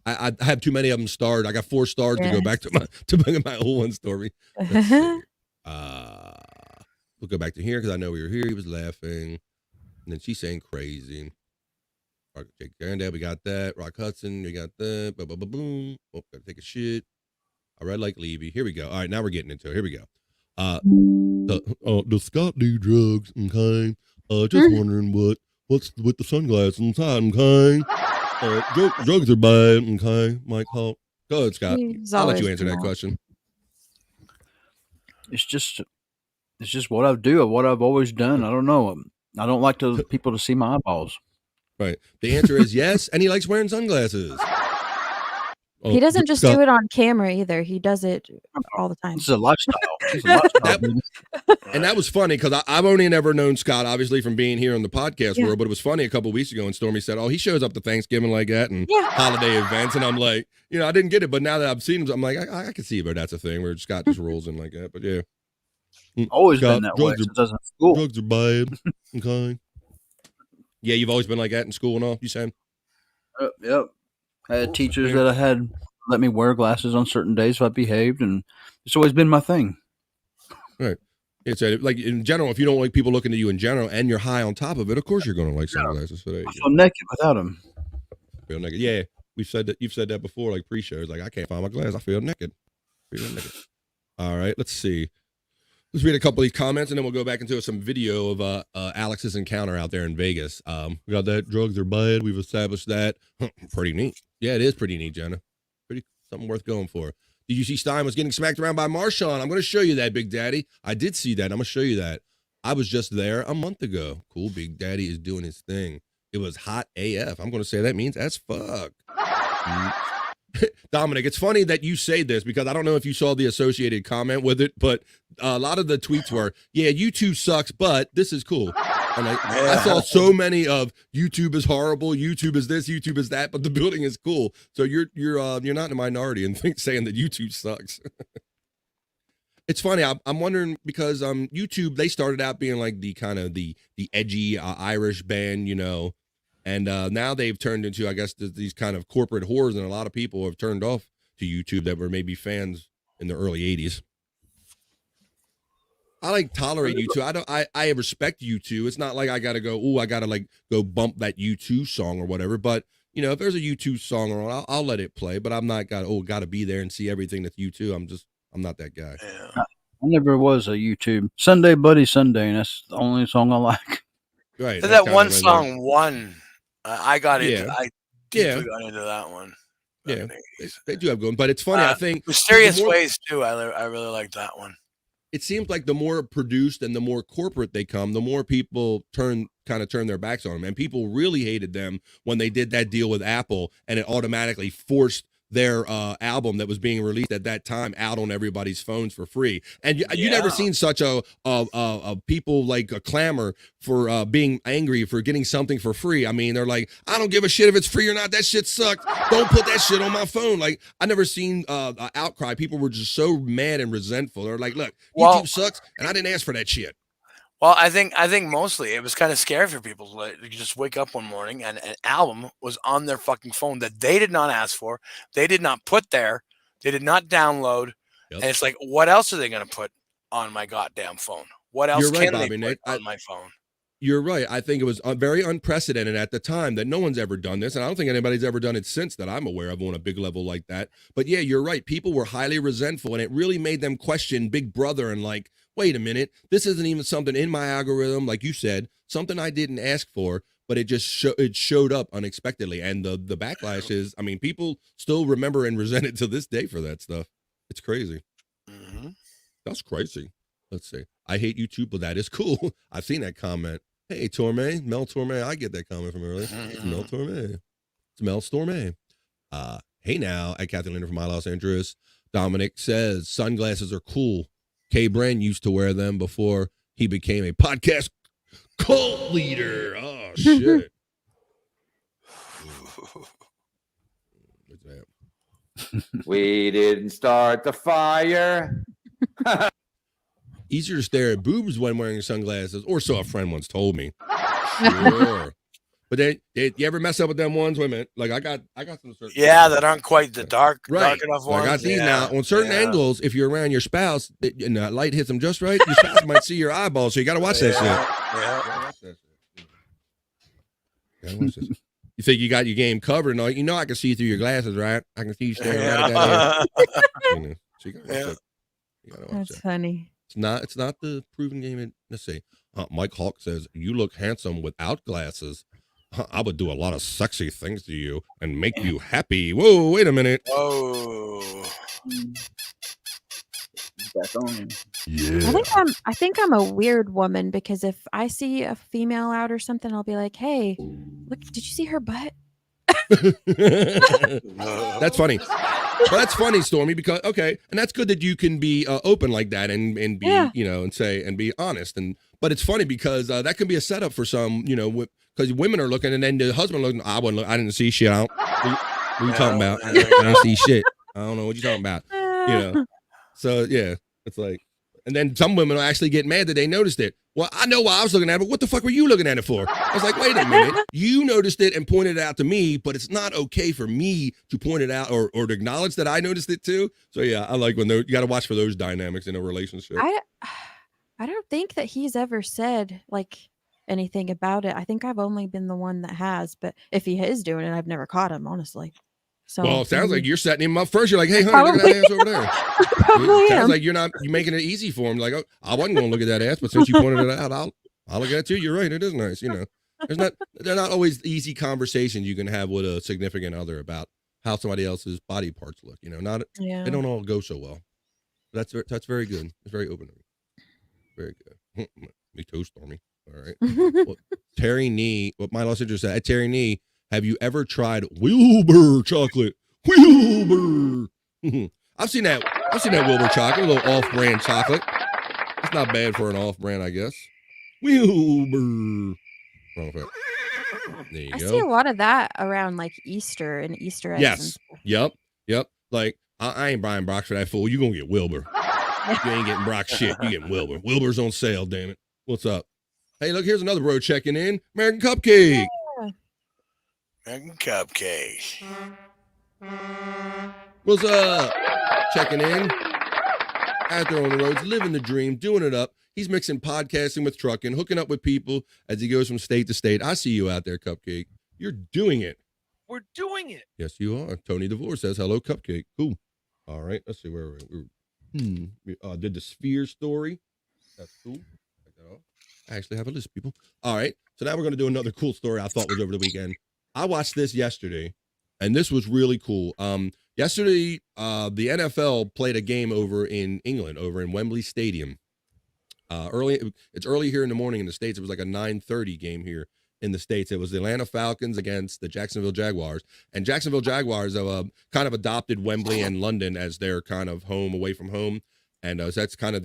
I have too many of them starred. I got 4 stars to go back to my old one story. Let's see. We'll go back to here because I know we were here. He was laughing. And then she's saying crazy. Jake Granddad, we got that. Rock Hudson, we got that. Boom. Oh, gotta take a shit. I read like Levy. Here we go. All right, now we're getting into it. Here we go. Does Scott do drugs? Okay. Just wondering what's with the sunglasses inside, okay? Drugs are bad, okay? Mike Hall. Go ahead, Scott. I'll let you answer that question. It's just what I do, what I've always done. I don't know. I don't like people to see my eyeballs. Right. The answer is yes, and he likes wearing sunglasses. He doesn't just do it on camera either. He does it all the time. It's a lifestyle. And that was funny because I've only never known Scott, obviously, from being here on the podcast world. But it was funny a couple of weeks ago, and Stormy said, "Oh, he shows up to Thanksgiving like that and holiday events." And I'm like, I didn't get it, but now that I've seen him, I'm like, I can see, but that's a thing where Scott just rolls in like that. But yeah, always been that way since I was in school. Drugs are bad. Okay. Yeah, you've always been like that in school and all. You saying? Yep. I had teachers that I had let me wear glasses on certain days if I behaved, and it's always been my thing. Right. It's like in general, if you don't like people looking at you in general, and you're high on top of it, of course you're going to like sunglasses. So I feel naked without them. Feel naked. Yeah, we've said that. You've said that before, like pre-shows. Like I can't find my glasses. I feel naked. All right. Let's see. Let's read a couple of these comments, and then we'll go back into some video of Alex's encounter out there in Vegas. We got that. Drugs are bad. We've established that. Pretty neat. Yeah, it is pretty neat, Jenna. Pretty something worth going for. Did you see Stein was getting smacked around by Marshawn? I'm going to show you that, Big Daddy. I did see that. I'm going to show you that. I was just there a month ago. Cool, Big Daddy is doing his thing. It was hot AF. I'm going to say that means as fuck. Dominic, it's funny that you say this because I don't know if you saw the associated comment with it, but a lot of the tweets were, yeah, YouTube sucks, but this is cool. And I saw so many of YouTube is horrible, YouTube is this, YouTube is that, but the building is cool. So you're not in a minority in saying that YouTube sucks. It's funny. I'm wondering because YouTube, they started out being like the kind of the edgy Irish band, and now they've turned into, I guess, these kind of corporate whores, and a lot of people have turned off to YouTube that were maybe fans in the early 80s. I tolerate U2. I respect U2. It's not like I gotta go, I gotta go bump that U2 song or whatever. But if there's a U2 song on, I'll let it play. But I'm not gotta be there and see everything that's U2. I'm not that guy. Yeah. I never was a YouTube Sunday Buddy Sunday, and that's the only song I like. Right. So that one song won. I got into. Yeah. I deeply got into that one. Yeah, they do have good, but it's funny. I think Mysterious Ways too. I really like that one. It seems like the more produced and the more corporate they come, the more people turn their backs on them. And people really hated them when they did that deal with Apple, and it automatically forced their album that was being released at that time out on everybody's phones for free. And you never seen such a people like a clamor for being angry for getting something for free. I mean, they're like, I don't give a shit if it's free or not. That shit sucked. Don't put that shit on my phone. Like, I never seen outcry. People were just so mad and resentful. They're like, look, YouTube sucks, and I didn't ask for that shit. Well, I think mostly it was kind of scary for people to just wake up one morning and an album was on their fucking phone that they did not ask for, they did not put there, they did not download, and it's like, what else are they going to put on my goddamn phone? What else can they put on my phone? You're right. I think it was very unprecedented at the time that no one's ever done this, and I don't think anybody's ever done it since that I'm aware of on a big level like that. But yeah, you're right. People were highly resentful, and it really made them question Big Brother and like, wait a minute, this isn't even something in my algorithm, like you said, something I didn't ask for, but it just showed up unexpectedly. And the backlash is, I mean, people still remember and resent it to this day for that stuff. It's crazy. Mm-hmm. That's crazy. Let's see. I hate YouTube, but that is cool. I've seen that comment. Hey, Torme, Mel Torme. I get that comment from earlier. It's Mel Torme. It's Mel Storme. Hey now, at Kathy Linder from my Los Angeles. Dominic says sunglasses are cool. Kay Bren used to wear them before he became a podcast cult leader. Oh, shit. What's that? We didn't start the fire. Easier to stare at boobs when wearing sunglasses, or so a friend once told me. Sure. But then, you ever mess up with them ones? Wait a minute. Like I got some certain. Yeah, that aren't quite the dark enough So ones. I got these now. On certain angles, if you're around your spouse and the light hits them just right, your spouse might see your eyeballs. So you got to watch that shit. Gotta watch this. You think you got your game covered? No, you know I can see through your glasses, right? I can see you staring right at that. So you gotta watch that. You gotta watch That's that. funny. It's not the proven game. Let's see. Mike Hawk says, you look handsome without glasses. I would do a lot of sexy things to you and make you happy. Whoa, wait a minute. Oh. Yeah. I think I'm a weird woman because if I see a female out or something, I'll be like, "Hey, look, did you see her butt?" That's funny. Well, that's funny, Stormy, because and that's good that you can be open like that and be and say and be honest but it's funny because that can be a setup for some because women are looking and then the husband looking. I didn't see shit. What you talking about? I don't see shit. I don't know what you talking about. So yeah, it's like, and then some women will actually get mad that they noticed it. Well, I know why I was looking at it, but what the fuck were you looking at it for? I was like, wait a minute. You noticed it and pointed it out to me, but it's not okay for me to point it out or to acknowledge that I noticed it too. So yeah, I like when you got to watch for those dynamics in a relationship. I don't think that he's ever said like anything about it. I think I've only been the one that has, but if he is doing it, I've never caught him, honestly. So well, it sounds like you're setting him up first. You're like, hey, honey, look at that ass over there. It sounds like you're making it easy for him. Like, oh, I wasn't going to look at that ass, but since you pointed it out, I'll look at it too. You're right. It is nice. They're not always easy conversations you can have with a significant other about how somebody else's body parts look. They don't all go so well. That's very good. It's very open. Very good. Me too, Stormy. All right. Well, Terry Nee, what my sister said, Terry Nee, have you ever tried Wilbur chocolate? Wilbur. I've seen that Wilbur chocolate, a little off-brand chocolate. It's not bad for an off-brand, I guess. Wilbur. There you go. I see a lot of that around like Easter and Easter eggs. Yes. Yep. Like, I ain't buying Brock's for that fool. You gonna get Wilbur. You ain't getting Brock shit. You getting Wilbur. Wilbur's on sale, damn it. What's up? Hey, look, here's another bro checking in. American Cupcake. Yeah. American Cupcake. What's up? Checking in. Out there on the roads, living the dream, doing it up. He's mixing podcasting with trucking, hooking up with people as he goes from state to state. I see you out there, Cupcake. You're doing it. We're doing it. Yes, you are. Tony DeVore says, hello, Cupcake. Cool. All right. Let's see where we did the sphere story. That's cool. I actually have a list of people. All right. So now we're going to do another cool story I thought was over the weekend. I watched this yesterday, and this was really cool. Yesterday, the NFL played a game over in England, over in Wembley Stadium. It's early here in the morning in the States. It was like a 9:30 game here in the States. It was the Atlanta Falcons against the Jacksonville Jaguars. And Jacksonville Jaguars have kind of adopted Wembley and London as their kind of home away from home. And so that's kind of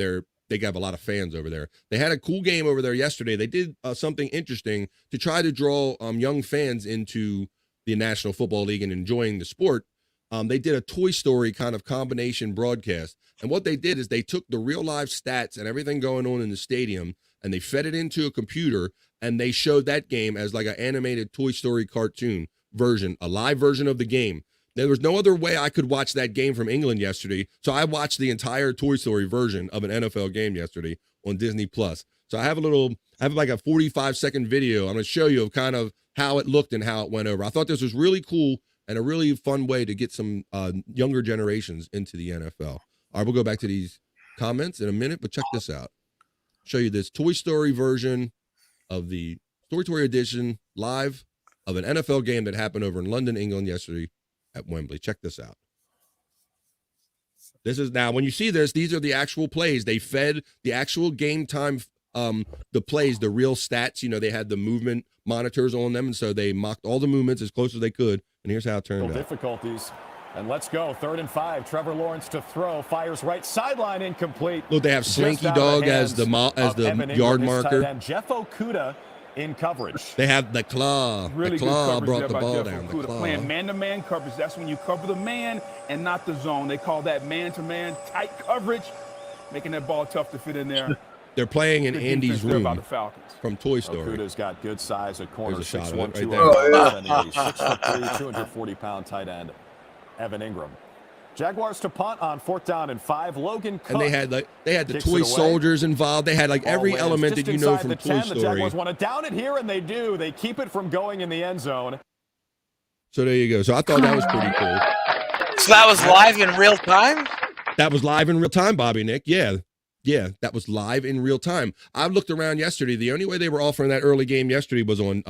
they have a lot of fans over there. They had a cool game over there yesterday. They did something interesting to try to draw young fans into the National Football League and enjoying the sport. They did a Toy Story kind of combination broadcast. And what they did is they took the real life stats and everything going on in the stadium and they fed it into a computer and they showed that game as like an animated Toy Story cartoon version, a live version of the game. There was no other way I could watch that game from England yesterday. So I watched the entire Toy Story version of an NFL game yesterday on Disney Plus. So I have like a 45-second video I'm going to show you of kind of how it looked and how it went over. I thought this was really cool and a really fun way to get some younger generations into the NFL. All right, we'll go back to these comments in a minute, but check this out. Show you this Toy Story version of the Toy Story edition live of an NFL game that happened over in London, England yesterday at Wembley. Check this out. This is now, when you see this, these are the actual plays. They fed the actual game time, the plays, the real stats. They had the movement monitors on them, and so they mocked all the movements as close as they could. And here's how it turned out. Difficulties. And let's go. 3rd and 5. Trevor Lawrence to throw. Fires right sideline, incomplete. Look, they have Slinky Dog as the yard marker. And Jeff Okudah in coverage. They have the claw. Really the good claw coverage brought there the by ball Jeff down. The Okudah, claw. playing man-to-man coverage. That's when you cover the man and not the zone. They call that man-to-man tight coverage, making that ball tough to fit in there. They're playing in Good Andy's defense there by room the Falcons. from Toy Story. Okudah's got good size at corner, There's a shot of 6'1", it right 205, there. and a 6'3", 240-pound tight end, Evan Ingram. Jaguars to punt on 4th down and 5. Logan Cook. And they had the kicks toy it away. soldiers involved. They had like Ball every lands element just that you know inside from the Toy 10. Story. The Jaguars want to down it here, and they do. They keep it from going in the end zone. So there you go. So I thought that was pretty cool. So that was live in real time? That was live in real time, Bobby Nick. Yeah. Yeah, that was live in real time. I looked around yesterday. The only way they were offering that early game yesterday was on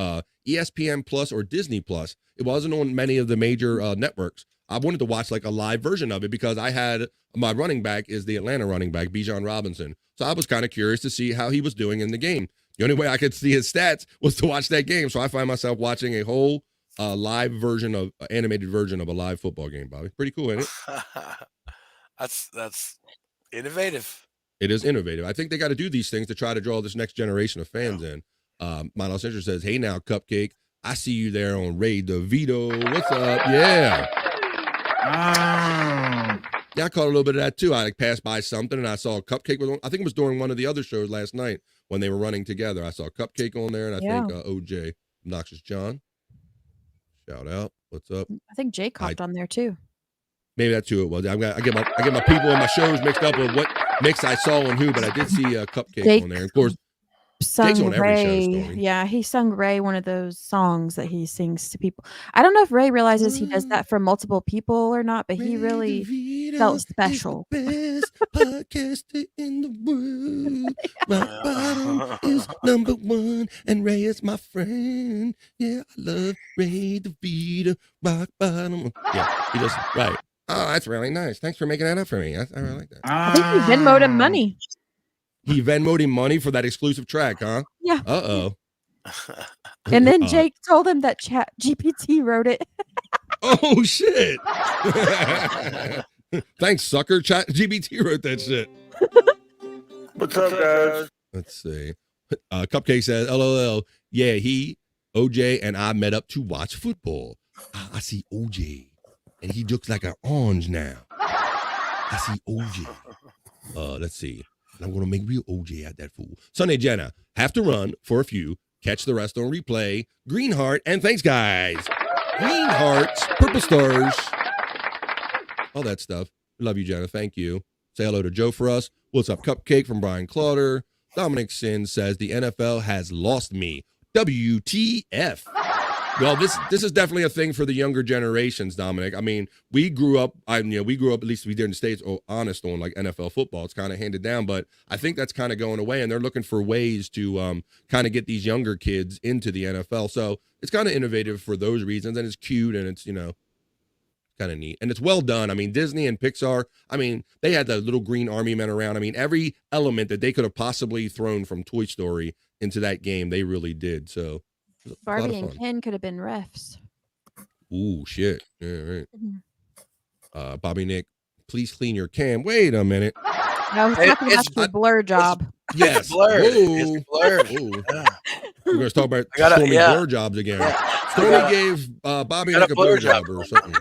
ESPN Plus or Disney Plus. It wasn't on many of the major networks. I wanted to watch like a live version of it because I had my running back is the Atlanta running back, Bijan Robinson. So I was kind of curious to see how he was doing in the game. The only way I could see his stats was to watch that game. So I find myself watching a whole live version of animated version of a live football game, Bobby. Pretty cool, isn't it? That's innovative. It is innovative. I think they got to do these things to try to draw this next generation of fans in. Milo Central says, "Hey now, Cupcake, I see you there on Ray DeVito. What's up? Yeah." Yeah, I caught a little bit of that too. I passed by something and I saw Cupcake was on. I think it was during one of the other shows last night when they were running together. I saw Cupcake on there, and I think OJ, Obnoxious John. Shout out. What's up? I think Jake hopped on there too. Maybe that's who it was. I get my people and my shows mixed up with what mix I saw on who, but I did see Cupcake Jake on there. Of course, sung Jake's on every show, Ray. Stormy. Yeah, he sung Ray one of those songs that he sings to people. I don't know if Ray realizes he does that for multiple people or not, but he really felt special. Best podcaster in the world. Rock bottom is number one, and Ray is my friend. Yeah, I love Ray DeVito. Rock bottom. Yeah, he just right. Oh, that's really nice. Thanks for making that up for me. I really like that. I think he Venmo'd him money. He Venmo'd him money for that exclusive track, huh? Yeah. Uh-oh. And then Jake told him that Chat GPT wrote it. Oh, shit. Thanks, sucker. Chat GPT wrote that shit. What's up, guys? Let's see. Cupcake says, LOL. Yeah, he, OJ, and I met up to watch football. I see OJ, and he looks like an orange now. I see OJ. Let's see. I'm going to make real OJ out that fool. Sunday Jenna, have to run for a few. Catch the rest on replay. Greenheart, and thanks, guys. Greenhearts, purple stars. All that stuff. Love you, Jenna. Thank you. Say hello to Joe for us. What's up, Cupcake from Brian Clauder. Dominic Sin says the NFL has lost me. WTF. Well, this is definitely a thing for the younger generations, Dominic. I mean, we grew up, at least we did in the States, honest on like NFL football. It's kind of handed down, but I think that's kind of going away, and they're looking for ways to kind of get these younger kids into the NFL. So it's kind of innovative for those reasons, and it's cute, and it's, kind of neat. And it's well done. I mean, Disney and Pixar, I mean, they had the little green army men around. I mean, every element that they could have possibly thrown from Toy Story into that game, they really did. So Barbie and Ken could have been refs. Ooh, shit. Yeah, right. Bobby Nick, please clean your cam. Wait a minute. No, he's talking about your blur job. Yes. It's blurred. Whoa. It's blurred. Yeah. We're going to talk about I Stormy blur jobs again. Stormy gave Bobby Nick a blur job or something.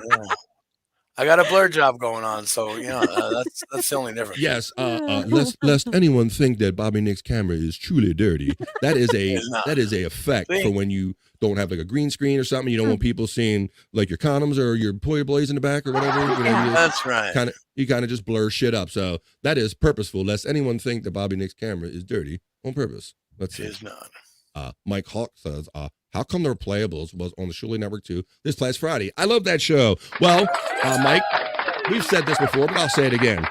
I got a blur job going on, so that's the only difference. Yes, lest anyone think that Bobby Nick's camera is truly dirty. That is a effect for when you don't have like a green screen or something. You don't want people seeing like your condoms or your Poi Boys in the back or whatever. That's right. You kind of just blur shit up. So that is purposeful, lest anyone think that Bobby Nick's camera is dirty on purpose. Let's see. It is not. Mike Hawk says, how come the Replayables was on the Shuley Network 2 this past Friday? I love that show. Well, Mike, we've said this before, but I'll say it again.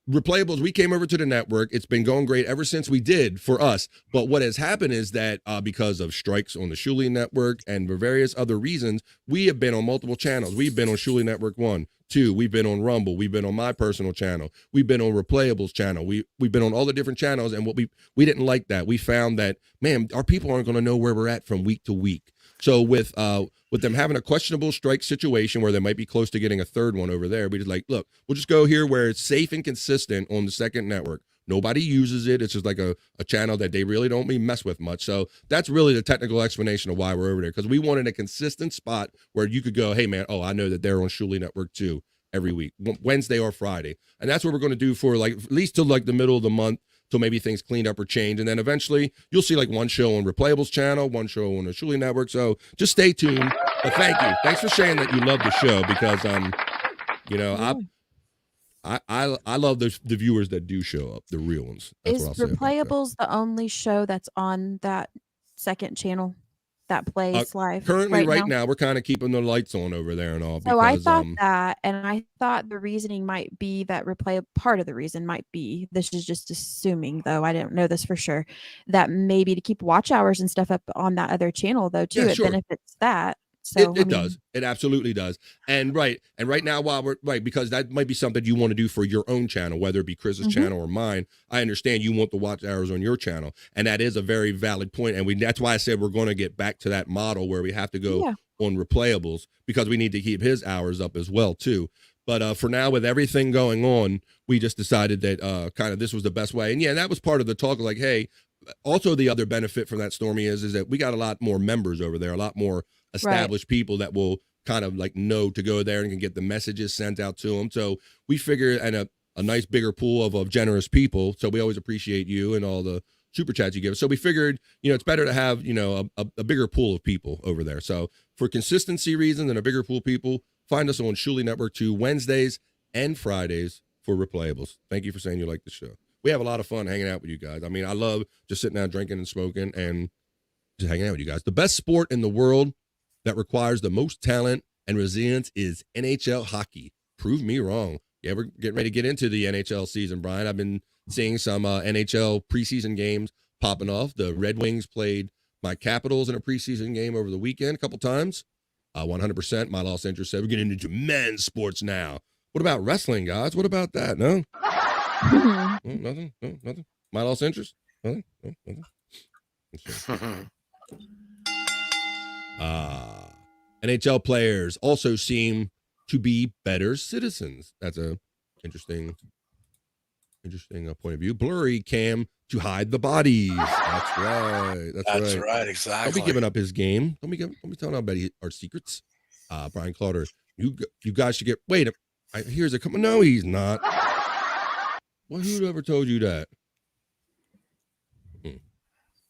Replayables, we came over to the network. It's been going great ever since we did for us. But what has happened is that because of strikes on the Shuley Network and for various other reasons, we have been on multiple channels. We've been on Shuley Network 1, 2. We've been on Rumble. We've been on my personal channel. We've been on Replayables channel. We've been on all the different channels. And what we didn't like that. We found that, man, our people aren't going to know where we're at from week to week. So with them having a questionable strike situation where they might be close to getting a third one over there, we just like, look, we'll just go here where it's safe and consistent on the second network. Nobody uses it. It's just like a channel that they really don't mess with much. So that's really the technical explanation of why we're over there, because we wanted a consistent spot where you could go, hey, man, I know that they're on Shuli Network too every week, Wednesday or Friday. And that's what we're going to do for like at least till like the middle of the month, till maybe things clean up or change. And then eventually you'll see like one show on Replayables channel, one show on the Shuli Network. So just stay tuned. But thank you. Thanks for saying that you love the show, because I love the viewers that do show up, the real ones. That's Is what I'll say about that. Replayables the only show that's on that second channel that plays live? Currently, right now, we're kind of keeping the lights on over there and all. So I thought that, and I thought the reasoning might be that part of the reason might be, this is just assuming though, I didn't know this for sure, that maybe to keep watch hours and stuff up on that other channel though too, it benefits that. So it does. It absolutely does. And right now, while we're because that might be something you want to do for your own channel, whether it be Chris's channel or mine. I understand you want the watch hours on your channel, and that is a very valid point. And that's why I said we're going to get back to that model where we have to go on Replayables, because we need to keep his hours up as well too. But for now, with everything going on, we just decided that kind of this was the best way. And that was part of the talk. Like, hey, also the other benefit from that, Stormy, is that we got a lot more members over there, a lot more established people that will kind of like know to go there and can get the messages sent out to them. So we figure, and a nice bigger pool of generous people. So we always appreciate you and all the super chats you give us. So we figured, it's better to have, a bigger pool of people over there. So for consistency reasons and a bigger pool of people, find us on Shuli Network 2 Wednesdays and Fridays for Replayables. Thank you for saying you like the show. We have a lot of fun hanging out with you guys. I mean, I love just sitting down, drinking and smoking and just hanging out with you guys. The best sport in the world that requires the most talent and resilience is NHL hockey. Prove me wrong. Yeah, we're getting ready to get into the NHL season, Brian. I've been seeing some NHL preseason games popping off. The Red Wings played my Capitals in a preseason game over the weekend a couple times. 100%. My lost interest said we're getting into men's sports now. What about wrestling, guys? What about that? No? Nothing? No, nothing? My lost interest? Nothing? No, nothing? NHL players also seem to be better citizens. That's a interesting point of view. Blurry cam to hide the bodies. That's right. That's right. Exactly. Don't be giving up his game. Don't be telling everybody our secrets. Brian Clauder, you guys should get. Wait, here's a comment. No, he's not. Well, who'd ever told you that?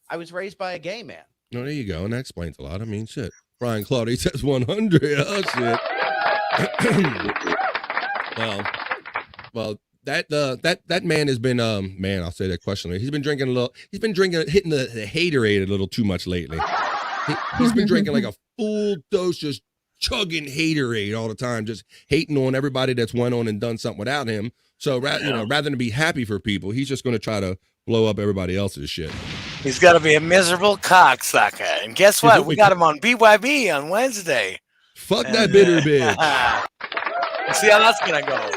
I was raised by a gay man. No, there you go. And that explains a lot. I mean, shit. Brian Claudia says 100. Oh, shit. well, that man has been, man, I'll say that questionably. He's been hitting the haterade a little too much lately. He's been drinking like a full dose, just chugging haterade all the time, just hating on everybody that's went on and done something without him. So, rather than be happy for people, he's just going to try to blow up everybody else's shit. He's got to be a miserable cocksucker. And guess what? We got him on BYB on Wednesday. Fuck that bitter bitch. We'll see how that's going to go.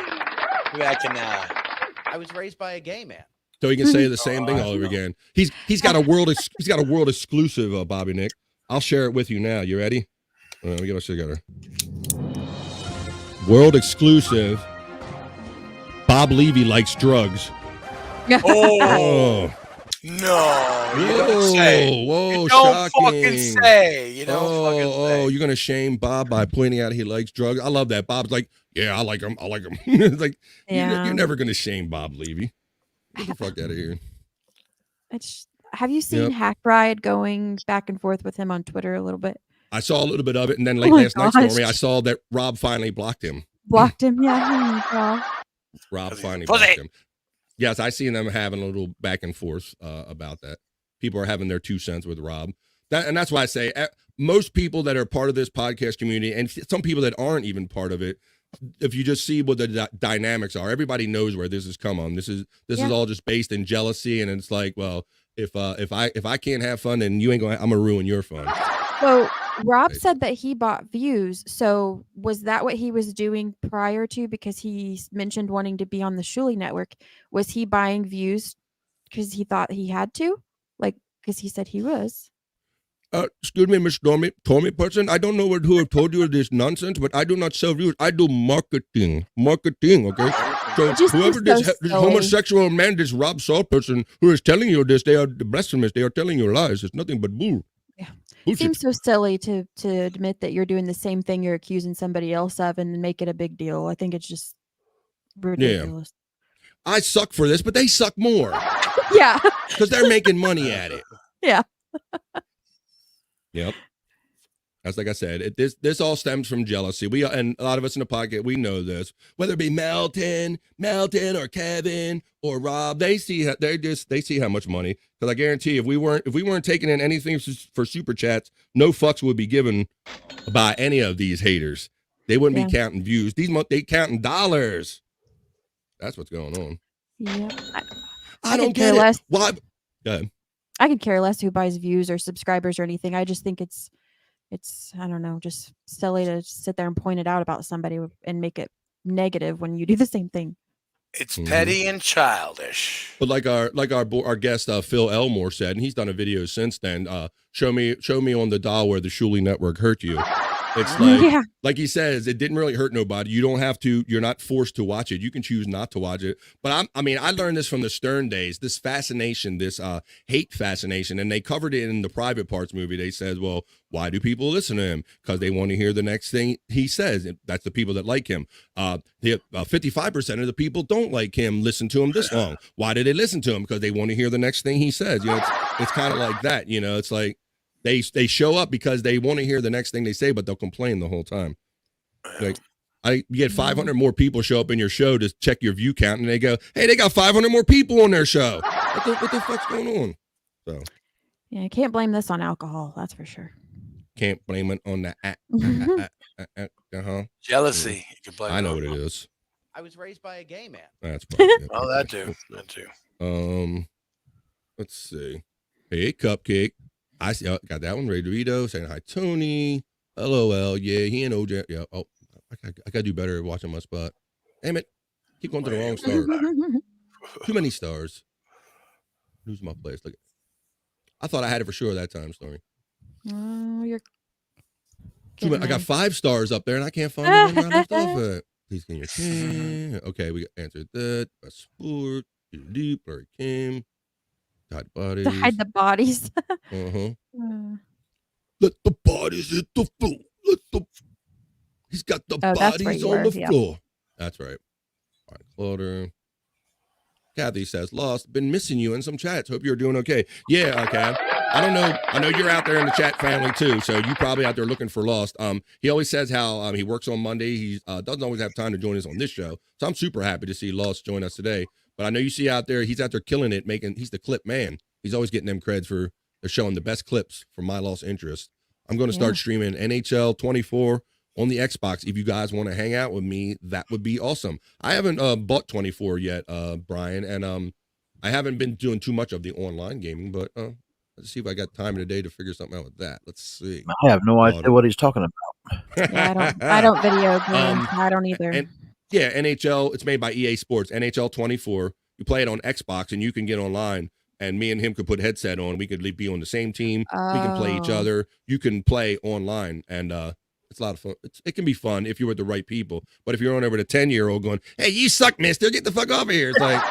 I was raised by a gay man. So he can say the same thing all over again. He's got a world exclusive, Bobby Nick. I'll share it with you now. You ready? Let me get my shit together. World exclusive. Bob Levy likes drugs. Oh. No, you don't say. Whoa, you don't shocking. Fucking say. You don't fucking say. Oh, you're going to shame Bob by pointing out he likes drugs? I love that. Bob's like, yeah, I like him. It's like, you're never going to shame Bob Levy. Get the fuck out of here. Have you seen Hack Ride going back and forth with him on Twitter a little bit? I saw a little bit of it, and then last night, Stormy, I saw that Rob finally blocked him. Blocked him? Yeah. Rob finally blocked him. Yes, I seen them having a little back and forth about that. People are having their 2 cents with Rob. And that's why I say most people that are part of this podcast community, and some people that aren't even part of it, if you just see what the dynamics are, everybody knows where this has come on. This is all just based in jealousy, and it's like, well, if I can't have fun, then I'm gonna ruin your fun. So Rob said that he bought views. So was that what he was doing prior to? Because he mentioned wanting to be on the Shuli Network. Was he buying views because he thought he had to? Like, because he said he was. Excuse me, Miss Tommy person. I don't know who told you this nonsense, but I do not sell views. I do marketing. Okay? So whoever this homosexual man, this Rob Saul person who is telling you this, they are blasphemous. They are telling you lies. It's nothing but bull. Yeah. Bullshit. Seems so silly to admit that you're doing the same thing you're accusing somebody else of and make it a big deal. I think it's just ridiculous. Yeah. I suck for this, but they suck more. Yeah. Because they're making money at it. Yeah. Yep. As like I said, this all stems from jealousy. And a lot of us in the podcast, we know this. Whether it be Melton or Kevin or Rob, they see how much money. Because I guarantee, if we weren't taking in anything for super chats, no fucks would be given by any of these haters. They wouldn't be counting views. They counting dollars. That's what's going on. Yeah. I don't get it. Why? Go ahead. I could care less who buys views or subscribers or anything. I just think it's I don't know, just silly to sit there and point it out about somebody and make it negative when you do the same thing. It's petty and childish. But like our guest Phil Elmore said, and he's done a video since then. Show me on the doll where the Shuli Network hurt you. It's like he says, it didn't really hurt nobody. You don't have to. You're not forced to watch it. You can choose not to watch it. But I learned this from the Stern days. This fascination, this hate fascination, and they covered it in the Private Parts movie. They said, well, why do people listen to him? Because they want to hear the next thing he says. That's the people that like him. 55% of the people don't like him. Listen to him this long. Why do they listen to him? Because they want to hear the next thing he says. You know, it's kind of like that. You know, it's like. They show up because they want to hear the next thing they say, but they'll complain the whole time. Like, you get 500 more people show up in your show to check your view count, and they go, "Hey, they got 500 more people on their show. What the fuck's going on?" So, yeah, I can't blame this on alcohol. That's for sure. Can't blame it on the Jealousy. You can blame. I know what it is. I was raised by a gay man. That's probably Oh, that too. That too. Let's see. Hey, Cupcake. I see. Got that one. Ray Dorito saying hi, Tony. LOL. Yeah, he and OJ. Yeah. Oh, I gotta do better at watching my spot. Damn it. Keep going to the wrong star. Too many stars. Lose my place. Look. I thought I had it for sure that time, Stormy. Oh, you're. I got 5 stars up there, and I can't find the one I left off at. Please can you? Okay, we answered that. Best sport. Deep. Larry Kim. Hide bodies. To hide the bodies. Let the bodies hit the floor. He's got the bodies on the floor. That's right. All right, Clauder. Kathy says, Lost, been missing you in some chats. Hope you're doing okay. Yeah, okay. I don't know. I know you're out there in the chat family too, so you probably out there looking for Lost. He always says how he works on Monday. He doesn't always have time to join us on this show. So I'm super happy to see Lost join us today. But I know you see out there, he's out there killing it, he's the clip man. He's always getting them creds for showing the best clips for My Lost Interest. I'm going to start streaming NHL 24 on the Xbox. If you guys want to hang out with me, that would be awesome. I haven't bought 24 yet, Brian, and I haven't been doing too much of the online gaming, but let's see if I got time in the day to figure something out with that. Let's see. I have no idea what he's talking about. Yeah, I don't video games. I don't either. Yeah, NHL, it's made by EA Sports, NHL 24. You play it on Xbox, and you can get online, and me and him could put headset on. We could be on the same team. We can play each other. You can play online, and it's a lot of fun. It can be fun if you're with the right people. But if you're on there with a 10-year-old going, "Hey, you suck, mister, get the fuck off of here," it's like,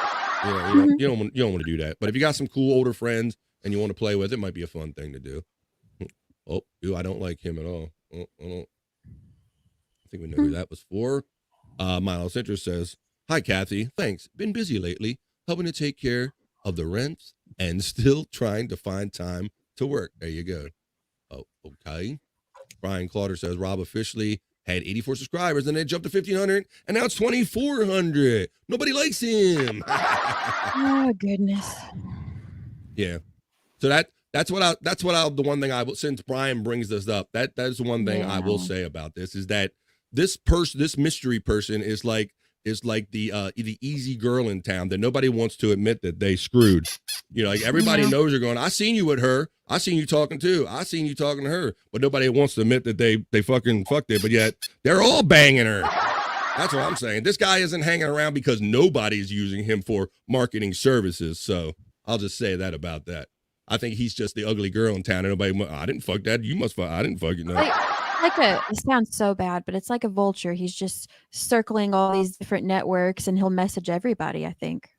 you don't want to do that. But if you got some cool older friends and you want to play with, it might be a fun thing to do. Oh, I don't like him at all. I think we know who that was for. Miles Interest says, "Hi, Kathy. Thanks. Been busy lately, helping to take care of the rents and still trying to find time to work." There you go. Oh, okay. Brian Clauder says, Rob officially had 84 subscribers, and then jumped to 1,500, and now it's 2,400. Nobody likes him. Oh, goodness. Yeah. So that's the one thing I will, since Brian brings this up, that is the one thing I will say about this, is that this mystery person is like the easy girl in town that nobody wants to admit that they screwed. You know, like everybody knows you're going, I seen you with her. I seen you talking too. I seen you talking to her. But nobody wants to admit that they fucking fucked it. But yet they're all banging her. That's what I'm saying. This guy isn't hanging around because nobody's using him for marketing services. So I'll just say that about that. I think he's just the ugly girl in town. And nobody, I didn't fuck that. You must fuck. I didn't fuck it. No. like it sounds so bad, but it's like a vulture. He's just circling all these different networks, and he'll message everybody, I think.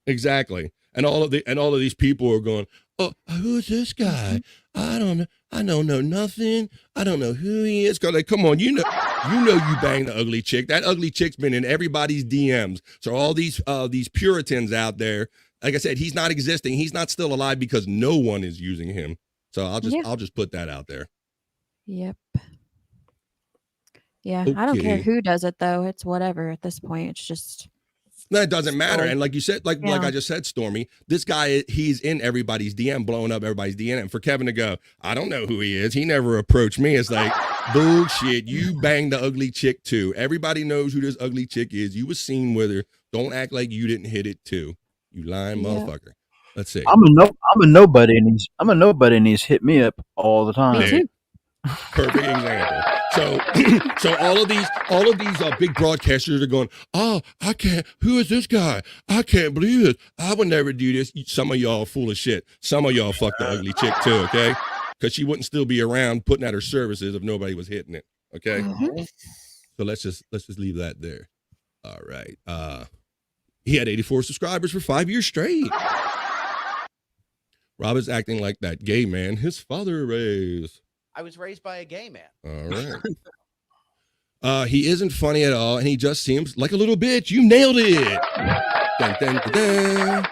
Exactly. And all of these people are going, oh, who's this guy? I don't know nothing. I don't know who he is. Cause like, come on, you banged the ugly chick. That ugly chick's been in everybody's DMs. So all these Puritans out there, like I said, he's not existing. He's not still alive because no one is using him. So I'll just put that out there. Yep. Yeah, I don't care who does it though. It's whatever at this point. It's just that doesn't matter. And like you said, like I just said, Stormy, this guy, he's in everybody's DM, blowing up everybody's DM. And for Kevin to go, I don't know who he is. He never approached me. It's like, bullshit. You banged the ugly chick too. Everybody knows who this ugly chick is. You was seen with her. Don't act like you didn't hit it too. You lying motherfucker. Let's see. I'm a nobody, and he's hit me up all the time. Me too. Perfect example. So all of these big broadcasters are going, oh, I can't. Who is this guy? I can't believe it. I would never do this. Some of y'all full of shit. Some of y'all fucked the ugly chick too, okay? Because she wouldn't still be around putting out her services if nobody was hitting it, okay? Mm-hmm. So let's just leave that there. All right. He had 84 subscribers for 5 years straight. Rob is acting like that gay man his father raised. I was raised by a gay man. All right. He isn't funny at all, and he just seems like a little bitch. You nailed it. Dun, dun, dun, dun.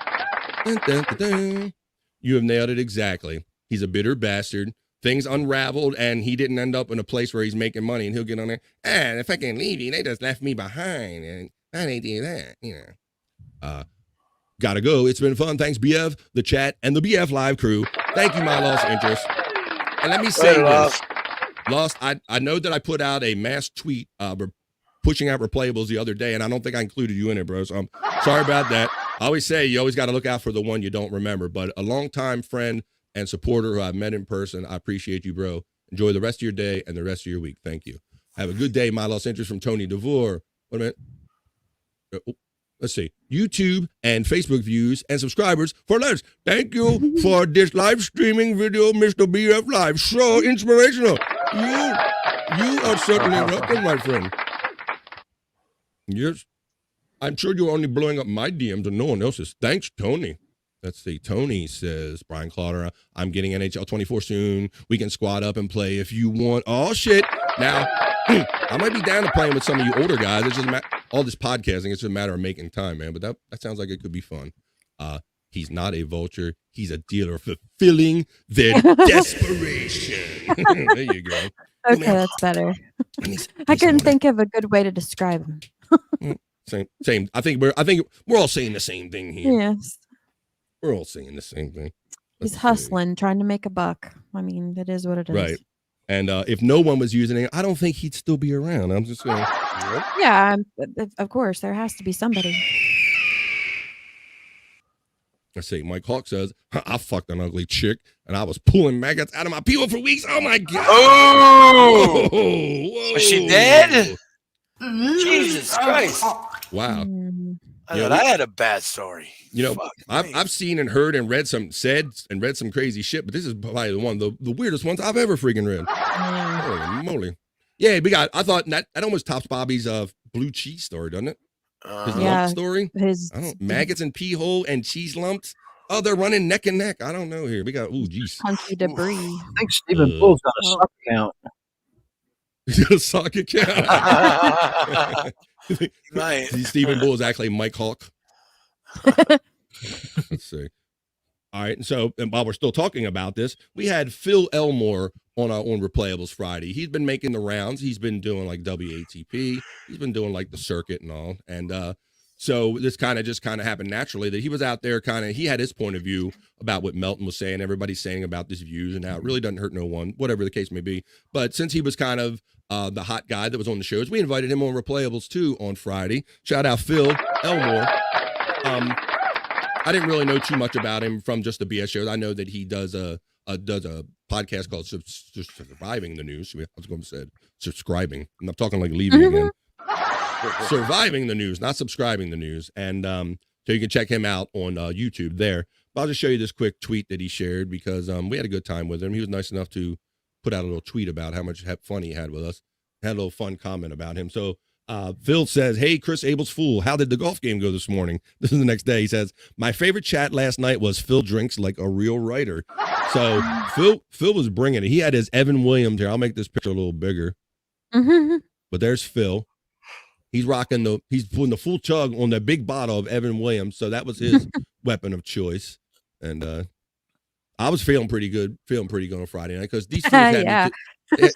Dun, dun, dun, dun. You have nailed it exactly. He's a bitter bastard. Things unraveled, and he didn't end up in a place where he's making money, and he'll get on there. And if I can leave you, they just left me behind, and I didn't do that, you know. Gotta go. It's been fun. Thanks, BF, the chat, and the BF Live crew. Thank you, my lost interest. And let me say this. Lost, I know that I put out a mass tweet pushing out replayables the other day, and I don't think I included you in it, bro. So I'm sorry about that. I always say you always got to look out for the one you don't remember. But a longtime friend and supporter who I've met in person, I appreciate you, bro. Enjoy the rest of your day and the rest of your week. Thank you. Have a good day, my lost interest from Tony DeVore. Wait a minute. Let's see. YouTube and Facebook views and subscribers for less. Thank you for this live streaming video, Mr. BF Live. So inspirational. You are certainly welcome, my friend. Yes. I'm sure you're only blowing up my DMs and no one else's. Thanks, Tony. Let's see. Tony says, Brian Clotter, I'm getting NHL 24 soon. We can squad up and play if you want. Oh, shit. Now, I might be down to playing with some of you older guys. It's just all this podcasting. It's just a matter of making time, man. But that sounds like it could be fun. He's not a vulture. He's a dealer fulfilling their desperation. There you go. Okay, that's better. I couldn't think of a good way to describe him. Same. I think we're all saying the same thing here. Yes. We're all saying the same thing. He's hustling, trying to make a buck. I mean, it is what it is. Right. And if no one was using it, I don't think he'd still be around. I'm just going. Yeah, of course, there has to be somebody. Let's see. Mike Hawk says, I fucked an ugly chick, and I was pulling maggots out of my peel for weeks. Oh, my God. Oh! Whoa. Was she dead? Jesus Christ. Wow. I thought I had a bad story. You know, I've seen and heard and read some crazy shit, but this is probably the weirdest ones I've ever freaking read. Holy moly. Yeah, I thought that almost tops Bobby's blue cheese story, doesn't it? His lump story. Maggots and pee hole and cheese lumps. Oh, they're running neck and neck. I don't know here. We got geez. Hunky debris. I think Stephen Bull's got a sock account. He's got a sock account. Right. Stephen Bull is actually Mike Hawk. Let's see. All right, and while we're still talking about this, we had Phil Elmore on Replayables Friday. He's been making the rounds. He's been doing like WATP. He's been doing like the circuit and all. And so this kind of happened naturally that he was out there he had his point of view about what Melton was saying. Everybody's saying about this views and how it really doesn't hurt no one, whatever the case may be. But since he was kind of the hot guy that was on the shows, we invited him on Replayables too on Friday. Shout out Phil Elmore. I didn't really know too much about him from just the BS shows. I know that he does a podcast called Surviving the News. I was going to say subscribing. I'm not talking like leaving again. Surviving the News, not subscribing the news. And so you can check him out on YouTube there. But I'll just show you this quick tweet that he shared because we had a good time with him. He was nice enough to put out a little tweet about how much fun he had with us. Had a little fun comment about him. So Phil says, hey, Chris Abel's fool. How did the golf game go this morning? This is the next day. He says, my favorite chat last night was Phil drinks like a real writer. So Phil was bringing it. He had his Evan Williams here. I'll make this picture a little bigger. But there's Phil. He's he's putting the full chug on the big bottle of Evan Williams. So that was his weapon of choice. And I was feeling pretty good on Friday night because these fools had me.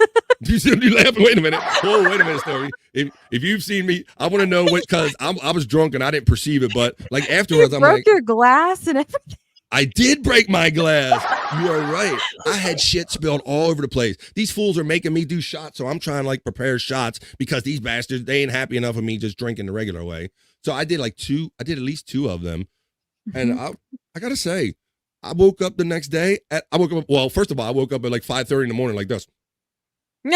You laughing? Wait a minute. Oh, wait a minute, Story. If you've seen me, I want to know what, because I was drunk and I didn't perceive it, but like afterwards, I'm like, broke your glass and everything. I did break my glass. You are right. I had shit spilled all over the place. These fools are making me do shots, so I'm trying to like prepare shots because these bastards, they ain't happy enough of me just drinking the regular way. So I did at least 2 of them. And I gotta say, I woke up the next day. First of all, I woke up at like 5:30 in the morning like this.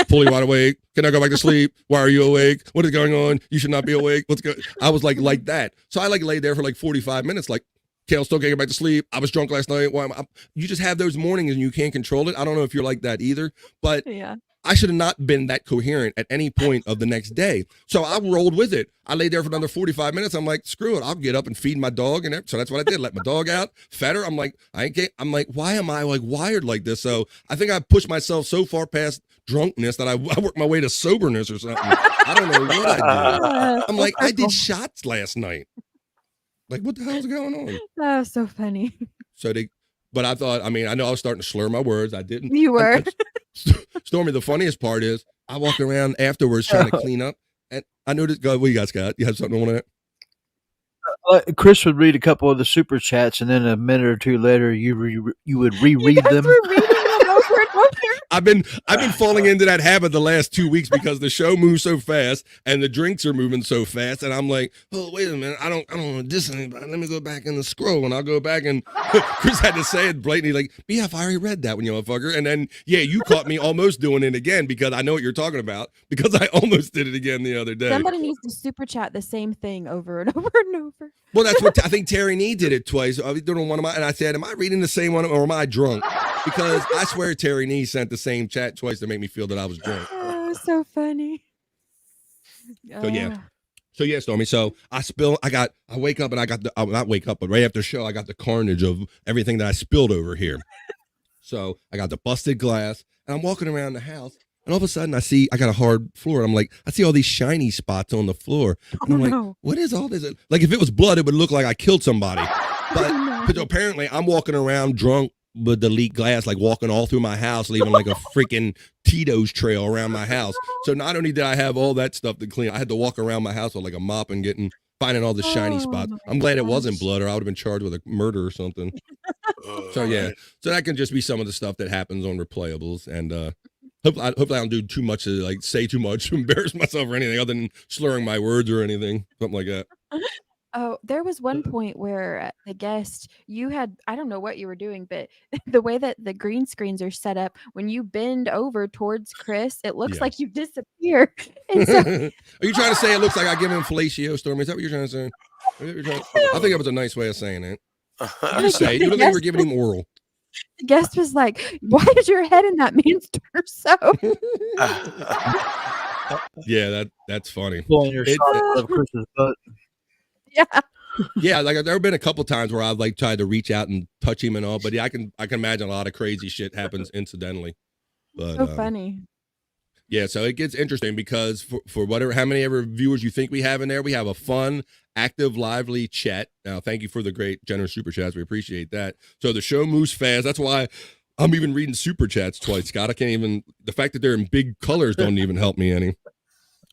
Fully wide awake. Can I go back to sleep? Why are you awake? What is going on? You should not be awake. What's going? I was like that. So I like laid there for like 45 minutes like, Kale still can't get back to sleep. I was drunk last night. You just have those mornings and you can't control it. I don't know if you're like that either, but I should have not been that coherent at any point of the next day. So I rolled with it. I laid there for another 45 minutes. I'm like, screw it. I'll get up and feed my dog. And so that's what I did. Let my dog out, fed her. I'm like, I'm like, why am I like wired like this? So I think I pushed myself so far past drunkenness that I worked my way to soberness or something. I don't know what I did. I'm like, I did shots last night. Like, what the hell's going on? That was so funny. But I thought, I know I was starting to slur my words. I didn't. You were. Stormy, the funniest part is I walked around afterwards trying to clean up. And I noticed, what you guys got? You have something on that? Chris would read a couple of the super chats, and then a minute or two later, you would reread them. I've been falling into that habit the last 2 weeks because the show moves so fast and the drinks are moving so fast, and I'm like, oh wait a minute, I don't want to diss anybody. Let me go back in the scroll, and I'll go back and Chris had to say it blatantly, like, BF, I already read that one, you motherfucker. And then you caught me almost doing it again because I know what you're talking about because I almost did it again the other day. Somebody needs to super chat the same thing over and over and over. Well, that's what I think Terry Nee did it twice. I was doing one of my, and I said, am I reading the same one or am I drunk? Because I swear Terry Nee sent the same chat twice to make me feel that I was drunk. Oh, so funny. So yeah, Stormy. So I wake up and I got not wake up, but right after the show, I got the carnage of everything that I spilled over here. So I got the busted glass and I'm walking around the house. And all of a sudden, I got a hard floor. And I'm like, I see all these shiny spots on the floor. And I'm like, what is all this? Like, if it was blood, it would look like I killed somebody. But apparently, I'm walking around drunk with the leaked glass, like walking all through my house, leaving like a freaking Tito's trail around my house. So not only did I have all that stuff to clean, I had to walk around my house with like a mop and finding all the shiny spots. I'm glad it wasn't blood or I would have been charged with a murder or something. So that can just be some of the stuff that happens on replayables. And hopefully I don't do too much to like say too much to embarrass myself or anything other than slurring my words or anything, something like that. Oh, there was one point where the guest, I don't know what you were doing, but the way that the green screens are set up, when you bend over towards Chris, it looks like you disappear. And so, are you trying to say it looks like I give him fellatio, Stormy? Is that what you're trying to say? I think it was a nice way of saying it. You say it. You look like you were giving him oral. The guest was like, why is your head in that man's torso? Yeah, that's funny. Pulling your shot of Chris's butt. Yeah, like there have been a couple times where I've like tried to reach out and touch him and all, but yeah, I can imagine a lot of crazy shit happens incidentally. But so funny. Yeah, so it gets interesting because for how many ever viewers you think we have in there, we have a fun, active, lively chat. Now, thank you for the great, generous super chats. We appreciate that. So the show moves fast. That's why I'm even reading super chats twice, Scott. I can't even, the fact that they're in big colors don't even help me any.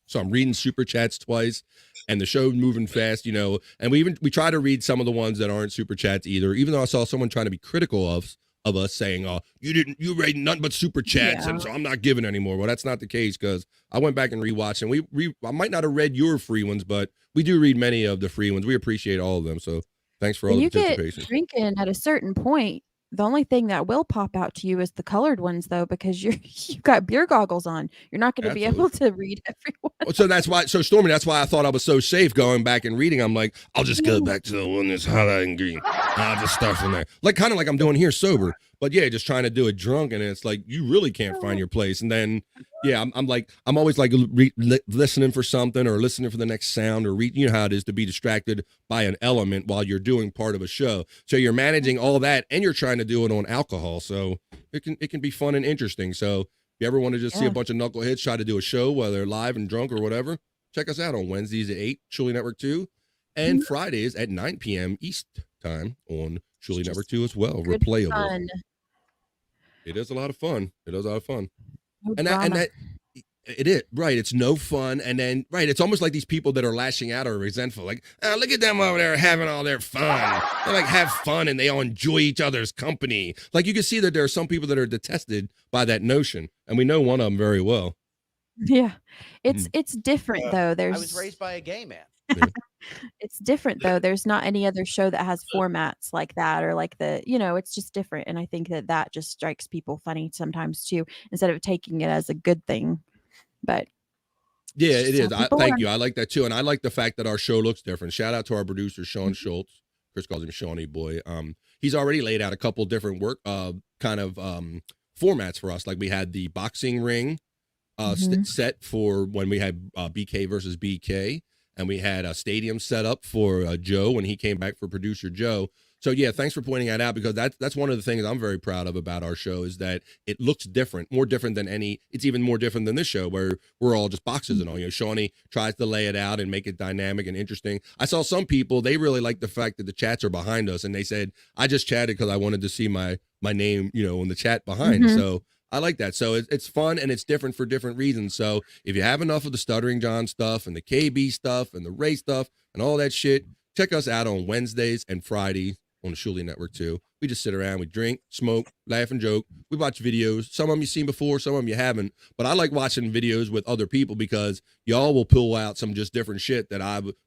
So I'm reading super chats twice, and the show's moving fast, and we try to read some of the ones that aren't super chats either, even though I saw someone trying to be critical of us saying, you read nothing but super chats, and so I'm not giving anymore. Well, that's not the case, because I went back and rewatched, and I might not have read your free ones, but we do read many of the free ones. We appreciate all of them, so thanks for all the participation. You get drinking at a certain point. The only thing that will pop out to you is the colored ones, though, because you've got beer goggles on. You're not going to be able to read everyone. So that's why. So Stormy, that's why I thought I was so safe going back and reading. I'm like, I'll just go back to the one that's highlighted in green. I'll just start from there, kind of like I'm doing here sober. But yeah, just trying to do it drunk, and it's like you really can't find your place. And then I'm always like listening for something or listening for the next sound or you know how it is to be distracted by an element while you're doing part of a show. So you're managing all that, and you're trying to do it on alcohol. So it can be fun and interesting. So if you ever want to just see a bunch of knuckleheads try to do a show, whether live and drunk or whatever, check us out on Wednesdays at 8, Truly Network 2, and Fridays at 9 p.m. East time on Truly Network 2 as well. Replayable. Fun. It is a lot of fun. It is a lot of fun. No and that it is right. It's no fun. And then it's almost like these people that are lashing out or resentful. Like, oh, look at them over there having all their fun. They like have fun and they all enjoy each other's company. Like you can see that there are some people that are detested by that notion, and we know one of them very well. Yeah, it's different though. I was raised by a gay man. It's different though. There's not any other show that has formats like that, or like it's just different. And I think that just strikes people funny sometimes too, instead of taking it as a good thing. But yeah, it is. Thank you. I like that too. And I like the fact that our show looks different. Shout out to our producer, Sean Schultz. Chris calls him Shawnee Boy. He's already laid out a couple different formats for us. Like we had the boxing ring set for when we had BK versus BK. And we had a stadium set up for Joe when he came back for producer Joe. So yeah, thanks for pointing that out, because that's one of the things I'm very proud of about our show is that it looks different, more different than it's even more different than this show where we're all just boxes and all. You know, Shawnee tries to lay it out and make it dynamic and interesting. I saw some people, they really like the fact that the chats are behind us, and they said, I just chatted because I wanted to see my name, in the chat behind. So I like that. So it's fun and it's different for different reasons. So if you have enough of the Stuttering John stuff and the KB stuff and the Ray stuff and all that shit, check us out on Wednesdays and Fridays on the Truly Network too. We just sit around, we drink, smoke, laugh, and joke. We watch videos. Some of them you've seen before, some of them you haven't. But I like watching videos with other people because y'all will pull out some just different shit that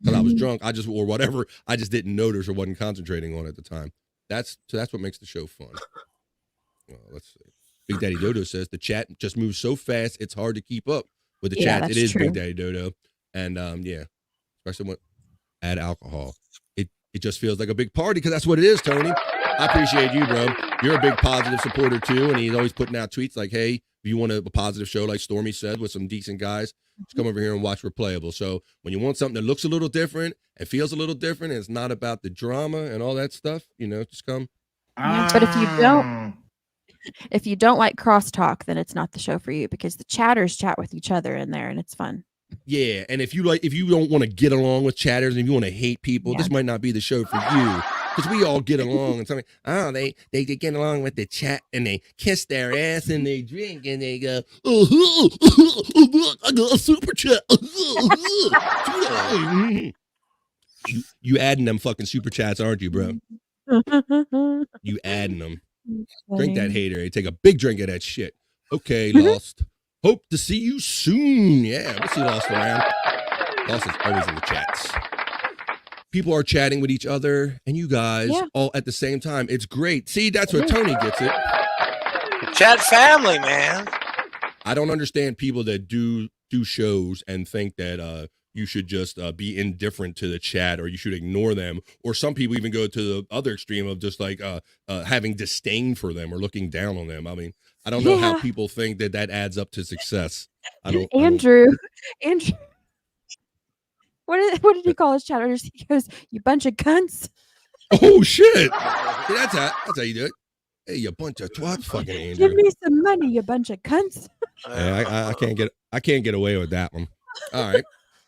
because I was drunk, or whatever, I just didn't notice or wasn't concentrating on at the time. That's what makes the show fun. Well, let's see. Big Daddy Dodo says the chat just moves so fast it's hard to keep up with the chat. It is true. Big Daddy Dodo, and especially when add alcohol, it just feels like a big party because that's what it is. Tony, I appreciate you, bro. You're a big positive supporter too, and he's always putting out tweets like, "Hey, if you want a positive show, like Stormy said, with some decent guys, just come over here and watch Replayable." So when you want something that looks a little different and feels a little different, and it's not about the drama and all that stuff, just come. But if you don't like crosstalk, then it's not the show for you, because the chatters chat with each other in there and it's fun. Yeah, and if you don't want to get along with chatters and if you want to hate people, this might not be the show for you, because we all get along and something. They get along with the chat and they kiss their ass and they drink and they go, I got a super chat. You adding them fucking super chats, aren't you, bro? You adding them. Drink that hater. Take a big drink of that shit. Okay, Lost. Hope to see you soon. Yeah, we'll see Lost around. Lost is always in the chats. People are chatting with each other and you guys all at the same time. It's great. See, that's where Tony gets it. Chat family, man. I don't understand people that do shows and think that you should just be indifferent to the chat, or you should ignore them. Or some people even go to the other extreme of just like having disdain for them or looking down on them. I mean, I don't know how people think that adds up to success. Andrew. What did he call his chatters? He goes, "You bunch of cunts." Oh shit! See, that's how you do it. Hey, you bunch of twats, fucking Andrew. Give me some money, you bunch of cunts. Yeah, I can't get away with that one. All right.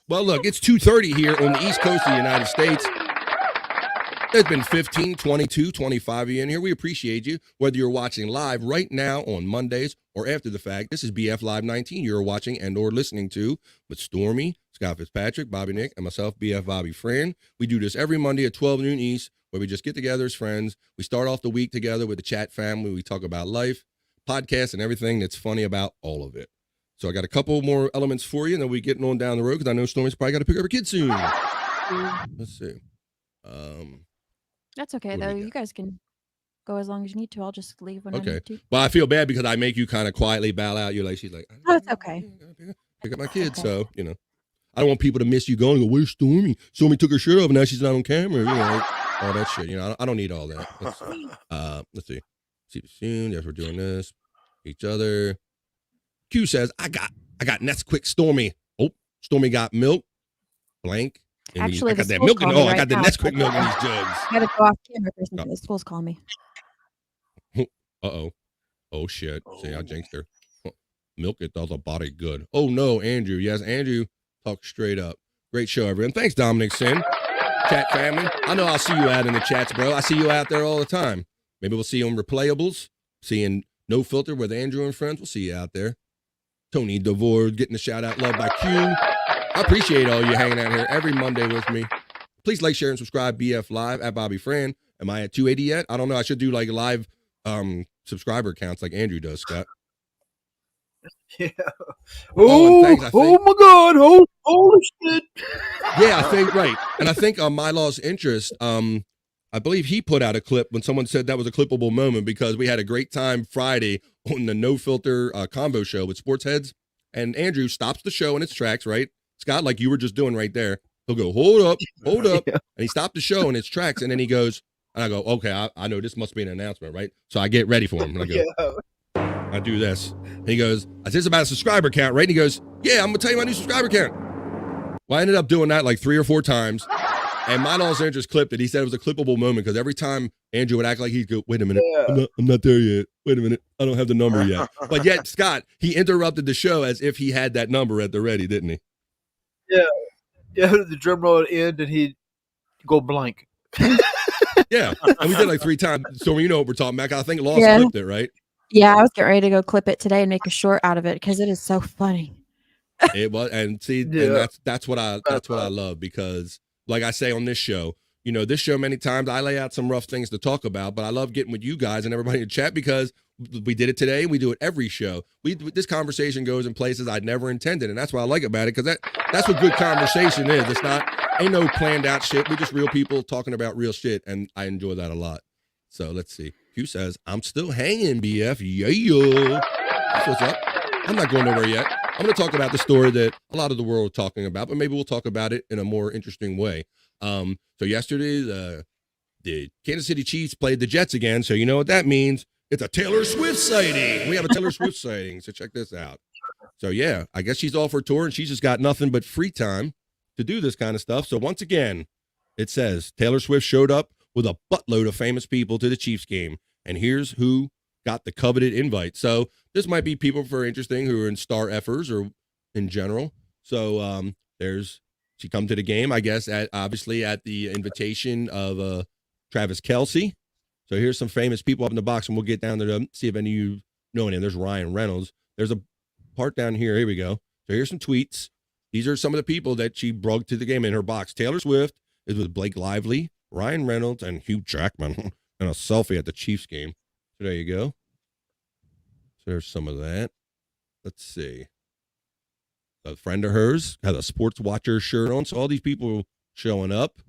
Well, look, it's 2:30 here on the East Coast of the United States. There's been 15, 22, 25 of you in here. We appreciate you, whether you're watching live right now on Mondays or after the fact. This is BF Live 19 you're watching and or listening to with Stormy, Scott Fitzpatrick, Bobby Nick, and myself, BF Bobby Fran. We do this every Monday at 12 noon East, where we just get together as friends. We start off the week together with the chat family. We talk about life, podcasts, and everything that's funny about all of it. So I got a couple more elements for you, and then we're getting on down the road because I know Stormy's probably got to pick up her kid soon. Let's see. That's okay, though. You guys can go as long as you need to. I'll just leave when I need to. Well, I feel bad because I make you kind of quietly bow out. She's like, oh, it's okay. Pick up my kid. Okay. So, I don't want people to miss you going, where's Stormy? Stormy took her shirt off and now she's not on camera. All that shit. I don't need all that. Let's see. See you soon. Yes, we're doing this. Each other. Q says, I got Nesquik Stormy. Oh, Stormy got milk. Blank. Actually, I the got that school's milk. calling Oh, me I right got the now. Nesquik milk in these jugs. I gotta go off camera for something. The school's calling me. Uh-oh. Oh, shit. See, I jinxed her. Milk, it does a body good. Oh, no, Andrew. Yes, Andrew, talk straight up. Great show, everyone. Thanks, Dominic Sin. Chat family. I know I'll see you out in the chats, bro. I see you out there all the time. Maybe we'll see you on Replayables. Seeing No Filter with Andrew and friends. We'll see you out there. Tony DeVore getting the shout out. Love by Q. I appreciate all you hanging out here every Monday with me. Please like, share, and subscribe. BF Live at Bobby Fran. Am I at 280 yet? I don't know. I should do like live subscriber counts like Andrew does, Scott. Yeah. Oh, and thanks, oh my God. Holy shit. Yeah, I think, right. And I think on My Law's Interest, I believe he put out a clip when someone said that was a clippable moment because we had a great time Friday on the No Filter combo show with Sports Heads. And Andrew stops the show in its tracks, right? Scott, like you were just doing right there. He'll go, hold up. Yeah. And he stopped the show in its tracks. And then he goes, and I go, okay, I know this must be an announcement, right? So I get ready for him. And I go, I do this. And he goes, I said it's about a subscriber count, right? And he goes, yeah, I'm going to tell you my new subscriber count. Well, I ended up doing that like 3 or 4 times. And My Law's Interest clipped it. He said it was a clippable moment because every time Andrew would act like he'd go, wait a minute, I'm not there yet. Wait a minute, I don't have the number yet. But yet, Scott, he interrupted the show as if he had that number at the ready, didn't he? Yeah. Yeah, the drum roll would end and he'd go blank. Yeah, and we did like 3 times. So you know what we're talking about. I think Laws clipped it, right? Yeah, I was getting ready to go clip it today and make a short out of it because it is so funny. It was, and see, and that's what I love because, like I say on this show, you know, this show many times I lay out some rough things to talk about, but I love getting with you guys and everybody in chat because we did it today. We do it every show. This conversation goes in places I'd never intended, and that's what I like about it because that's what good conversation is. It's ain't no planned out shit. We're just real people talking about real shit, and I enjoy that a lot. So let's see. Q says, I'm still hanging, BF. Yeah. That's what's up. I'm not going nowhere yet. I'm going to talk about the story that a lot of the world is talking about, but maybe we'll talk about it in a more interesting way. So yesterday, the Kansas City Chiefs played the Jets again. So you know what that means. It's a Taylor Swift sighting. We have a Taylor Swift sighting. So check this out. So yeah, I guess she's off her tour and she's just got nothing but free time to do this kind of stuff. So once again, it says Taylor Swift showed up with a buttload of famous people to the Chiefs game. And here's who got the coveted invite. So this might be people for interesting who are in star effers or in general. So she come to the game, I guess, obviously at the invitation of Travis Kelce. So here's some famous people up in the box, and we'll get down to them, see if any of you know any. There's Ryan Reynolds. There's a part down here. Here we go. So here's some tweets. These are some of the people that she brought to the game in her box. Taylor Swift is with Blake Lively, Ryan Reynolds, and Hugh Jackman, and a selfie at the Chiefs game. So there you go. So there's some of that. Let's see. A friend of hers had a Sports Watcher shirt on. So all these people showing up.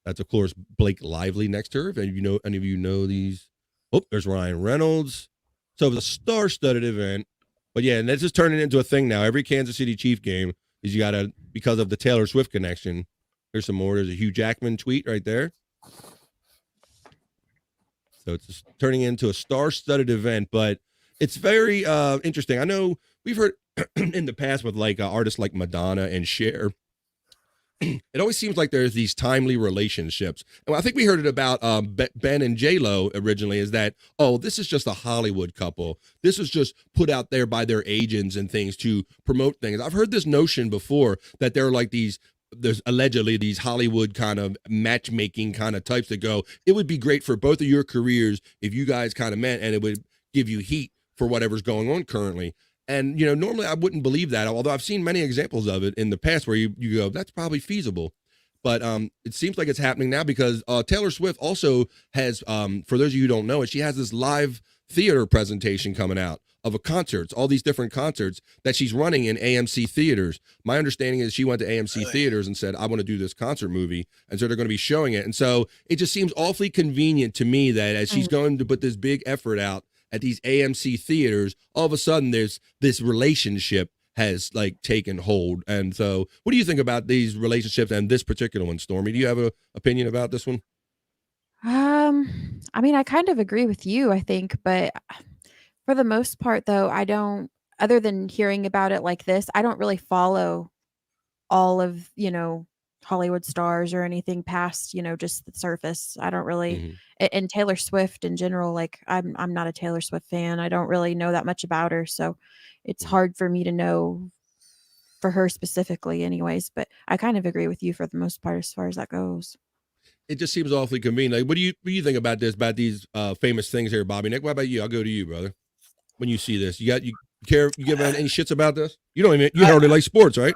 That's, of course, Blake Lively next to her. If any of you know these. Oh, there's Ryan Reynolds. So it was a star-studded event. But yeah, and that's just turning into a thing now. Every Kansas City Chief game is because of the Taylor Swift connection. Here's some more. There's a Hugh Jackman tweet right there. So it's just turning into a star-studded event, but it's very interesting. I know we've heard in the past with like artists like Madonna and Cher. It always seems like there's these timely relationships. And I think we heard it about Ben and J-Lo originally is that, oh, this is just a Hollywood couple. This is just put out there by their agents and things to promote things. I've heard this notion before that there are like there's allegedly these Hollywood kind of matchmaking kind of types that go, it would be great for both of your careers if you guys kind of met and it would give you heat for whatever's going on currently. And, you know, normally I wouldn't believe that, although I've seen many examples of it in the past where you go, that's probably feasible. But it seems like it's happening now because Taylor Swift also has, for those of you who don't know it, she has this live theater presentation coming out of concerts, all these different concerts that she's running in AMC theaters. My understanding is she went to AMC theaters and said, I want to do this concert movie. And so they're going to be showing it. And so it just seems awfully convenient to me that as she's going to put this big effort out at these AMC theaters, all of a sudden there's this relationship has like taken hold. And so what do you think about these relationships and this particular one, Stormy? Do you have an opinion about this one? I mean, I kind of agree with you, I think, but for the most part, though, I don't. Other than hearing about it like this, I don't really follow all of Hollywood stars or anything past just the surface. I don't really. And Taylor Swift in general, like I'm not a Taylor Swift fan. I don't really know that much about her, so it's hard for me to know for her specifically, anyways. But I kind of agree with you for the most part as far as that goes. It just seems awfully convenient. Like, what do you think about this? About these famous things here, Bobby Nick? What about you? I'll go to you, brother. When you see this, you give any shits about this? You don't even you hardly like sports, right?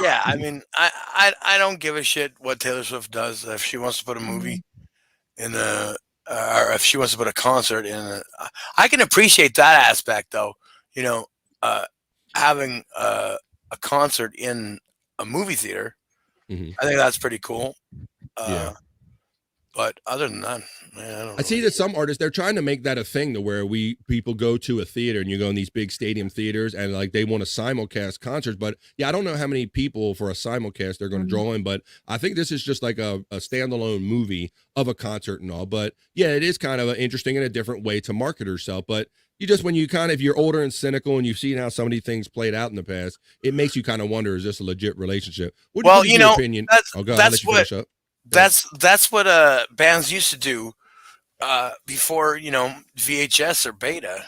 Yeah, I mean, I don't give a shit what Taylor Swift does. If she wants to put a movie in a, or if she wants to put a concert in a, I can appreciate that aspect, though. Having a concert in a movie theater, I think that's pretty cool. Yeah. But other than that, man, I see that some artists, they're trying to make that a thing to where people go to a theater and you go in these big stadium theaters and like they want to simulcast concerts. But yeah, I don't know how many people for a simulcast they're going to draw in, but I think this is just like a standalone movie of a concert and all. But yeah, it is kind of interesting and a different way to market herself. But when you if you're older and cynical and you've seen how so many things played out in the past, it makes you kind of wonder, is this a legit relationship? What is your opinion? That's what bands used to do before VHS or beta.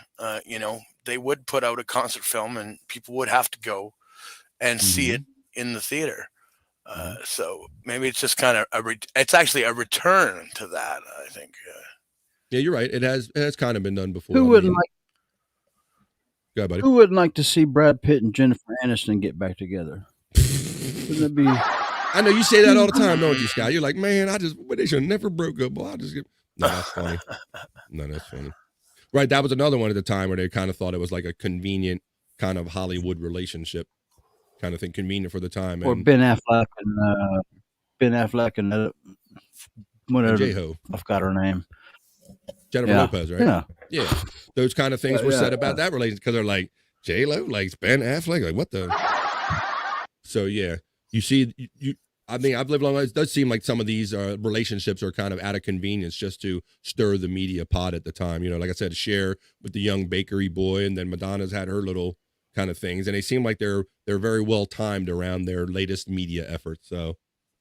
They would put out a concert film and people would have to go and see it in the theater. So maybe it's just kind of it's actually a return to that, I think. Yeah, you're right. It has kind of been done before. Who wouldn't like? Go ahead, buddy. Who wouldn't like to see Brad Pitt and Jennifer Aniston get back together? Wouldn't it be? I know you say that all the time, don't you, Scott? You're like, man, they should have never broke up. Boy, No, that's funny. No, that's funny. Right, that was another one at the time where they kind of thought it was like a convenient kind of Hollywood relationship kind of thing, convenient for the time. Or Ben Affleck and whatever. J-Ho. I forgot her name. Jennifer Lopez, right? Yeah. Those kind of things were said about that relationship because they're like, J-Lo likes Ben Affleck. Like, what the? So, yeah. You see, I mean, I've lived long. It does seem like some of these relationships are kind of out of convenience just to stir the media pot at the time. Like I said, Cher with the young bakery boy, and then Madonna's had her little kind of things, and they seem like they're very well timed around their latest media efforts. So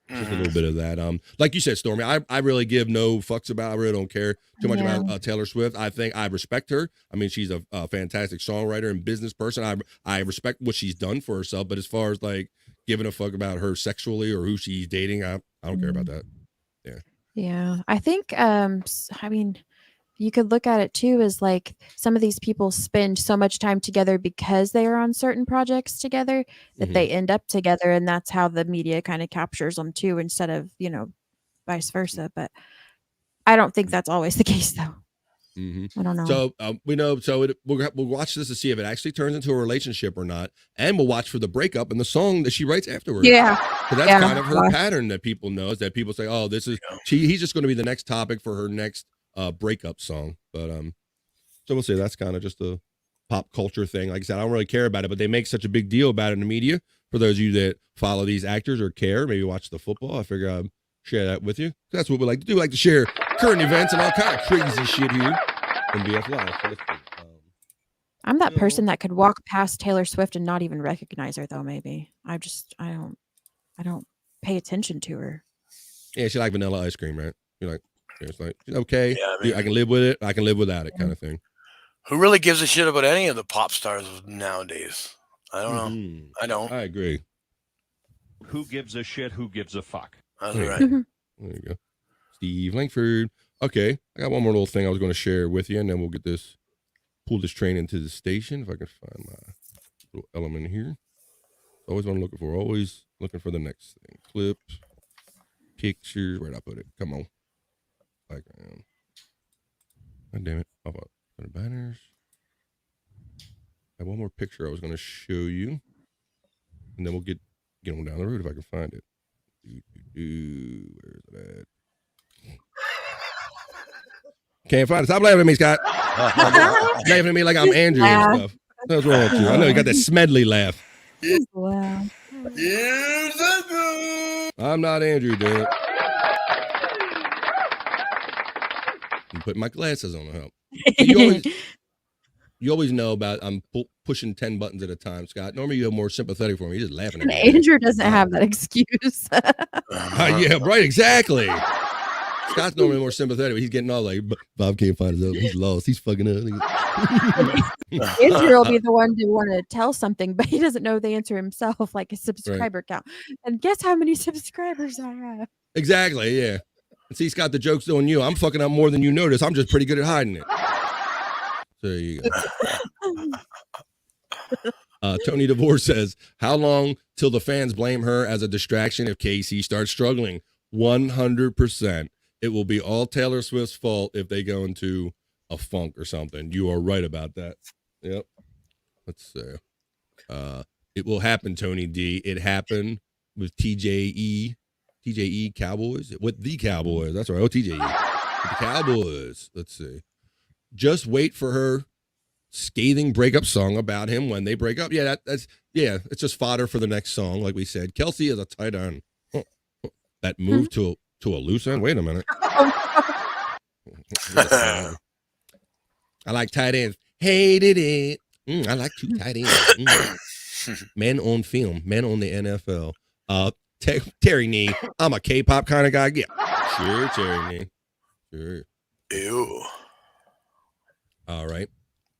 just a little bit of that. Like you said, Stormy, I really give no fucks about. I really don't care too much about Taylor Swift. I think I respect her. I mean, she's a fantastic songwriter and business person. I respect what she's done for herself. But as far as like giving a fuck about her sexually or who she's dating, I don't care about that. Yeah, I think I mean, you could look at it too as like some of these people spend so much time together because they are on certain projects together that they end up together, and that's how the media kind of captures them too, instead of vice versa. But I don't think that's always the case, though. I don't know. So we know. So we'll watch this to see if it actually turns into a relationship or not, and we'll watch for the breakup and the song that she writes afterwards. Yeah, because that's kind of her pattern that people know. Is that people say, "Oh, this is he's just going to be the next topic for her next breakup song." But so we'll see. That's kind of just a pop culture thing. Like I said, I don't really care about it, but they make such a big deal about it in the media. For those of you that follow these actors or care, maybe watch the football. I figure I'd share that with you. That's what we like to do. We like to share current events and all kind of crazy shit here on BF Live. I'm that person that could walk past Taylor Swift and not even recognize her, though. Maybe I don't pay attention to her. Yeah, she like vanilla ice cream, right? You're like, it's like okay, I can live with it. I can live without it, kind of thing. Who really gives a shit about any of the pop stars nowadays? I don't know. I don't. I agree. Who gives a shit? Who gives a fuck? That's right. There you go. Steve Langford. Okay, I got one more little thing I was going to share with you, and then we'll pull this train into the station. If I can find my little element here. Always what I'm looking for. Always looking for the next thing. Clips, pictures. Where'd I put it? Come on. Background. God damn it. How about the banners? I have one more picture I was going to show you, and then we'll get on down the road if I can find it. Where's it at? Can't find it. Stop laughing at me, Scott. Laughing at me like I'm Andrew and stuff. What's wrong with you? I know you got that Smedley laugh. Wow. I'm not Andrew, dude. I'm putting my glasses on to help. So you always know about I'm pushing 10 buttons at a time, Scott. Normally you have more sympathetic for me. You're just laughing at And me. Andrew doesn't have that excuse. Yeah, right, exactly. Scott's normally more sympathetic. He's getting all like, Bob can't find his own. He's lost. He's fucking up. Andrew will be the one to want to tell something, but he doesn't know the answer himself, like a subscriber count. And guess how many subscribers I have? Exactly, yeah. And see, Scott, the joke's on you. I'm fucking up more than you notice. I'm just pretty good at hiding it. So there you go. Tony DeVore says, how long till the fans blame her as a distraction if KC starts struggling? 100%. It will be all Taylor Swift's fault if they go into a funk or something. You are right about that. Yep. Let's see. It will happen, Tony D. It happened with TJE Cowboys. With the Cowboys. That's right. Oh, TJE. With the Cowboys. Let's see. Just wait for her scathing breakup song about him when they break up. Yeah, that's it's just fodder for the next song, like we said. Kelsey is a tight end. That move to a loose end. Wait a minute. I like tight ends. Hated it. I like two tight ends. Men on film. Men on the NFL. Terry Nee. I'm a K-pop kind of guy. Yeah. Sure, Terry Nee. Sure. Ew. All right.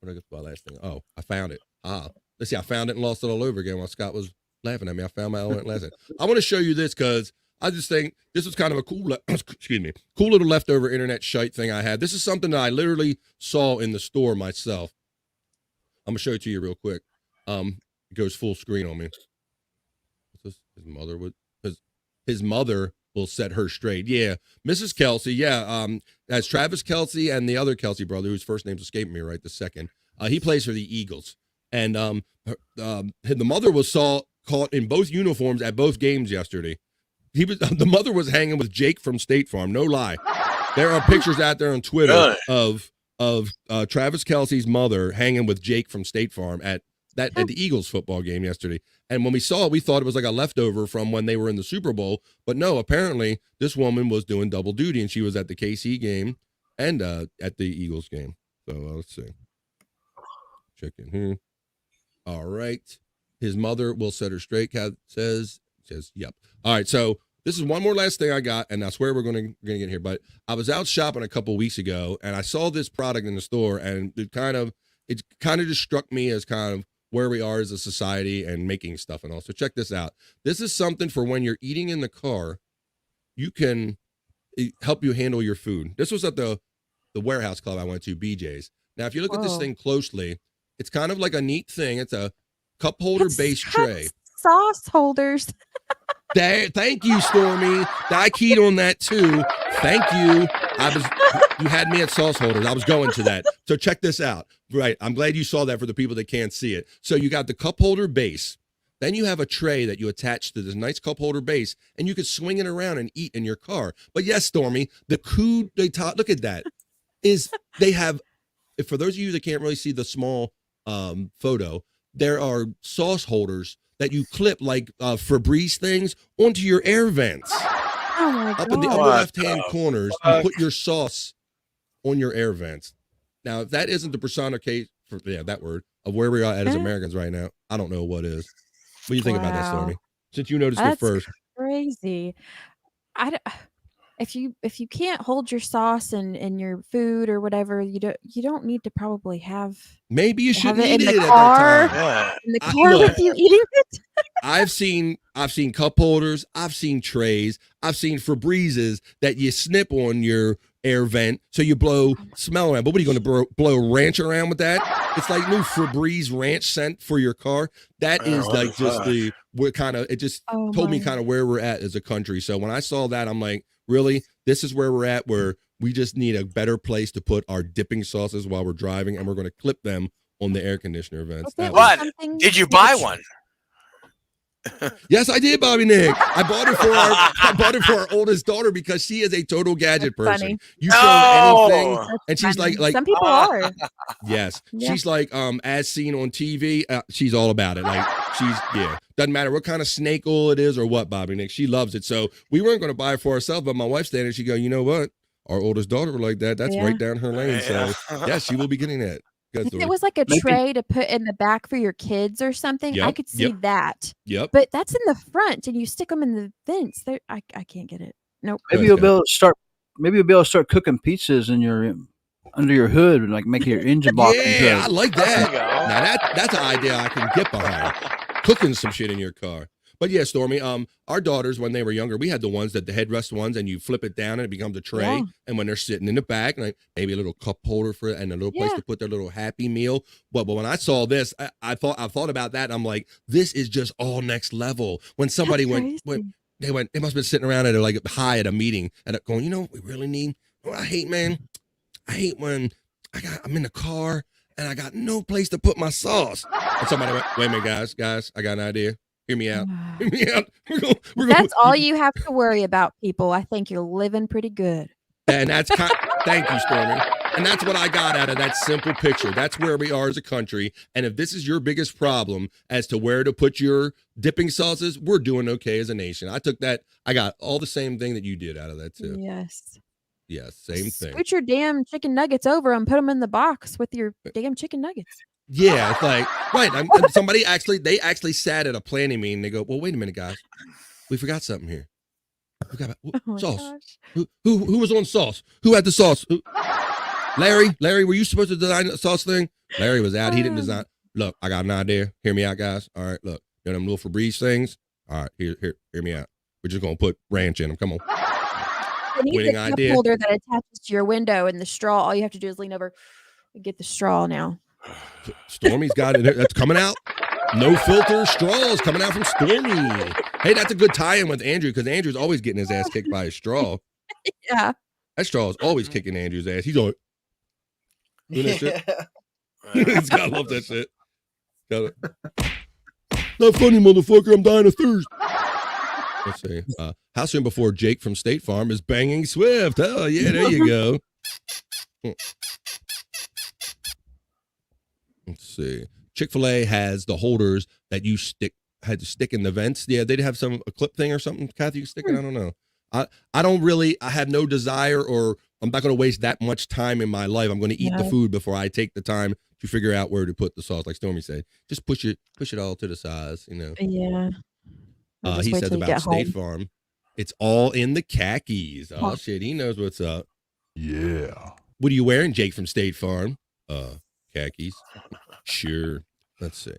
What did I get for my last thing? Oh, I found it. Let's see. I found it and lost it all over again while Scott was laughing at me. I found my element last thing. I want to show you this because I just think this was kind of a cool little leftover internet shite thing I had. This is something that I literally saw in the store myself. I'm going to show it to you real quick. It goes full screen on me. What's this? His mother will set her straight. Yeah. Mrs. Kelsey. Yeah. That's Travis Kelsey and the other Kelsey brother, whose first name's escaping me right this second. He plays for the Eagles. And the mother was caught in both uniforms at both games yesterday. The mother was hanging with Jake from State Farm. No lie. There are pictures out there on Twitter of Travis Kelsey's mother hanging with Jake from State Farm at the Eagles football game yesterday. And when we saw it, we thought it was like a leftover from when they were in the Super Bowl. But no, apparently this woman was doing double duty, and she was at the KC game and at the Eagles game. So let's see. Check in here. All right. His mother will set her straight. Says, yep. All right. So this is one more last thing I got, and I swear we're going to get here. But I was out shopping a couple weeks ago, and I saw this product in the store, and it kind of just struck me as kind of where we are as a society and making stuff and all. So check this out. This is something for when you're eating in the car. You can help you handle your food. This was at the warehouse club I went to, BJ's. Now, if you look at this thing closely, it's kind of like a neat thing. It's a cup holder base tray. Sauce holders. Thank you, Stormy. I keyed on that too. Thank you. You had me at sauce holders. I was going to that. So check this out. Right. I'm glad you saw that for the people that can't see it. So you got the cup holder base. Then you have a tray that you attach to this nice cup holder base, and you can swing it around and eat in your car. But yes, Stormy, the coup d'etat, look at that, is they have, for those of you that can't really see the small photo, there are sauce holders that you clip like Febreze things onto your air vents. Oh my God. Up in the upper left-hand corners, you put your sauce on your air vents. Now, if that isn't the personification, that word, of where we are at as Americans right now, I don't know what is. What do you think about that, Stormy? Since you noticed it first. Crazy. If you can't hold your sauce in your food or whatever, you don't need to probably have. Maybe you shouldn't it eat in it the car. at that time. In the car with you eating it. I've seen cup holders, I've seen trays, I've seen Febrezes that you snip on your air vent so you blow smell around. But what are you going to blow ranch around with that? It's like new Febreze ranch scent for your car. That is like just it just told me kind of where we're at as a country. So when I saw that, I'm like, really? This is where we're at, where we just need a better place to put our dipping sauces while we're driving, and we're going to clip them on the air conditioner vents. What? Did you buy one? Yes, I did, Bobby Nick. I bought it for our oldest daughter because she is a total gadget person. Funny. You show her anything, and she's funny. like Some people are. Yes, Yeah. she's like as seen on TV. She's all about it. Like doesn't matter what kind of snake oil it is or what, Bobby Nick. She loves it. So we weren't going to buy it for ourselves, but my wife standing, she go, you know what? our oldest daughter were like that. That's Yeah. right down her lane. So yeah, she will be getting that. Good If it story. was like a tray to put in the back for your kids or something, I Yep, could see yep. that. Yep. But that's in the front, and you stick them in the vents. I can't get it. Nope. Maybe you'll be able to start. Maybe you'll be able to start cooking pizzas in your under your hood, and like make your engine block into Yeah, a- I like that. Now that's an idea I can get behind. Cooking some shit in your car. But yeah, Stormy, our daughters, when they were younger, we had the ones that the headrest ones, and you flip it down and it becomes a tray. Yeah. And when they're sitting in the back, like maybe a little cup holder for it and a little place Yeah. to put their little Happy Meal. But when I saw this, I thought about that. And I'm like, this is just all next level. When somebody That's they must have been sitting around at like high at a meeting and going, you know what we really need? What I hate, man. I hate when I'm in the car and I got no place to put my sauce. And somebody went, wait a minute, guys, I got an idea. Hear me out. Hear me out. That's all you have to worry about, people. I think you're living pretty good. And that's thank you, Stormy. And that's what I got out of that simple picture. That's where we are as a country. And if this is your biggest problem as to where to put your dipping sauces, we're doing okay as a nation. I got all the same thing that you did out of that too. Yes. Yes, same thing. Scoot your damn chicken nuggets over and put them in the box with your damn chicken nuggets. Yeah, it's like, right. They actually sat at a planning meeting. They go, well, wait a minute, guys. We forgot something here. We got sauce. Who was on sauce? Who had the sauce? Larry, were you supposed to design the sauce thing? Larry was out. He didn't design. Look, I got an idea. Hear me out, guys. All right, look. You know them little Febreze things? All right, hear me out. We're just going to put ranch in them. Come on. It needs Winning a cup idea. holder that attaches to your window, and the straw. All you have to do is lean over and get the straw now. Stormy's got it. That's coming out. No filter straws coming out from Stormy. Hey, that's a good tie-in with Andrew because Andrew's always getting his ass kicked by a straw. Yeah. That straw is always kicking Andrew's ass. He's like, doing that shit. He's got to love that shit. Got it. Not funny, motherfucker. I'm dying of thirst. Let's see. How soon before Jake from State Farm is banging Swift? Oh, yeah, there you go. Let's see. Chick-fil-A has the holders that you had to stick in the vents. Yeah, they'd have a clip thing or something. Kathy, you stick it? I don't know. I have no desire, or I'm not going to waste that much time in my life. I'm going to eat the food before I take the time to figure out where to put the sauce. Like Stormy said, just push it all to the sides, you know. Yeah. He says about State Farm, it's all in the khakis. Oh, shit, he knows what's up. Yeah. What are you wearing, Jake from State Farm? Khakis. Sure. Let's see.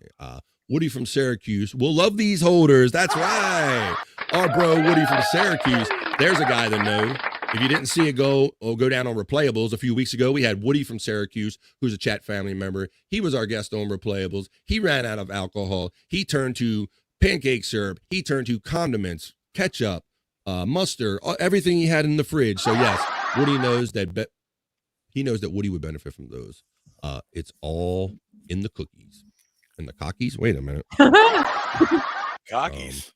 Woody from Syracuse will love these holders. That's right. Our bro Woody from Syracuse. There's a guy that knows. If you didn't see it, go down on Replayables. A few weeks ago, we had Woody from Syracuse, who's a chat family member. He was our guest on Replayables. He ran out of alcohol. He turned to pancake syrup. He turned to condiments, ketchup, mustard, everything he had in the fridge. So yes, Woody knows that. He knows that Woody would benefit from those. It's all in the cookies and the cockies. Wait a minute. Cockies.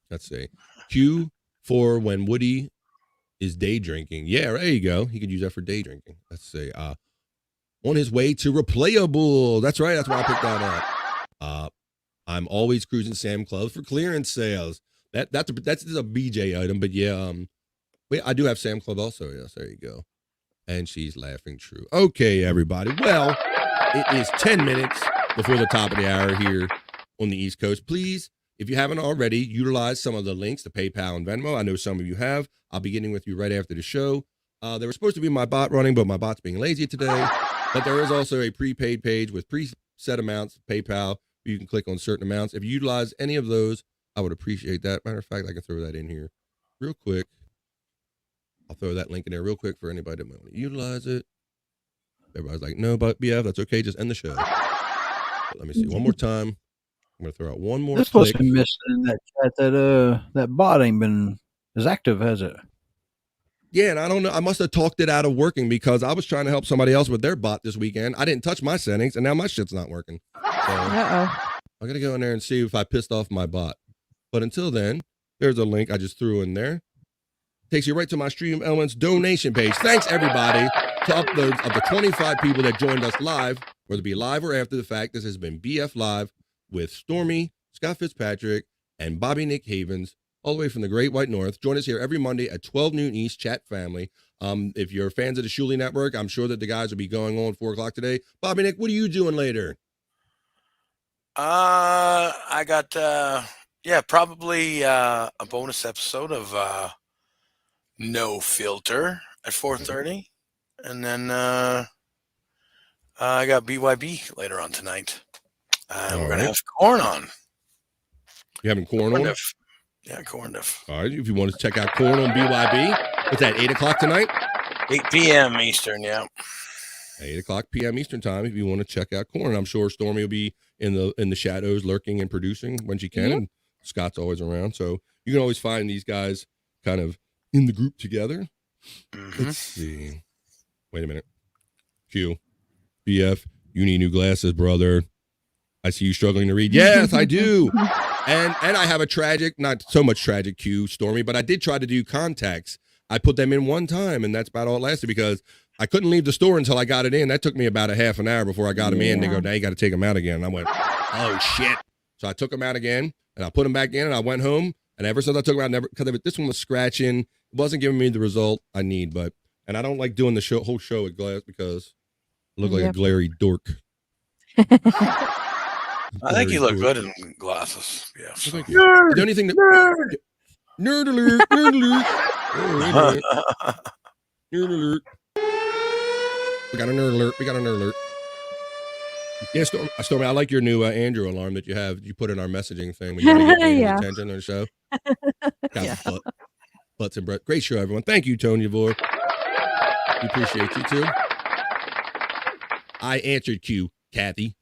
Let's see. Q for when Woody is day drinking. Yeah, there you go. He could use that for day drinking. Let's see. On his way to Replayable. That's right. That's why I picked that up. I'm always cruising Sam Club for clearance sales. That's a BJ item, but yeah. Wait, I do have Sam Club also. Yes, there you go. And she's laughing true. Okay, everybody. Well, it is 10 minutes before the top of the hour here on the East Coast. Please, if you haven't already, utilize some of the links to PayPal and Venmo. I know some of you have. I'll be getting with you right after the show. There was supposed to be my bot running, but my bot's being lazy today. But there is also a prepaid page with preset amounts, PayPal. You can click on certain amounts. If you utilize any of those, I would appreciate that. Matter of fact, I can throw that in here real quick. I'll throw that link in there real quick for anybody that might want to utilize it. Everybody's like, no, but BF, that's okay. Just end the show. But let me see one more time. I'm going to throw out one more This click. supposed to be missing in that chat that bot ain't been as active, has it? Yeah, and I don't know. I must have talked it out of working because I was trying to help somebody else with their bot this weekend. I didn't touch my settings, and now my shit's not working. So I'm going to go in there and see if I pissed off my bot. But until then, there's a link I just threw in there. Takes you right to my Stream Elements donation page. Thanks, everybody, to uploads of the 25 people that joined us live, whether it be live or after the fact. This has been BF Live with Stormy, Scott Fitzpatrick, and Bobby Nick Havens, all the way from the Great White North. Join us here every Monday at 12 noon East, chat family. If you're fans of the Shuley Network, I'm sure that the guys will be going on 4 o'clock today. Bobby Nick, what are you doing later? I got probably a bonus episode of No Filter at 4:30, and then I got BYB later on tonight. We're gonna have Corn on. You having Corn on? Yeah, Corn Diff. All right. If you want to check out Corn on BYB, what's that? 8 o'clock tonight? 8 p.m. Eastern. Yeah. 8 o'clock p.m. Eastern time. If you want to check out Corn, I'm sure Stormy will be in the shadows, lurking and producing when she can. And Scott's always around, so you can always find these guys kind of in the group together. Let's see. Wait a minute. Q, BF, you need new glasses, brother. I see you struggling to read. Yes, I do. And I have a tragic, not so much tragic Q, Stormy, but I did try to do contacts. I put them in one time, and that's about all it lasted because I couldn't leave the store until I got it in. That took me about a half an hour before I got them in. They go, now you got to take them out again. And I went, oh, shit. So I took them out again, and I put them back in, and I went home. And ever since I took them out, because this one was scratching, it wasn't giving me the result I need. And I don't like doing the whole show with glass because I look like a glary dork. I think you look good in glasses. Yeah. So. The only thing that nerd alert, nerd alert. Oh, nerd alert. We got a nerd alert. Yeah, Stormy, I like your new Andrew alarm that you have. You put in our messaging thing when you want to get attention on the show. Got butts and breath. Great show, everyone. Thank you, Tony Vore. We appreciate you too. I answered Q, Kathy.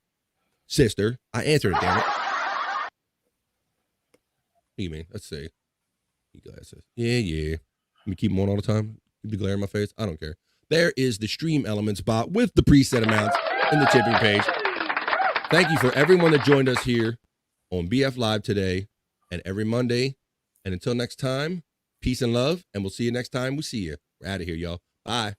Sister, I answered it, damn it. What do you mean? Let's see. Glasses. Yeah. Let me keep them on all the time. Keep the glare in my face. I don't care. There is the Stream Elements bot with the preset amounts in the tipping page. Thank you for everyone that joined us here on BF Live today and every Monday. And until next time, peace and love. And we'll see you next time we see you. We're out of here, y'all. Bye.